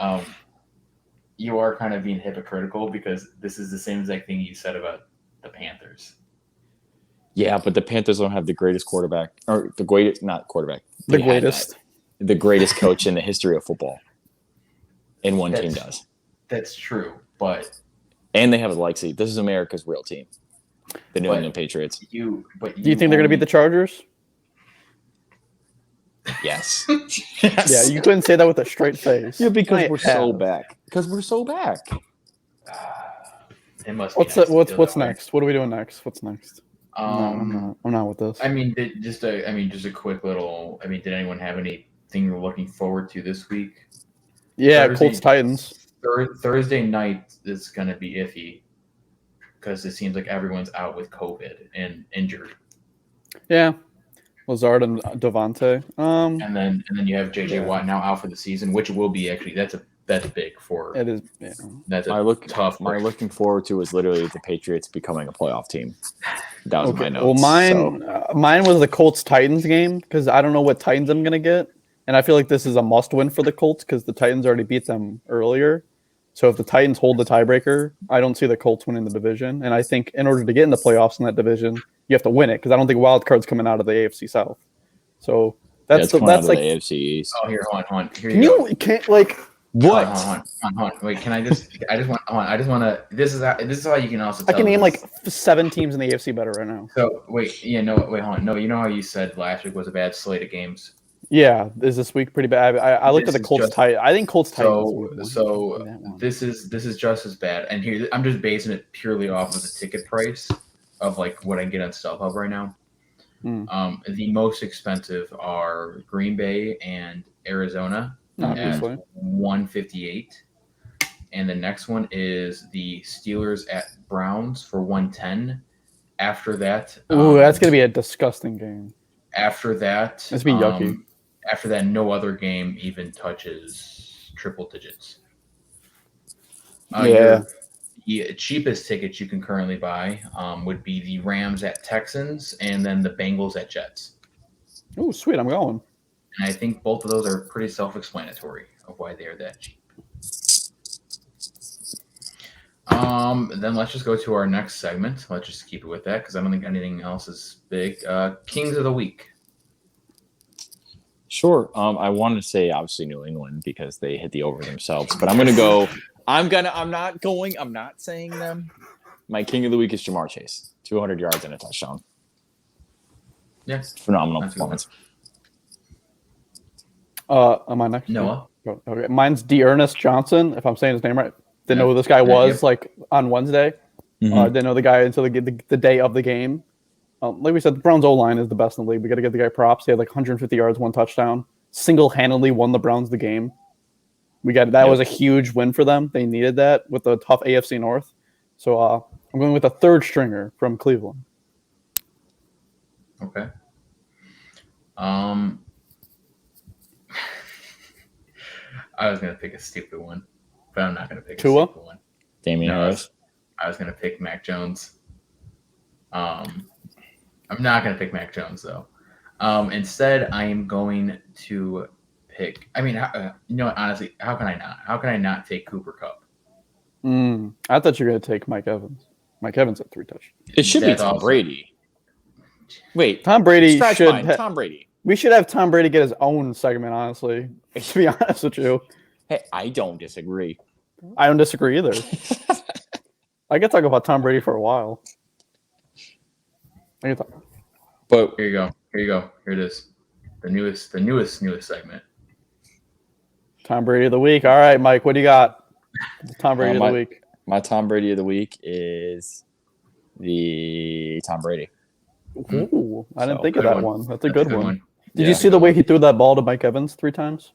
You are kind of being hypocritical because this is the same exact thing you said about the Panthers. Yeah, but the Panthers don't have the greatest quarterback, or the greatest, not quarterback. The greatest. The greatest coach in the history of football. And one team does. That's true, but... And they have a legacy. This is America's real team. The New England Patriots. Do you think they're going to beat the Chargers? Yes. Yes. Yeah, you couldn't say that with a straight face. Yeah, because we're so back. Because we're so back. It must what's next? What are we doing next? What's next? I'm not with this. I mean, just a quick little. I mean, did anyone have anything you're looking forward to this week? Yeah, Colts Titans. Thursday night is going to be iffy because it seems like everyone's out with COVID and injured. Yeah, Lazard and Devontae. And then you have JJ Watt now out for the season, which will be actually that's big for it is. Yeah. That's tough. My looking forward to is literally the Patriots becoming a playoff team. That was my notes. Well, mine was the Colts Titans game because I don't know what Titans I'm gonna get, and I feel like this is a must win for the Colts because the Titans already beat them earlier. So if the Titans hold the tiebreaker, I don't see the Colts winning the division, and I think in order to get in the playoffs in that division, you have to win it because I don't think wild card's coming out of the AFC South. So that's like the AFC East. Oh, here, hold on. Here can't like. What? Hold on. Wait, can I just? I just want to. This is how you can also. I can name like 7 teams in the AFC better right now. So wait, hold on. No, you know how you said last week was a bad slate of games. Yeah, is this week pretty bad? I looked at the Colts Titans. I think Colts Titans. So this is just as bad. And here I'm just basing it purely off of the ticket price of like what I can get on StubHub right now. The most expensive are Green Bay and Arizona. Obviously. At $158, and the next one is the Steelers at Browns for $110. After that, that's gonna be a disgusting game. After that, it's be yucky. After that, no other game even touches triple digits. The cheapest tickets you can currently buy would be the Rams at Texans, and then the Bengals at Jets. Oh, sweet! I'm going. And I think both of those are pretty self-explanatory of why they are that cheap. Then let's just go to our next segment. Let's just keep it with that because I don't think anything else is big. Kings of the Week. Sure. I wanted to say obviously New England because they hit the over themselves, but I'm gonna go. I'm not saying them. My King of the Week is Jamar Chase. 200 yards and a touchdown. Yeah. Phenomenal performance. Am I next? Noah. Okay. Mine's D'Ernest Johnson, if I'm saying his name right. Didn't know who this guy was like on Wednesday. Didn't know the guy until the day of the game. Like we said, the Browns O-line is the best in the league. We got to give the guy props. He had like 150 yards, 1 touchdown. Single-handedly won the Browns the game. That was a huge win for them. They needed that with the tough AFC North. So I'm going with a third stringer from Cleveland. Okay. I was going to pick a stupid one, but I'm not going to pick a stupid one. Damian Harris. I was going to pick Mac Jones. I'm not going to pick Mac Jones, though. Instead, I am going to pick – I mean, you know what, honestly, how can I not? How can I not take Cooper Kupp? I thought you were going to take Mike Evans. Mike Evans had 3 touchdowns. It should be Tom Brady. Wait. Tom Brady should – Tom Brady. We should have Tom Brady get his own segment, honestly, to be honest with you. Hey, I don't disagree. I don't disagree either. I could talk about Tom Brady for a while. But here you go. Here it is. The newest segment. Tom Brady of the week. All right, Mike, what do you got? Tom Brady of the week. My Tom Brady of the week is The Tom Brady. Ooh, I didn't think of Good that one. one. That's a good one. Did Yeah. you see the way he threw that ball to Mike Evans 3 times?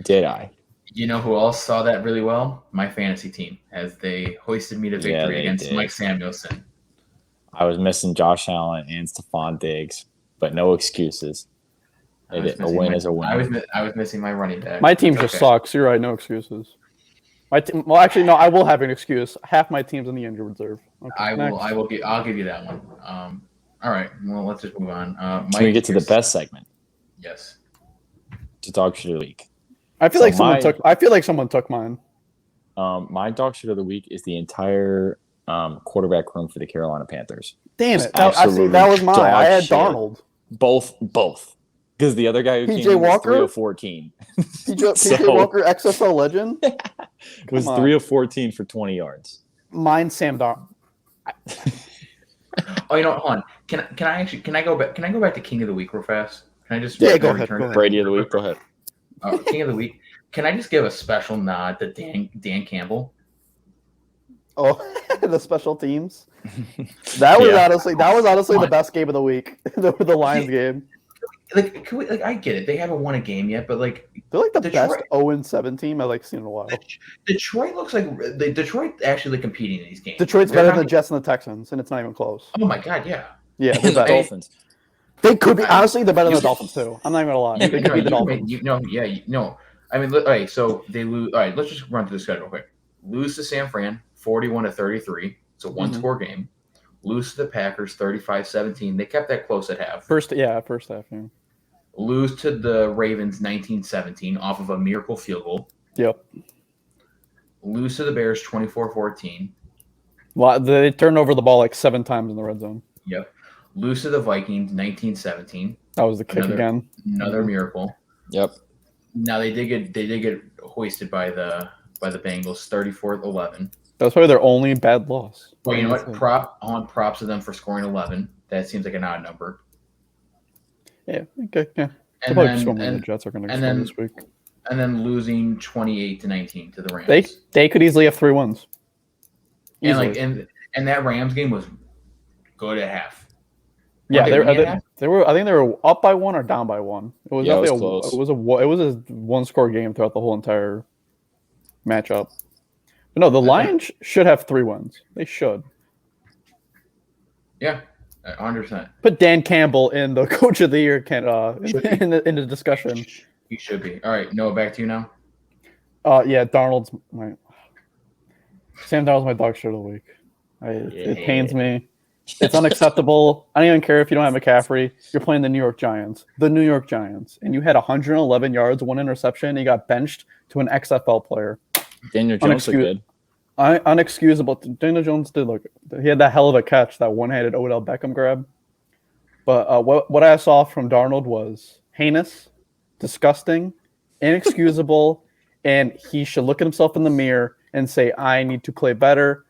Did I? You know who else saw that really well? My fantasy team, as they hoisted me to victory they against did. Mike Samuelson. I was missing Josh Allen and Stephon Diggs, but no excuses. A win is a win. I was missing my running back. My team just sucks. You're right. No excuses. My team. Well, actually, no. I will have an excuse. Half my team's in the injured reserve. Okay, I'll give you that one. All right. Well, let's just move on. Mike, Can we get to the best segment? Yes. To Dogshit of the week. I feel like someone took. I feel like someone took mine. My Dogshit of the week is the entire quarterback room for the Carolina Panthers. Damn it! That was mine. I had Darnold. Both. Because the other guy who PJ came Walker? was 3 of 14. PJ Walker, XFL legend. Was 3 of 14 for 20 yards. Mine, Sam Darnold. Oh, you know what? Hold on. Can I go back to King of the Week real fast? Can I just go ahead. Brady of the week. Go ahead. King of the Week. Can I just give a special nod to Dan Campbell? Oh, the special teams. That was honestly the best game of the week. the Lions game. I get it. They haven't won a game yet, but they're like the best 0-7 team I've seen in a while. Detroit looks like Detroit actually competing in these games. Detroit's better than the Jets and the Texans, and it's not even close. Oh my god, yeah. Yeah, the Dolphins. They could be honestly they're better than the Dolphins too. I'm not even gonna lie. They could be the Dolphins. I mean, all right. So they lose. All right, let's just run through the schedule quick. Lose to San Fran, 41-33. It's a one-score game. Lose to the Packers, 35-17. They kept that close at half. First half. Yeah. Lose to the Ravens, 19-17, off of a miracle field goal. Yep. Lose to the Bears, 24-14. Well, they turned over the ball like 7 times in the red zone. Yep. Lose to the Vikings, 19-17. That was the kick again. Another miracle. Yep. Now they did get hoisted by the Bengals, 34-11. That's probably their only bad loss. Well, you know what? Props to them for scoring 11. That seems like an odd number. Yeah. Okay. Yeah. And the Jets are going to score this week. And then losing 28-19 to the Rams. They could easily have 3 wins. Easily. And that Rams game was good at half. Yeah, they were. I think they were up by 1 or down by 1. It was close. It was a one-score game throughout the whole entire matchup. But no, the Lions should have 3 wins. They should. Yeah, 100%. Put Dan Campbell in the Coach of the Year in the discussion. He should be. All right, Noah, back to you now. Yeah, Darnold's my Sam Darnold's my dog shit of the week. It pains me. It's unacceptable. I don't even care if you don't have McCaffrey. You're playing the New York Giants. And you had 111 yards, 1 interception, and you got benched to an XFL player. Daniel Jones looked good. Unexcusable. Daniel Jones did look. He had that hell of a catch, that one-handed Odell Beckham grab. But what I saw from Darnold was heinous, disgusting, inexcusable, and he should look at himself in the mirror and say, I need to play better.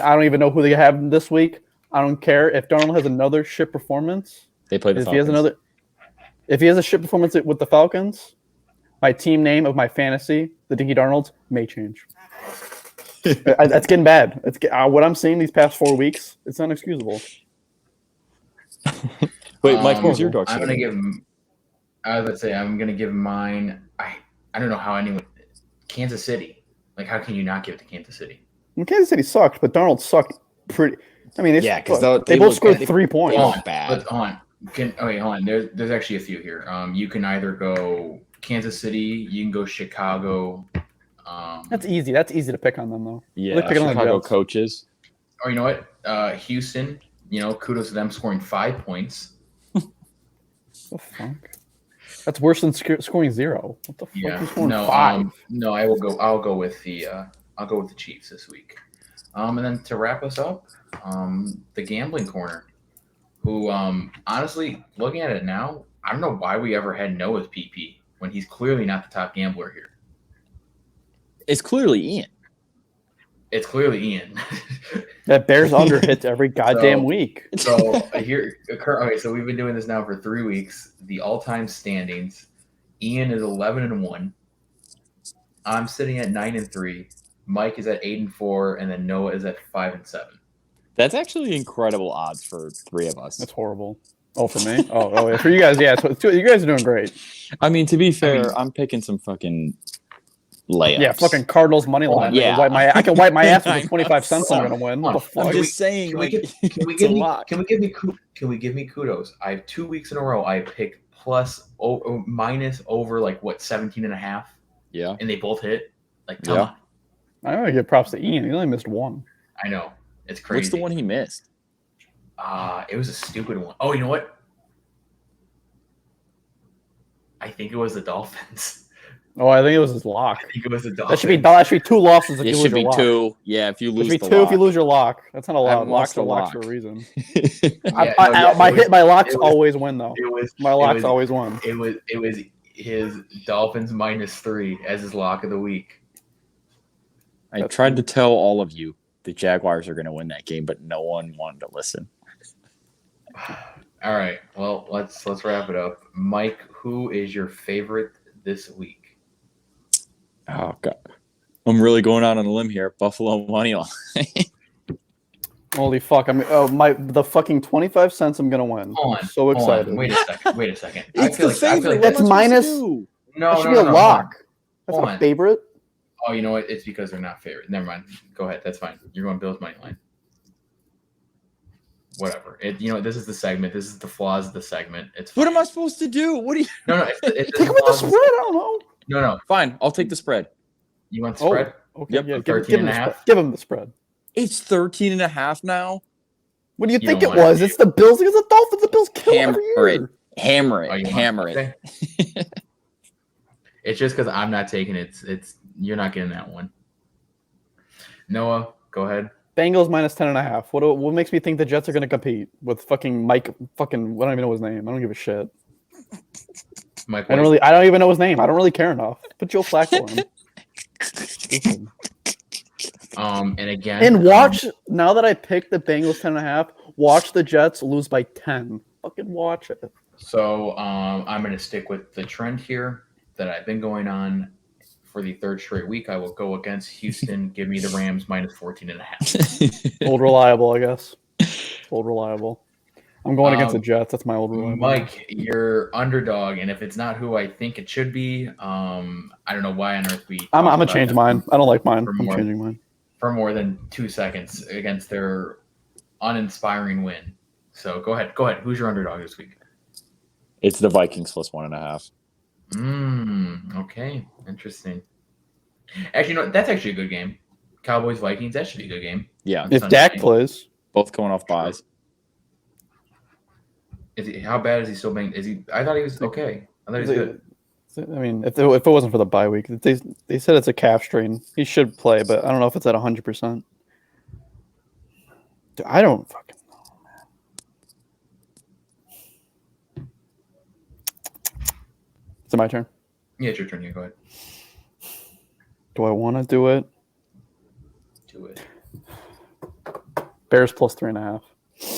I don't even know who they have this week. I don't care if Darnold has another shit performance. They play the Falcons. If he has a shit performance with the Falcons, my team name of my fantasy, the Dinky Darnolds, may change. That's getting bad. What I'm seeing these past 4 weeks, it's unexcusable. Wait, Mike, who's your dog? I'm gonna give him. I was about to say I'm gonna give mine. I don't know how anyone. Kansas City. Like, how can you not give it to Kansas City? Well, Kansas City sucked, but Darnold sucked pretty. I mean, because they both scored 3 points. Hold on. Hold on. There's actually a few here. You can either go Kansas City. You can go Chicago. That's easy. That's easy to pick on them, though. Yeah, Chicago coaches. Or you know what? Houston. Kudos to them scoring 5 points. What the fuck? That's worse than scoring 0. What the fuck? Yeah. Is scoring 5? No, I'll go with the Chiefs this week. And then to wrap us up, the gambling corner, who honestly, looking at it now, I don't know why we ever had Noah's PP when he's clearly not the top gambler here. It's clearly Ian. That Bears under hits every goddamn week. So so we've been doing this now for 3 weeks. The all-time standings: Ian is 11-1. I'm sitting at 9-3. Mike is at 8-4, and then Noah is at 5-7. That's actually incredible odds for 3 of us. That's horrible. Oh, for me? Oh, yeah. For you guys, yeah. You guys are doing great. I mean, to be fair, I'm picking some fucking layups. Yeah, fucking Cardinals money line. Yeah. I can wipe my ass with I the 25 cents I'm gonna win. What the fuck? I'm just saying. Can we give me kudos? I have 2 weeks in a row. I picked minus over like what 17.5. Yeah. And they both hit. Like come on. I gotta give props to Ian. He only missed one. I know. It's crazy. What's the one he missed? It was a stupid one. Oh, you know what? I think it was the Dolphins. Oh, I think it was his lock. I think it was the Dolphins. That should be 2 losses if It you lose should your be lock. 2. Yeah, if you lose It should the be 2 lock. if you lose your lock. That's not allowed. Locks are locks lock. for a reason. My locks always win though. My locks always win. It was his Dolphins -3 as his lock of the week. I tried to tell all of you the Jaguars are going to win that game, but no one wanted to listen. All right. Well, let's wrap it up. Mike, who is your favorite this week? Oh God, I'm really going out on a limb here. Buffalo money line. Holy fuck! The fucking 25 cents I'm gonna win. Hold on, I'm so excited. Wait a second. It's the favorite. That's minus. That should be a lock. That's a favorite. Oh, you know what? It's because they're not favorite. Never mind. Go ahead. That's fine. You're going Bills money line. Whatever. This is the segment. This is the flaws of the segment. It's fine. What am I supposed to do? What do you? No. Take him with the spread. I don't know. No. Fine. I'll take the spread. You want the spread? Okay. Yep. Yeah, 13.5. Give him the spread. It's 13.5 now. What do you think it was? It's the Bills against the Dolphins. The Bills kill Hammer every it. year. Hammer it. It's just because I'm not taking it. It's you're not getting that one. Noah, go ahead. Bengals -10.5. What makes me think the Jets are going to compete with fucking Mike? Fucking I don't even know his name. I don't give a shit. Mike, I don't even know his name. I don't really care enough. Put Joe Flacco in. And again, and watch now that I picked the Bengals 10.5. Watch the Jets lose by 10. Fucking watch it. So I'm going to stick with the trend here that I've been going on for the 3rd straight week. I will go against Houston. Give me the Rams -14.5. Old reliable, I guess. Old reliable. I'm going against the Jets. That's my old reliable. Mike, you're underdog, and if it's not who I think it should be, I don't know why on earth I'm gonna change mine. I don't like mine. I'm changing mine for more than 2 seconds against their uninspiring win. So go ahead. Who's your underdog this week? It's the Vikings +1.5. Okay. Interesting. Actually, that's actually a good game. Cowboys, Vikings, that should be a good game. Yeah. If Dak plays. Both coming off buys. How bad is he still being? I thought he was okay. I thought he was good. I mean, if it wasn't for the bye week, they said it's a calf strain. He should play, but I don't know if it's at 100%. I don't fucking know, man. Is it my turn? Yeah, it's your turn. Yeah, go ahead. Do I want to do it? Do it. Bears +3.5.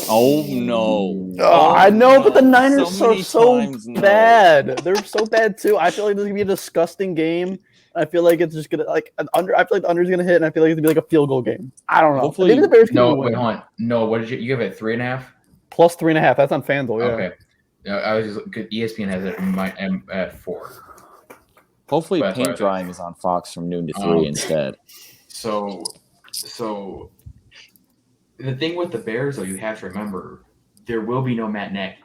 Oh no! Oh, I know, but the Niners are so bad. They're so bad too. I feel like this is gonna be a disgusting game. I feel like it's just gonna I feel like the under's gonna hit, and I feel like it's gonna be like a field goal game. I don't know. Hopefully, maybe the Bears can win. Wait, hold on. No, what did you give it? 3.5. +3.5. That's on FanDuel. Yeah. Okay. I was just ESPN has it at 4. Hopefully, paint drying is on Fox from noon to 3 instead. So the thing with the Bears, though, you have to remember there will be no Matt Nagy.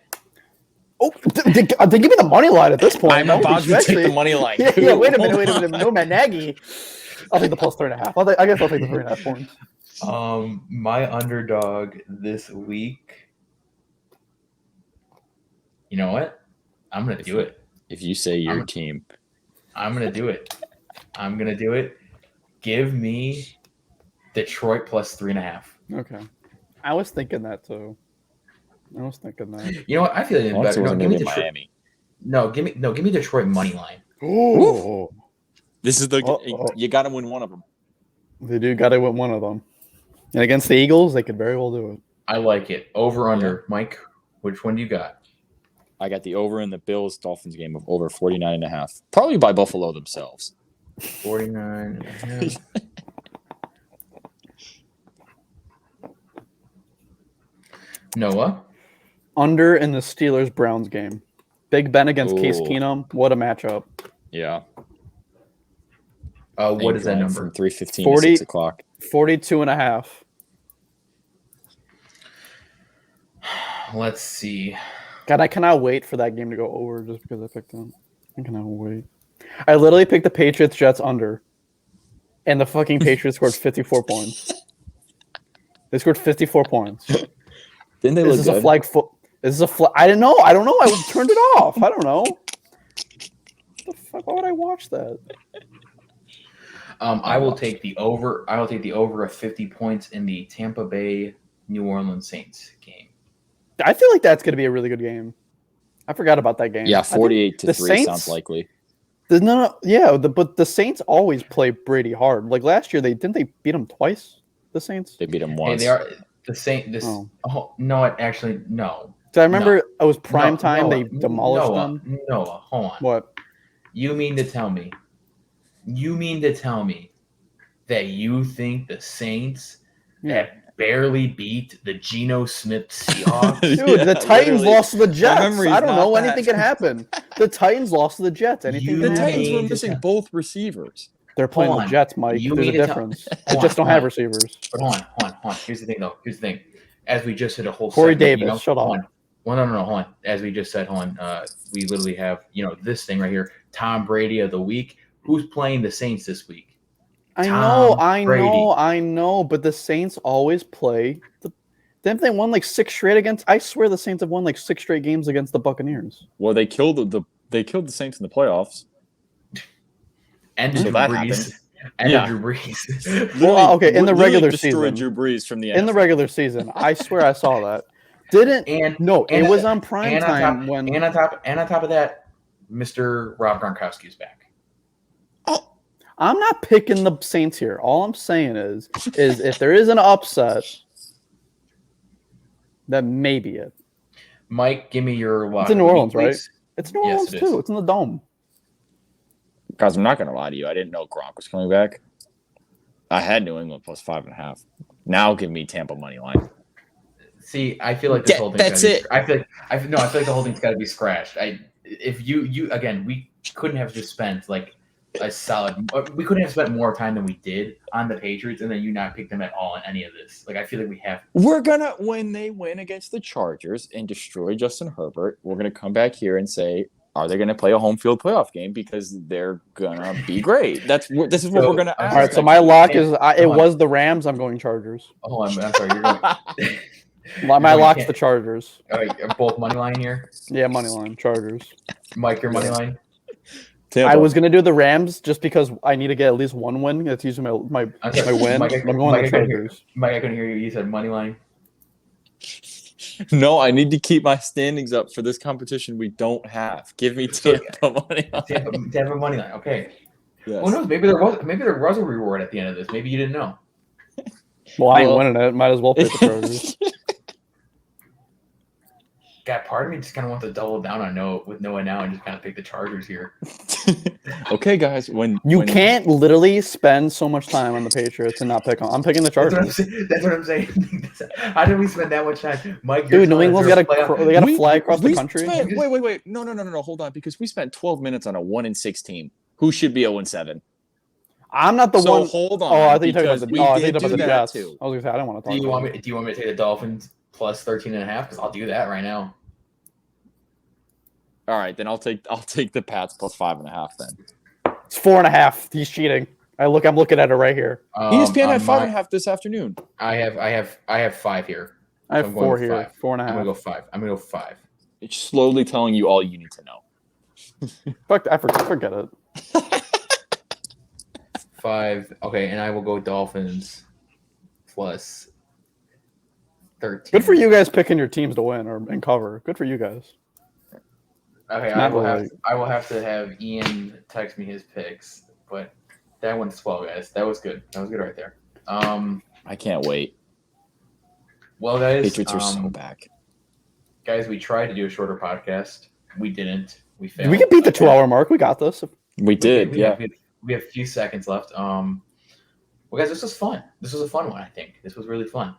Oh, they give me the money line at this point. I'm about to take the money line. Yeah, wait a minute. No Matt Nagy. I'll take the +3.5. I guess I'll take the 3.5 points. My underdog this week. You know what? I'm gonna do it. If you say your team, I'm gonna do it. Give me Detroit +3.5. Okay. I was thinking that too. You know what? I feel even better. No, give me Detroit. Miami. Give me Detroit money line. Oh. This is you got to win one of them. They do got to win one of them. And against the Eagles, they could very well do it. I like it. Over under, Mike. Which one do you got? I got the over in the Bills-Dolphins game of over 49.5. Probably by Buffalo themselves. 49.5. Noah? Under in the Steelers-Browns game. Big Ben against Case Ooh. Keenum. What a matchup. Yeah. What is that number? From 3:15 to 6 o'clock. 42.5. Let's see. God, I cannot wait for that game to go over just because I picked them. I cannot wait. I literally picked the Patriots-Jets under. And the fucking Patriots scored 54 points. They scored 54 points. Didn't they look good? Is this a flag? I didn't know. I don't know. I turned it off. I don't know. What the fuck? Why would I watch that? I will take the over. I will take the over of 50 points in the Tampa Bay New Orleans Saints game. I feel like that's going to be a really good game. I forgot about that game. Yeah, 48-3 Saints, sounds likely. But the Saints always play Brady hard. Like last year, they beat him twice. The Saints. They beat him once. Hey, they are the Saints. No, actually no. So I remember it was prime time. They demolished them. Noah, hold on. What? You mean to tell me that you think the Saints that barely beat the Geno Smith Seahawks? Dude, the Titans lost to the Jets. I don't know. Bad. Anything can happen. The Titans lost to the Jets. Anything The can happen. Titans were missing both receivers. They're playing the Jets, Mike. There's a difference. They just don't have receivers. But hold on. Here's the thing, though. As we just hit a whole Corey segment, Davis, shut up. Well, no, hold on. As we just said, hold on. We literally have, this thing right here. Tom Brady of the week. Who's playing the Saints this week? I know. But the Saints always play. Then they won like 6 straight against. I swear the Saints have won like 6 straight games against the Buccaneers. Well, they killed the Saints in the playoffs. And so Drew Brees. Drew Brees. Well, okay, in the regular season. Drew Brees from the NFL. In the regular season. I swear I saw that. It was on prime time when. And on top of that, Mr. Rob Gronkowski is back. Oh, I'm not picking the Saints here. All I'm saying is if there is an upset, that may be it. Mike, give me your lock. It's in New Orleans, right? It's New Orleans too. It's in the Dome. Guys, I'm not going to lie to you. I didn't know Gronk was coming back. I had New England plus 5.5. Now give me Tampa money line. See, I feel like this whole thing. That's it. I feel like the whole thing's got to be scratched. If you again, we couldn't have just spent like a solid. We couldn't have spent more time than we did on the Patriots, and then you not pick them at all in any of this. Like I feel like we have. We're gonna when they win against the Chargers and destroy Justin Herbert. We're gonna come back here and say, are they going to play a home field playoff game because they're going to be great? This is what we're going to ask. All right, so my lock is it was the Rams. I'm going Chargers. Oh, I'm sorry. You're going. My lock's the Chargers. All right, both money line here. Yeah, money line Chargers. Mike, your money line. Tampa. I was going to do the Rams just because I need to get at least one win. That's usually my win. Mike, I'm going the Chargers. Mike, I couldn't hear you. You said money line. No, I need to keep my standings up for this competition we don't have. Give me Tampa money line. Tampa money line. Okay. Yes. Who knows? Maybe there was a reward at the end of this. Maybe you didn't know. Well, I ain't winning it. Might as well pick the Chargers. God, part of me just kind of wants to double down on Noah now and just kind of pick the Chargers here. Okay, guys. When can't literally spend so much time on the Patriots and not pick them. I'm picking the Chargers. That's what I'm saying. How did we spend that much time, Mike? Dude, New England's got to fly across the country. Wait. No. Hold on, because we spent 12 minutes on a 1-6 team who should be 0-7. I'm not the one. Hold on. Oh, I think you're talking about the Jets. Too. I was gonna say I don't want to talk. Do you want me to take the Dolphins plus 13.5? Because I'll do that right now. All right, then I'll take the Pats plus 5.5. Then it's 4.5. He's cheating. I'm looking at it right here. ESPN had 5.5 this afternoon. I have 5 here. I have 4 here. 5. 4.5. I'm gonna go 5. It's slowly telling you all you need to know. I forget it. 5. Okay, and I will go Dolphins plus 13. Good for you guys picking your teams to win and cover. Good for you guys. Okay, I will have to have Ian text me his picks, but that went 12, guys. That was good. That was good right there. I can't wait. Well, guys, Patriots are so back. Guys, we tried to do a shorter podcast. We didn't. We failed. We can beat the 2-hour mark. We got this. We did. Yeah. We have a few seconds left. Well, guys, this was fun. This was a fun one. I think this was really fun.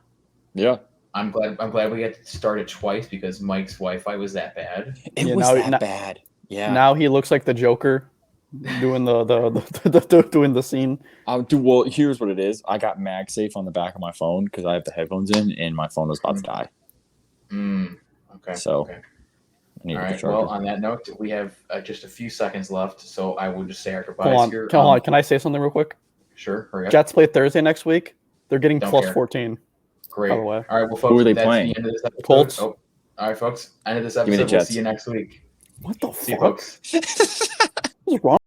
Yeah. I'm glad we got to start it twice because Mike's Wi-Fi was that bad. It was that bad. Yeah. Now he looks like the Joker doing doing the scene. Well, here's what it is. I got MagSafe on the back of my phone because I have the headphones in, and my phone was about to die. Okay. So, okay. All right. Well, on that note, we have just a few seconds left, so I will just say our goodbyes here. Hold on. Can I say something real quick? Sure. Hurry up. Jets play Thursday next week. They're getting plus 14. Great. By the way. All right. Well, folks, who are they that's playing? the end of this episode. Colts. Oh, all right, folks. End of this episode. We'll see you next week. What the See you, fuck? folks. What's wrong?